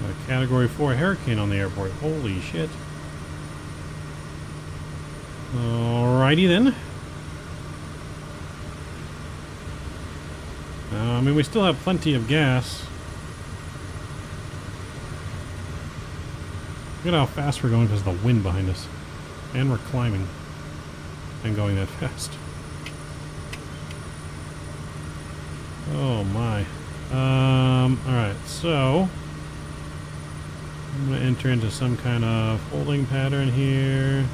Got a Category 4 hurricane on the airport. Holy shit. Alrighty then. I mean, we still have plenty of gas. Look at how fast we're going because of the wind behind us. And we're climbing. And going that fast. Oh my. Alright, so... I'm going to enter into some kind of holding pattern here.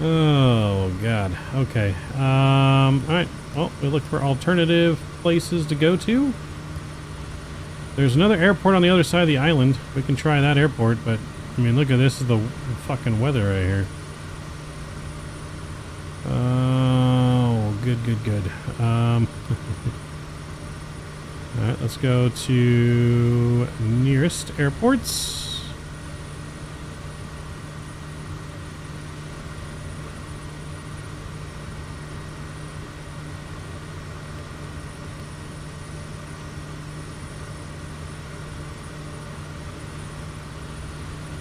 Oh god. Okay. Alright. Well, we look for alternative places to go to. There's another airport on the other side of the island. We can try that airport, but I mean, look at this, is the fucking weather right here. Oh, good. Alright, let's go to nearest airports.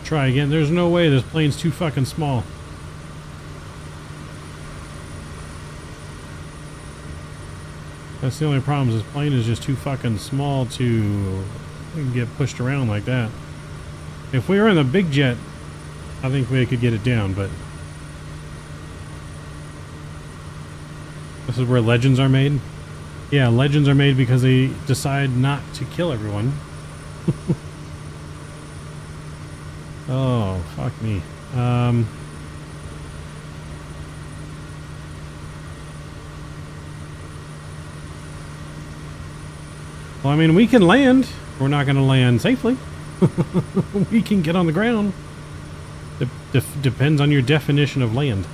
Try again. There's no way, this plane's too fucking small. That's the only problem, is this plane is just too fucking small to get pushed around like that. If we were in a big jet, I think we could get it down, but this is where legends are made. Yeah, legends are made because they decide not to kill everyone. Oh, fuck me. Well, I mean, we can land. We're not going to land safely. We can get on the ground. Depends on your definition of land.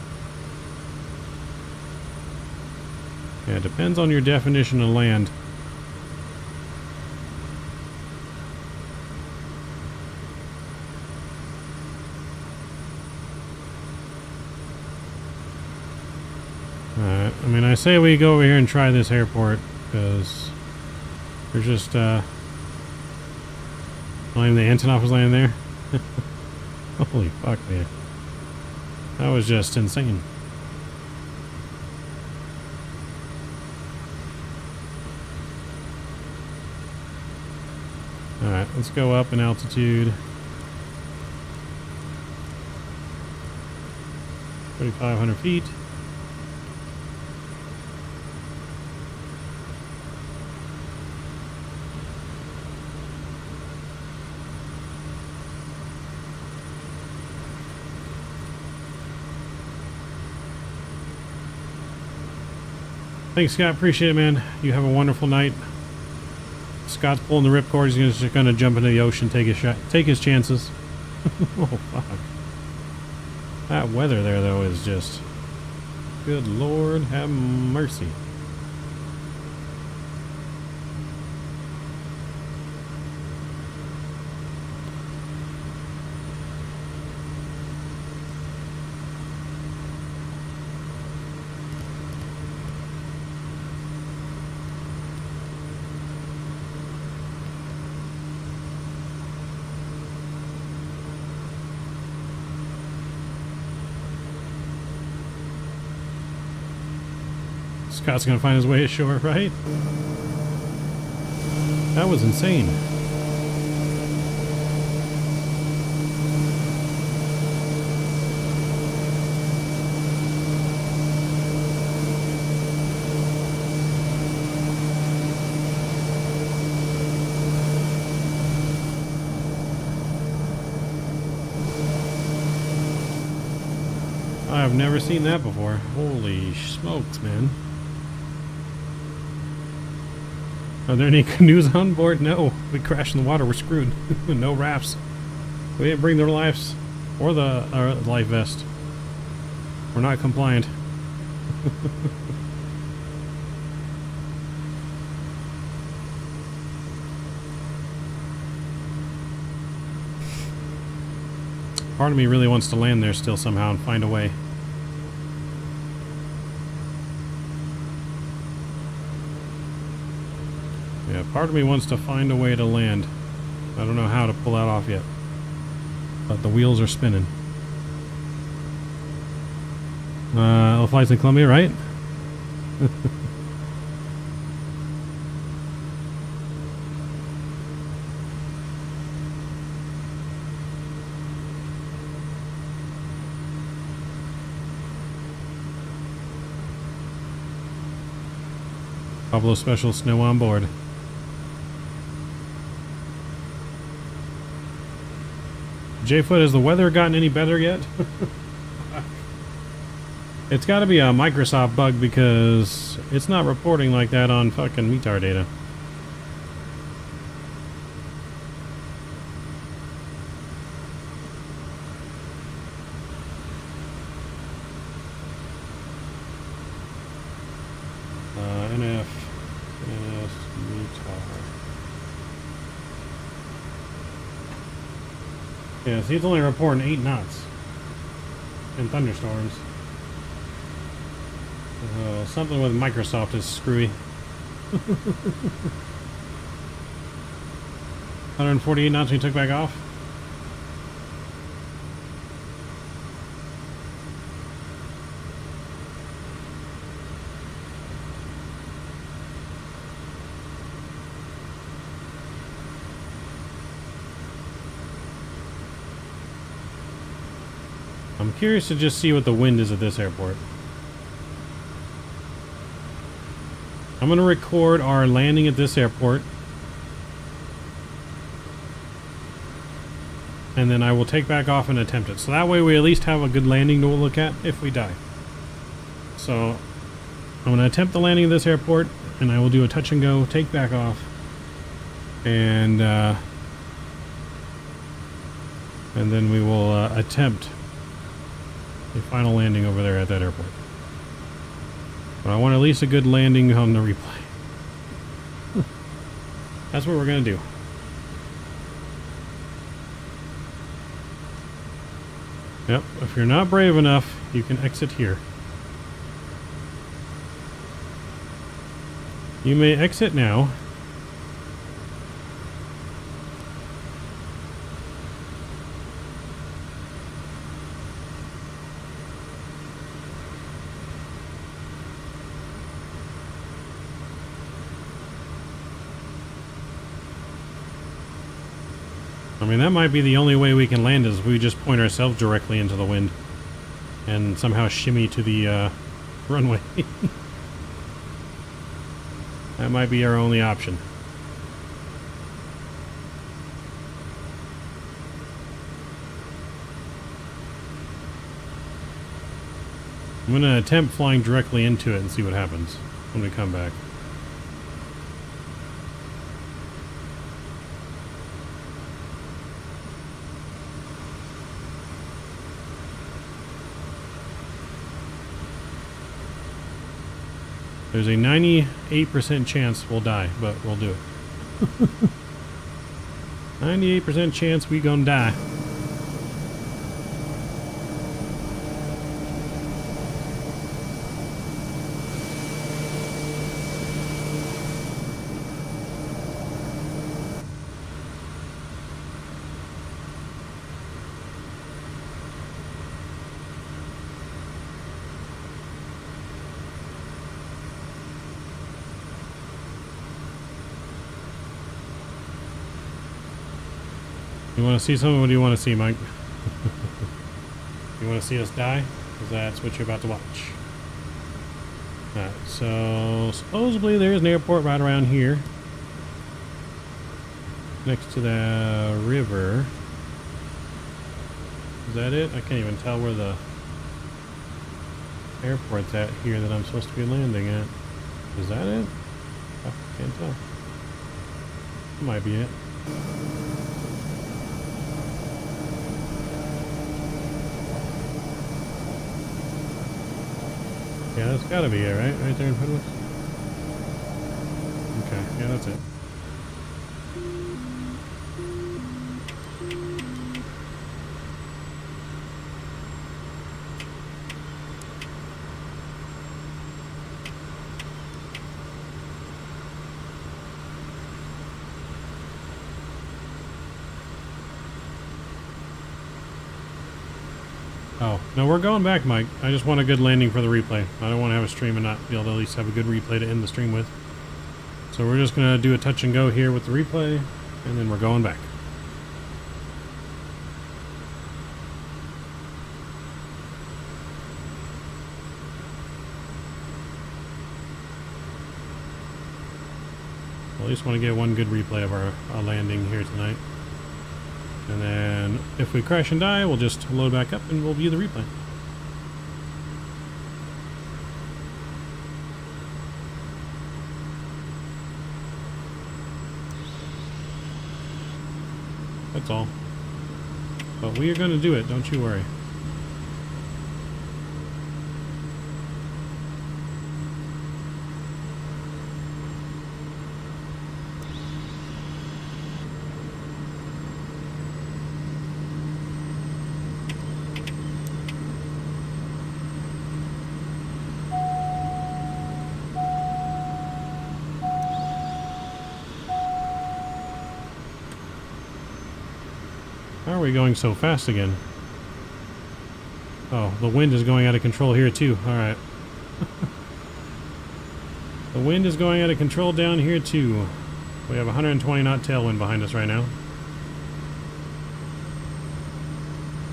Yeah, it depends on your definition of land. Alright, I mean, I say we go over here and try this airport, because there's just, the Antonov was laying there. Holy fuck, man. That was just insane. Alright, let's go up in altitude. 3,500 feet. Thanks, Scott. Appreciate it, man. You have a wonderful night. Scott's pulling the ripcord. He's just going to jump into the ocean, take his shot, take his chances. Oh, fuck. That weather there, though, is just... Good Lord, have mercy. Scott's gonna find his way ashore, right? That was insane. I've never seen that before. Holy smokes, man. Are there any canoes on board? No. We crash in the water, we're screwed. No rafts. We didn't bring their lives or the life vest. We're not compliant. Part of me really wants to land there still somehow and find a way. Yeah, part of me wants to find a way to land. I don't know how to pull that off yet. But the wheels are spinning. All flights in Columbia, right? Pablo Special snow on board. J-Foot, has the weather gotten any better yet? It's got to be a Microsoft bug because it's not reporting like that on fucking METAR data. NF METAR. Yeah, see, it's only reporting 8 knots in thunderstorms. Something with Microsoft is screwy. 148 knots we took back off. I'm curious to just see what the wind is at this airport. I'm going to record our landing at this airport. And then I will take back off and attempt it. So that way we at least have a good landing to look at if we die. So I'm going to attempt the landing at this airport, and I will do a touch and go, take back off, and then we will attempt a final landing over there at that airport. But I want at least a good landing on the replay. That's what we're going to do. Yep, if you're not brave enough, you can exit here. You may exit now. I mean, that might be the only way we can land is if we just point ourselves directly into the wind and somehow shimmy to the runway. That might be our only option. I'm going to attempt flying directly into it and see what happens when we come back. There's a 98% chance we'll die, but we'll do it. 98% chance we gonna die. You want to see something? What do you want to see, Mike? You want to see us die? Because that's what you're about to watch. Alright, so supposedly there's an airport right around here. Next to the river. Is that it? I can't even tell where the airport's at here that I'm supposed to be landing at. Is that it? I can't tell. That might be it. Yeah, that's gotta be it, right? Right there in front of us? Okay, yeah, that's it. Oh, no, we're going back, Mike. I just want a good landing for the replay. I don't want to have a stream and not be able to at least have a good replay to end the stream with. So we're just going to do a touch and go here with the replay, and then we're going back. I at least want to get one good replay of our landing here tonight. And then if we crash and die, we'll just load back up and we'll view the replay. That's all. But we are going to do it, don't you worry. How are we going so fast again? Oh, the wind is going out of control here too. Alright. The wind is going out of control down here too. We have 120 knot tailwind behind us right now.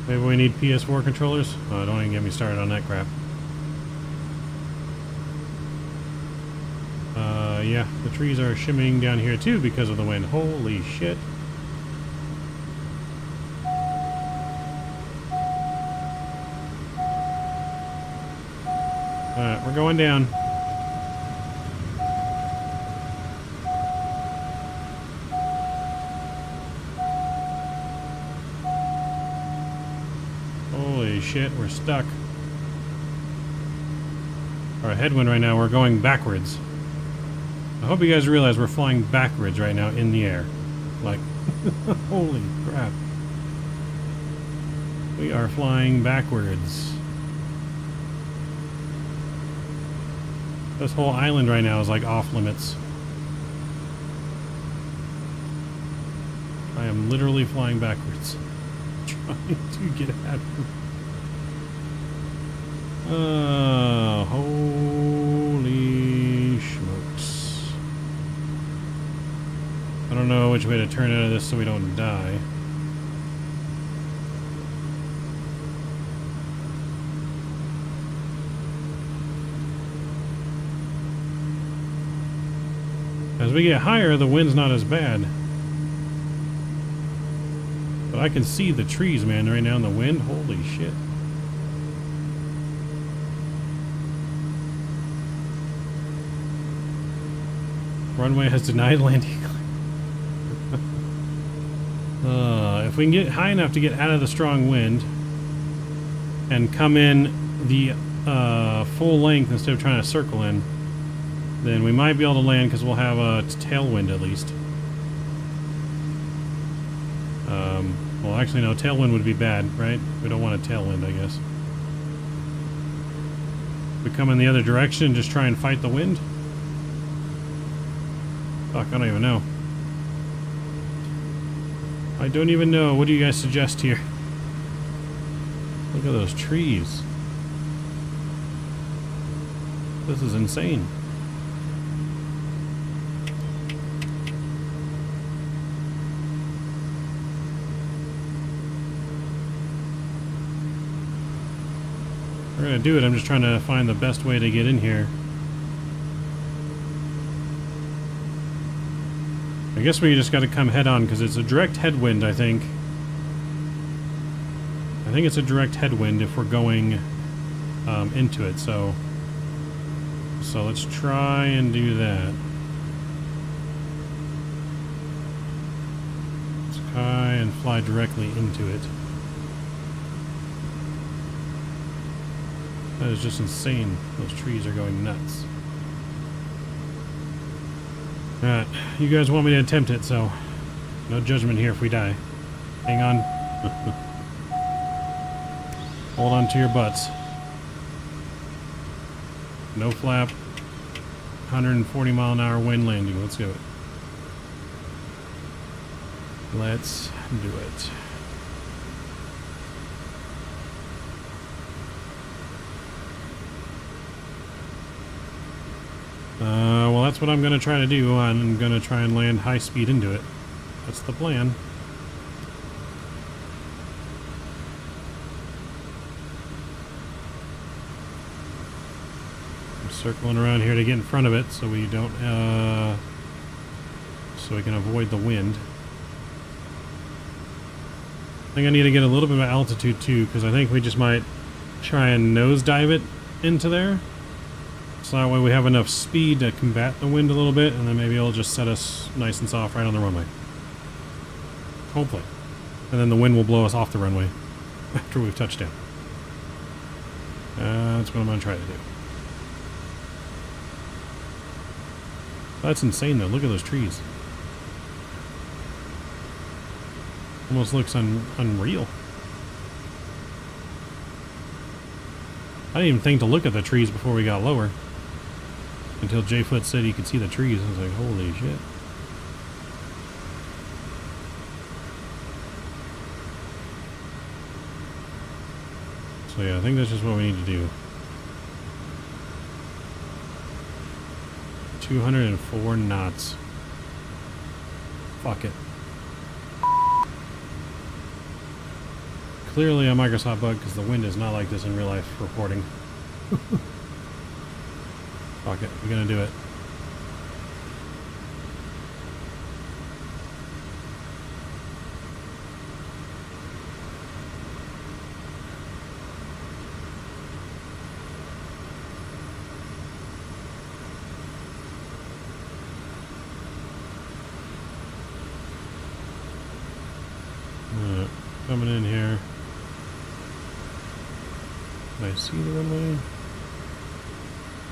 Maybe we need PS4 controllers? Oh, don't even get me started on that crap. Yeah, the trees are shimmying down here too because of the wind. Holy shit. Alright, we're going down. Holy shit, we're stuck. Our headwind right now, we're going backwards. I hope you guys realize we're flying backwards right now in the air. Like, holy crap. We are flying backwards. This whole island right now is like off limits. I am literally flying backwards. Trying to get out of here. Holy smokes. I don't know which way to turn out of this so we don't die. As we get higher, the wind's not as bad. But I can see the trees, man, right now in the wind. Holy shit. Runway has denied landing. If we can get high enough to get out of the strong wind and come in the full length instead of trying to circle in, then we might be able to land because we'll have a tailwind at least. Well, actually, no, tailwind would be bad, right? We don't want a tailwind, I guess. We come in the other direction and just try and fight the wind? Fuck, I don't even know. I don't even know. What do you guys suggest here? Look at those trees. This is insane. We're gonna do it. I'm just trying to find the best way to get in here. I guess we just got to come head on because it's a direct headwind, I think. I think it's a direct headwind if we're going into it, so let's try and do that. Let's try and fly directly into it. That is just insane. Those trees are going nuts. Alright, you guys want me to attempt it, so no judgment here if we die. Hang on. Hold on to your butts. No flap. 140 mile an hour wind landing. Let's do it. Let's do it. Well, that's what I'm going to try to do. I'm going to try and land high speed into it. That's the plan. I'm circling around here to get in front of it so we don't, so we can avoid the wind. I think I need to get a little bit of altitude too, because I think we just might try and nosedive it into there. So that way we have enough speed to combat the wind a little bit, and then maybe it'll just set us nice and soft right on the runway. Hopefully. And then the wind will blow us off the runway after we've touched down. That's what I'm going to try to do. That's insane though, look at those trees. Almost looks unreal. I didn't even think to look at the trees before we got lower. Until J-Foot said you could see the trees. I was like, holy shit. So yeah, I think that's just what we need to do. 204 knots. Fuck it. clearly a Microsoft bug because the wind is not like this in real life reporting. Fuck it, we're gonna do it. Coming in here. Can I see the runway?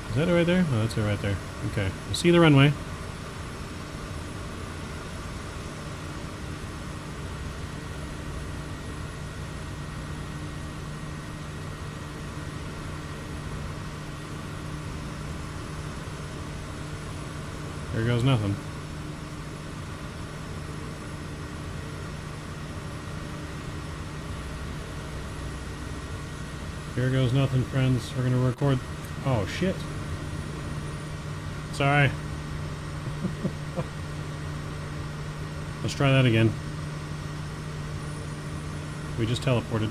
Is that it right there? Oh, that's it right there. Okay. I see the runway. There goes nothing. Here goes nothing, friends. We're gonna record. Oh shit. Sorry. Let's try that again. We just teleported.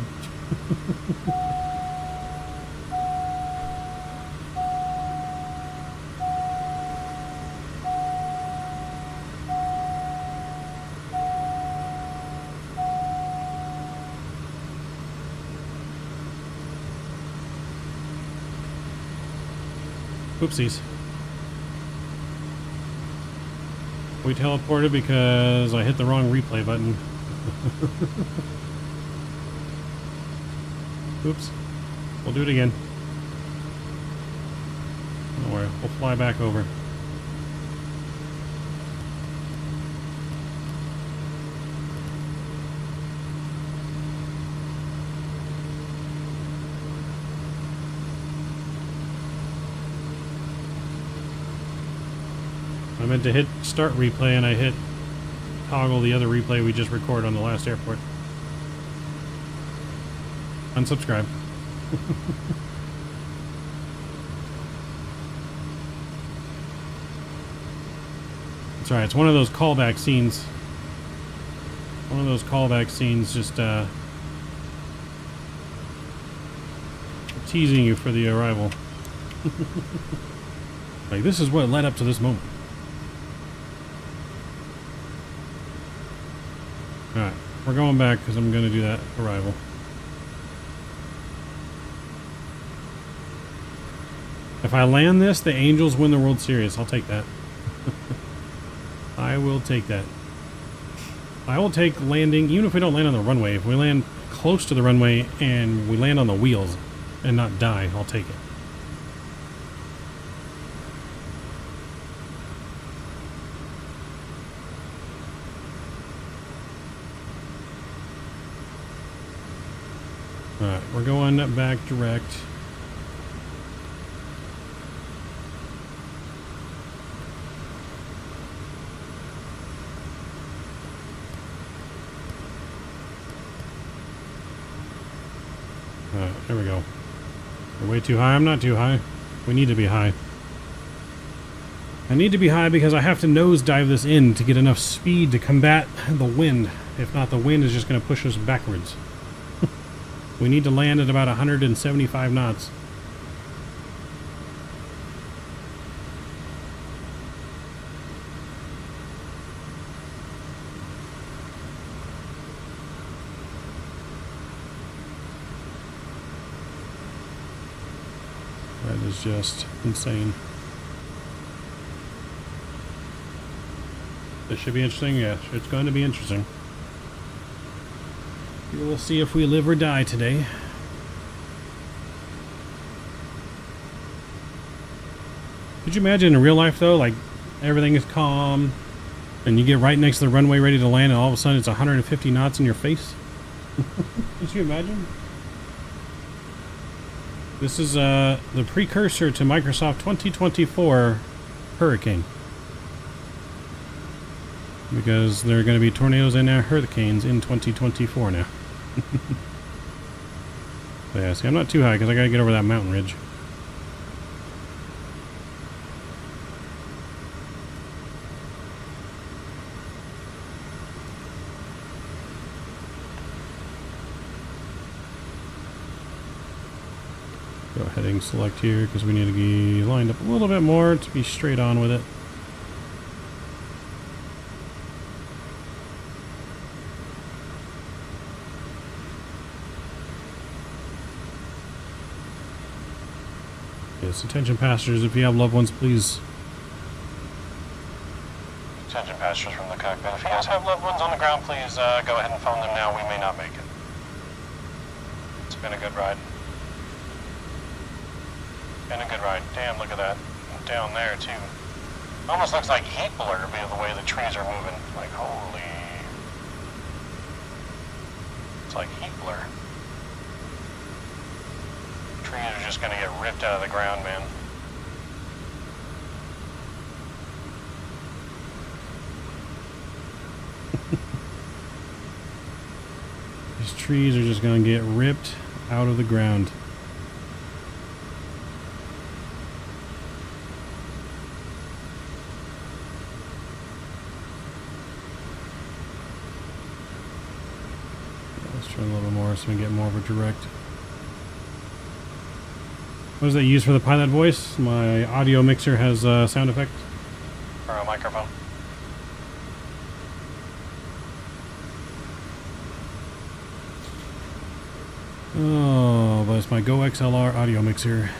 Oopsies. We teleported because I hit the wrong replay button. Oops. We'll do it again. Don't worry, we'll fly back over. I meant to hit start replay and I hit toggle the other replay we just recorded on the last airport. Unsubscribe. It's alright, it's one of those callback scenes. One of those callback scenes just teasing you for the arrival. Like, this is what led up to this moment. Alright, we're going back because I'm going to do that arrival. If I land this, the Angels win the World Series. I'll take that. I will take that. I will take landing, even if we don't land on the runway. If we land close to the runway and we land on the wheels and not die, I'll take it. Alright, we're going back direct. Alright, there we go. We're way too high. I'm not too high. We need to be high. I need to be high because I have to nosedive this in to get enough speed to combat the wind. If not, the wind is just going to push us backwards. We need to land at about 175 knots. That is just insane. This should be interesting. Yeah, it's going to be interesting. We'll see if we live or die today. Could you imagine in real life though, like everything is calm and you get right next to the runway ready to land and all of a sudden it's 150 knots in your face? Could you imagine? This is the precursor to Microsoft 2024 Hurricane. Because there are going to be tornadoes and hurricanes in 2024 now. So yeah, see, I'm not too high because I got to get over that mountain ridge. heading select here because we need to be lined up a little bit more to be straight on with it. Yes, attention passengers, if you have loved ones, please. Attention passengers from the cockpit. If you guys have loved ones on the ground, please go ahead and phone them now. We may not make it. It's been a good ride. Been a good ride. Damn, look at that. Down there, too. Almost looks like heat blur via the way the trees are moving. Like, holy... It's like heat blur. Trees are just gonna get ripped out of the ground, man. These trees are just gonna get ripped out of the ground. Let's try a little more so we get more of a direct. What is that used for the pilot voice? My audio mixer has a sound effect. Or a microphone. Oh, but it's my Go XLR audio mixer.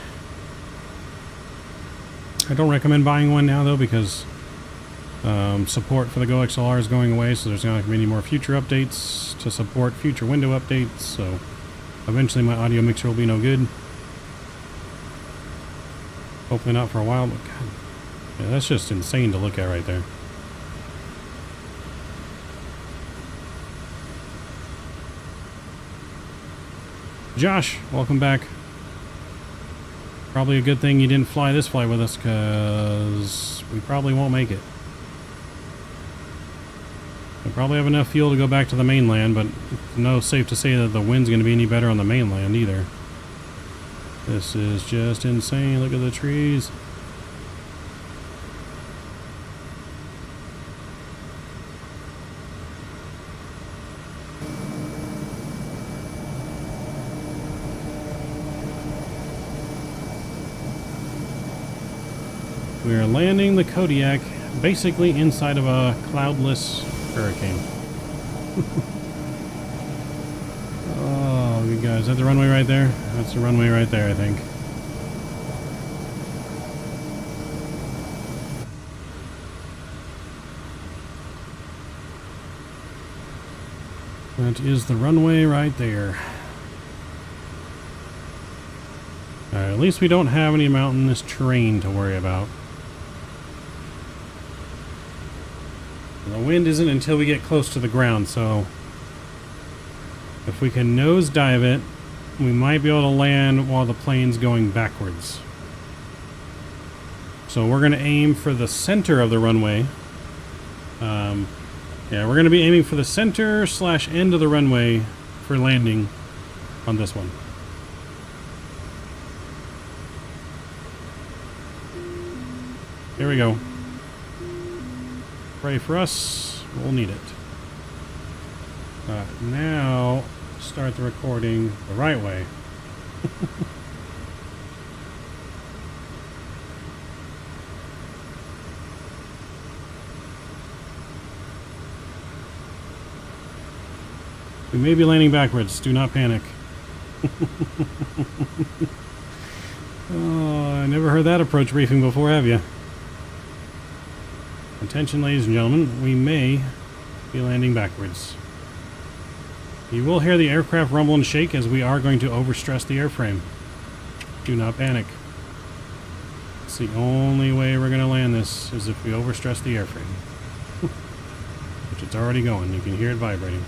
I don't recommend buying one now though because support for the Go XLR is going away, so there's not going to be any more future updates to support future window updates, so eventually my audio mixer will be no good. Hopefully not for a while, but God, yeah, that's just insane to look at right there. Josh, welcome back. Probably a good thing you didn't fly this flight with us, because we probably won't make it. We probably have enough fuel to go back to the mainland, but no safe to say that the wind's going to be any better on the mainland either. This is just insane. Look at the trees. We are landing the Kodiak basically inside of a cloudless hurricane. Oh, good guys. Is that the runway right there? That's the runway right there, I think. That is the runway right there. Alright, at least we don't have any mountainous terrain to worry about. The wind isn't until we get close to the ground, so if we can nosedive it, we might be able to land while the plane's going backwards. So we're going to aim for the center of the runway. Yeah, we're going to be aiming for the center / end of the runway for landing on this one. Here we go. Pray for us. We'll need it. Now, start the recording the right way. We may be landing backwards. Do not panic. Oh, I never heard that approach briefing before, have you? Attention, ladies and gentlemen, we may be landing backwards. You will hear the aircraft rumble and shake as we are going to overstress the airframe. Do not panic. It's the only way we're going to land this is if we overstress the airframe. Which it's already going. You can hear it vibrating.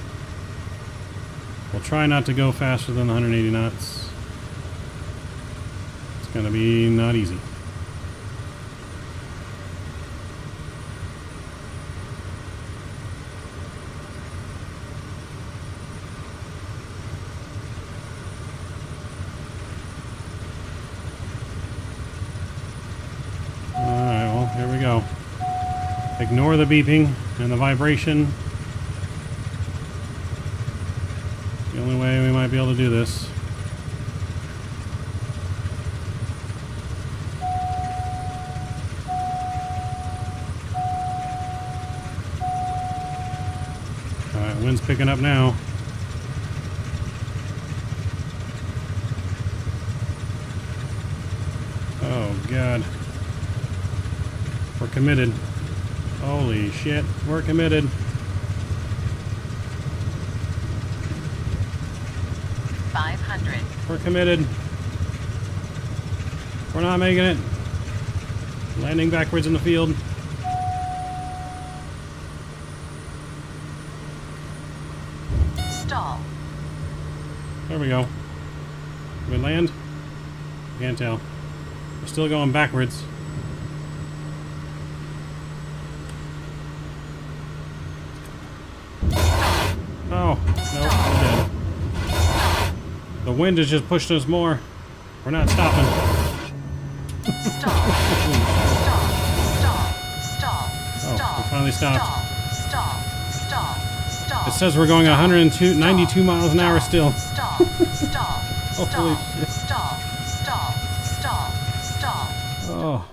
We'll try not to go faster than 180 knots. It's going to be not easy. Here we go. Ignore the beeping and the vibration. The only way we might be able to do this. That wind's picking up now. Oh, God. We're committed. Holy shit, we're committed. We're committed. We're not making it. Landing backwards in the field. Stall. There we go. Can we land? Can't tell. We're still going backwards. Oh, no, we're dead. The wind has just pushed us more. We're not stopping. Oh, we finally stopped. It says we're going 92 miles an hour still. Holy shit. Oh.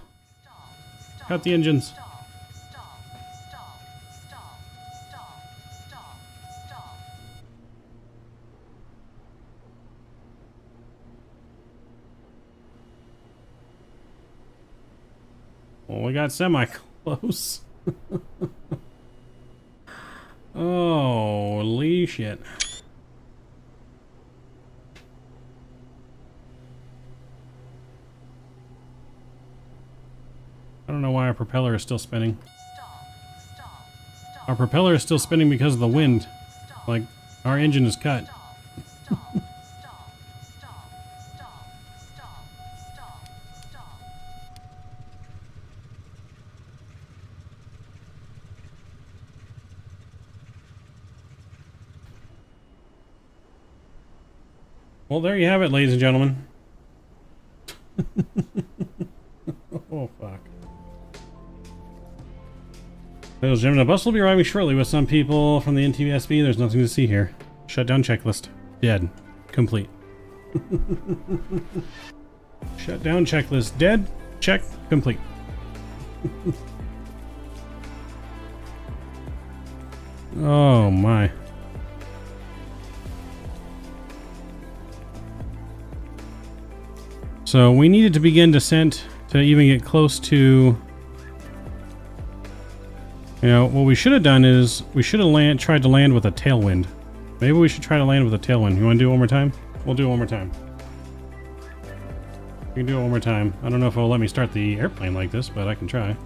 Cut the engines. Well, we got semi-close. Holy shit. I don't know why our propeller is still spinning. Our propeller is still spinning because of the wind. Like, our engine is cut. Well, there you have it, ladies and gentlemen. Oh, fuck. Ladies and gentlemen, a bus will be arriving shortly with some people from the NTSB. There's nothing to see here. Shutdown checklist. Dead. Complete. Shutdown checklist. Dead. Check. Complete. Oh, my. So we needed to begin descent to even get close to, you know, what we should have done is we should have tried to land with a tailwind. Maybe we should try to land with a tailwind. You want to do it one more time? We'll do it one more time. We can do it one more time. I don't know if it'll let me start the airplane like this, but I can try.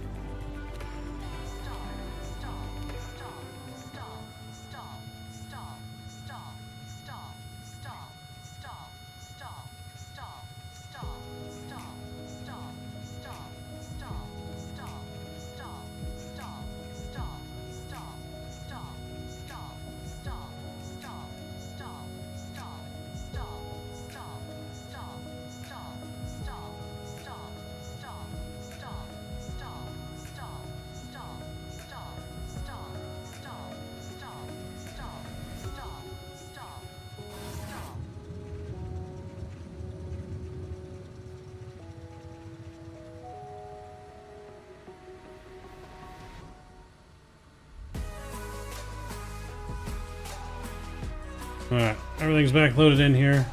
Alright, everything's back loaded in here.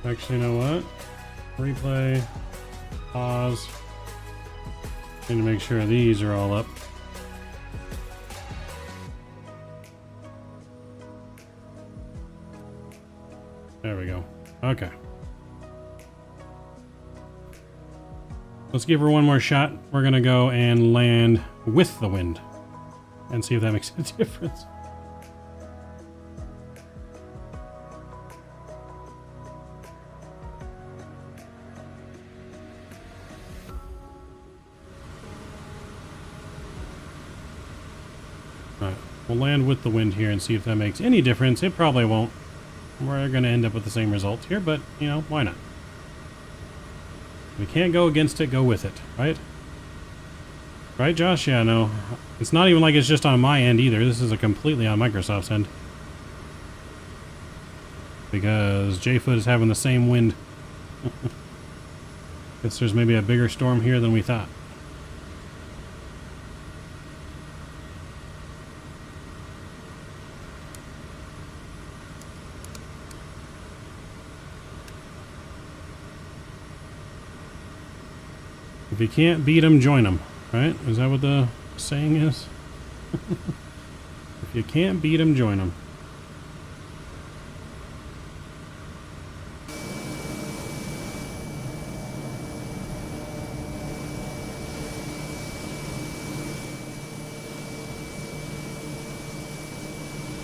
Actually, you know what? Replay, pause. Need to make sure these are all up. There we go. Okay. Let's give her one more shot. We're gonna go and land with the wind and see if that makes a difference. Alright, we'll land with the wind here and see if that makes any difference. It probably won't. We're gonna end up with the same result here, but, you know, why not? We can't go against it, go with it, right? Right, Josh? Yeah, no. It's not even like it's just on my end either. This is a completely on Microsoft's end. Because JFoot is having the same wind. Guess there's maybe a bigger storm here than we thought. If you can't beat them, join them, right? Is that what the saying is? If you can't beat them, join them.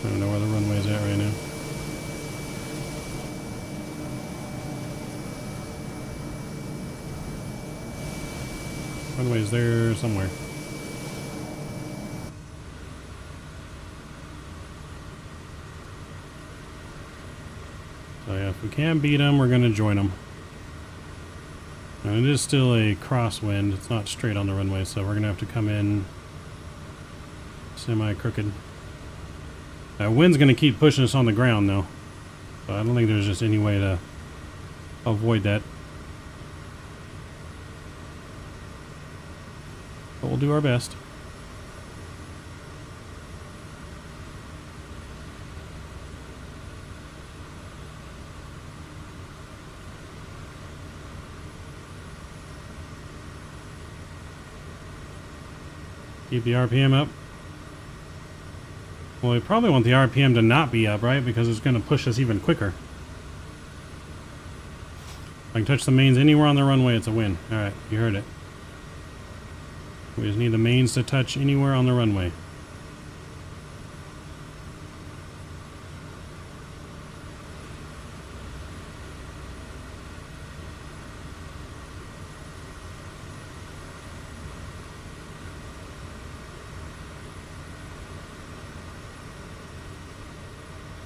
I don't know where the runway's at right now. Runway's there somewhere. So yeah, if we can't beat them, we're going to join them. And it is still a crosswind. It's not straight on the runway, so we're going to have to come in semi-crooked. That wind's going to keep pushing us on the ground, though. So I don't think there's just any way to avoid that. But we'll do our best. Keep the RPM up. Well, we probably want the RPM to not be up, right? Because it's going to push us even quicker. If I can touch the mains anywhere on the runway, it's a win. Alright, you heard it. We just need the mains to touch anywhere on the runway.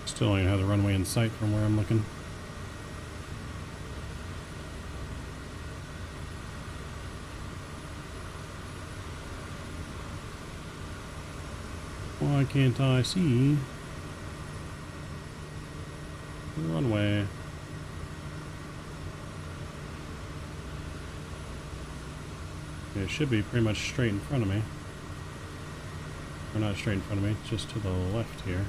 Still don't have the runway in sight from where I'm looking. Why can't I see the runway? It should be pretty much straight in front of me. Or not straight in front of me, just to the left here.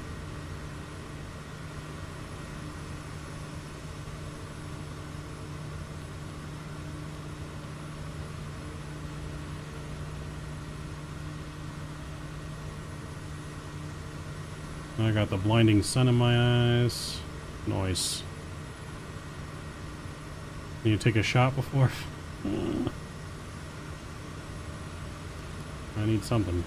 I got the blinding sun in my eyes. Noise. Need to take a shot before? I need something.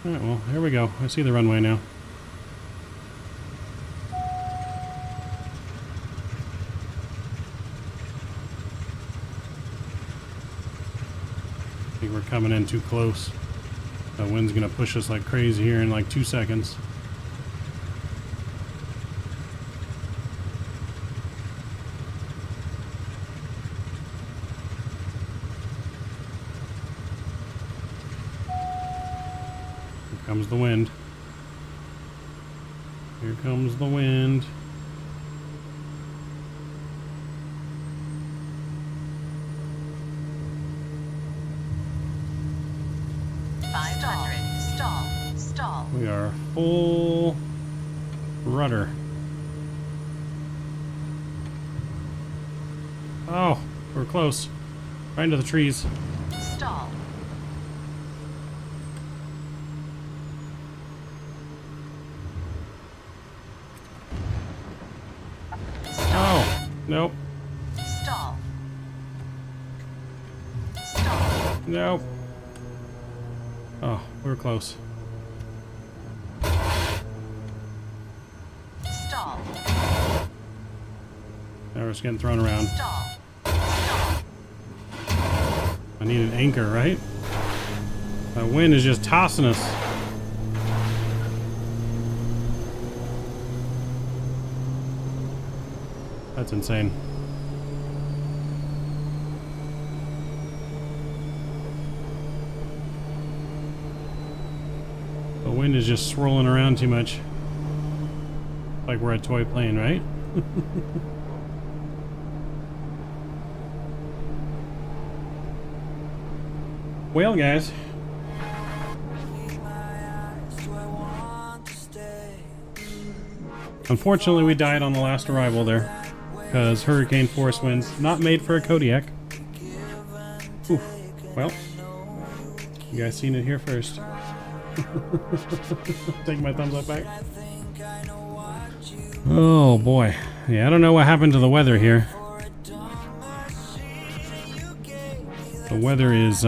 Alright, well, here we go. I see the runway now. I think we're coming in too close. The wind's gonna push us like crazy here in like 2 seconds. Here comes the wind. Here comes the wind. Stall. We are full rudder. Oh, we're close. Right into the trees. Stall. Oh, nope. Stall. Nope. Oh, we were close. Stall. Now we're just getting thrown around. Stall. I need an anchor, right? That wind is just tossing us. That's insane. The wind is just swirling around too much. Like we're a toy plane, right? Well, guys. Unfortunately, we died on the last arrival there. Because hurricane force winds. Not made for a Kodiak. Oof. Well. You guys seen it here first. Take my thumbs up back. Oh boy. Yeah, I don't know what happened to the weather here. The weather is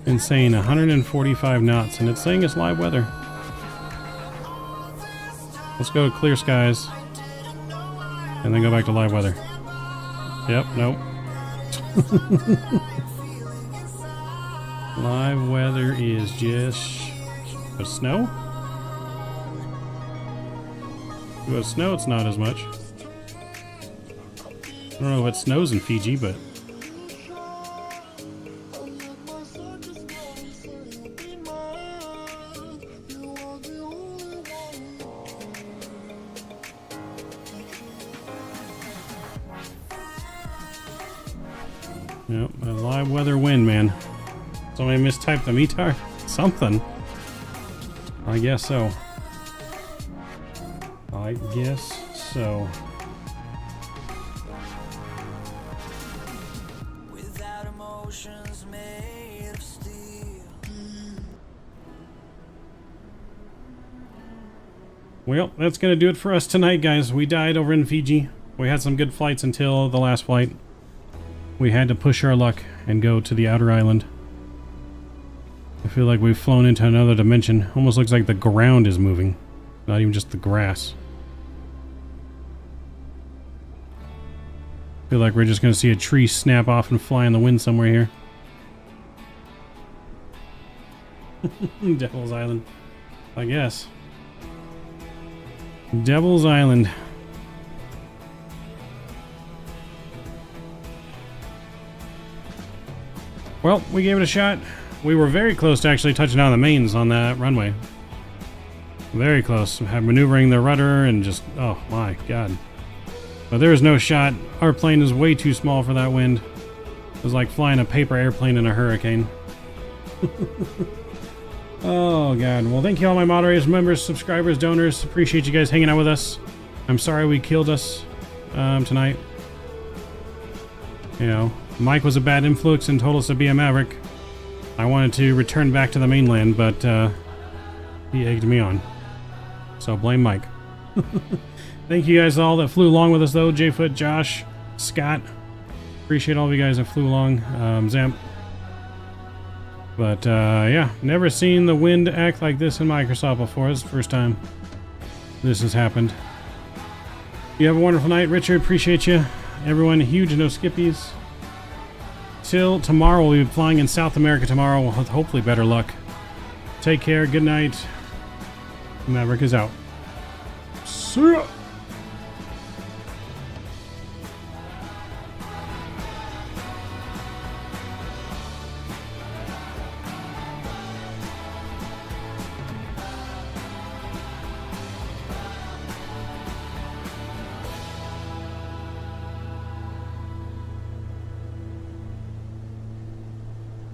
insane. 145 knots, and it's saying it's live weather. Let's go to clear skies and then go back to live weather. Yep, nope. Live weather is just a snow. With snow, it's not as much. I don't know if it snows in Fiji, but yep, a live weather wind, man. Somebody mistyped the METAR? Something. I guess so. I guess so. Without emotions made of steel. Well, that's gonna do it for us tonight, guys. We died over in Fiji. We had some good flights until the last flight. We had to push our luck and go to the outer island. I feel like we've flown into another dimension. Almost looks like the ground is moving, not even just the grass. I feel like we're just going to see a tree snap off and fly in the wind somewhere here. Devil's Island, I guess. Devil's Island. Well, we gave it a shot. We were very close to actually touching down the mains on that runway. Very close. Had maneuvering the rudder and just, oh my god. But there was no shot. Our plane is way too small for that wind. It was like flying a paper airplane in a hurricane. Oh god. Well, thank you all my moderators, members, subscribers, donors. Appreciate you guys hanging out with us. I'm sorry we killed us tonight. You know, Mike was a bad influence and told us to be a maverick. I wanted to return back to the mainland, but he egged me on. So blame Mike. Thank you guys all that flew along with us, though. Jfoot, Josh, Scott. Appreciate all of you guys that flew along. Zamp. But yeah, never seen the wind act like this in Microsoft before. This is the first time this has happened. You have a wonderful night, Richard. Appreciate you. Everyone, huge no skippies. Till tomorrow, we'll be flying in South America tomorrow with hopefully better luck. Take care. Good night. Maverick is out. See ya.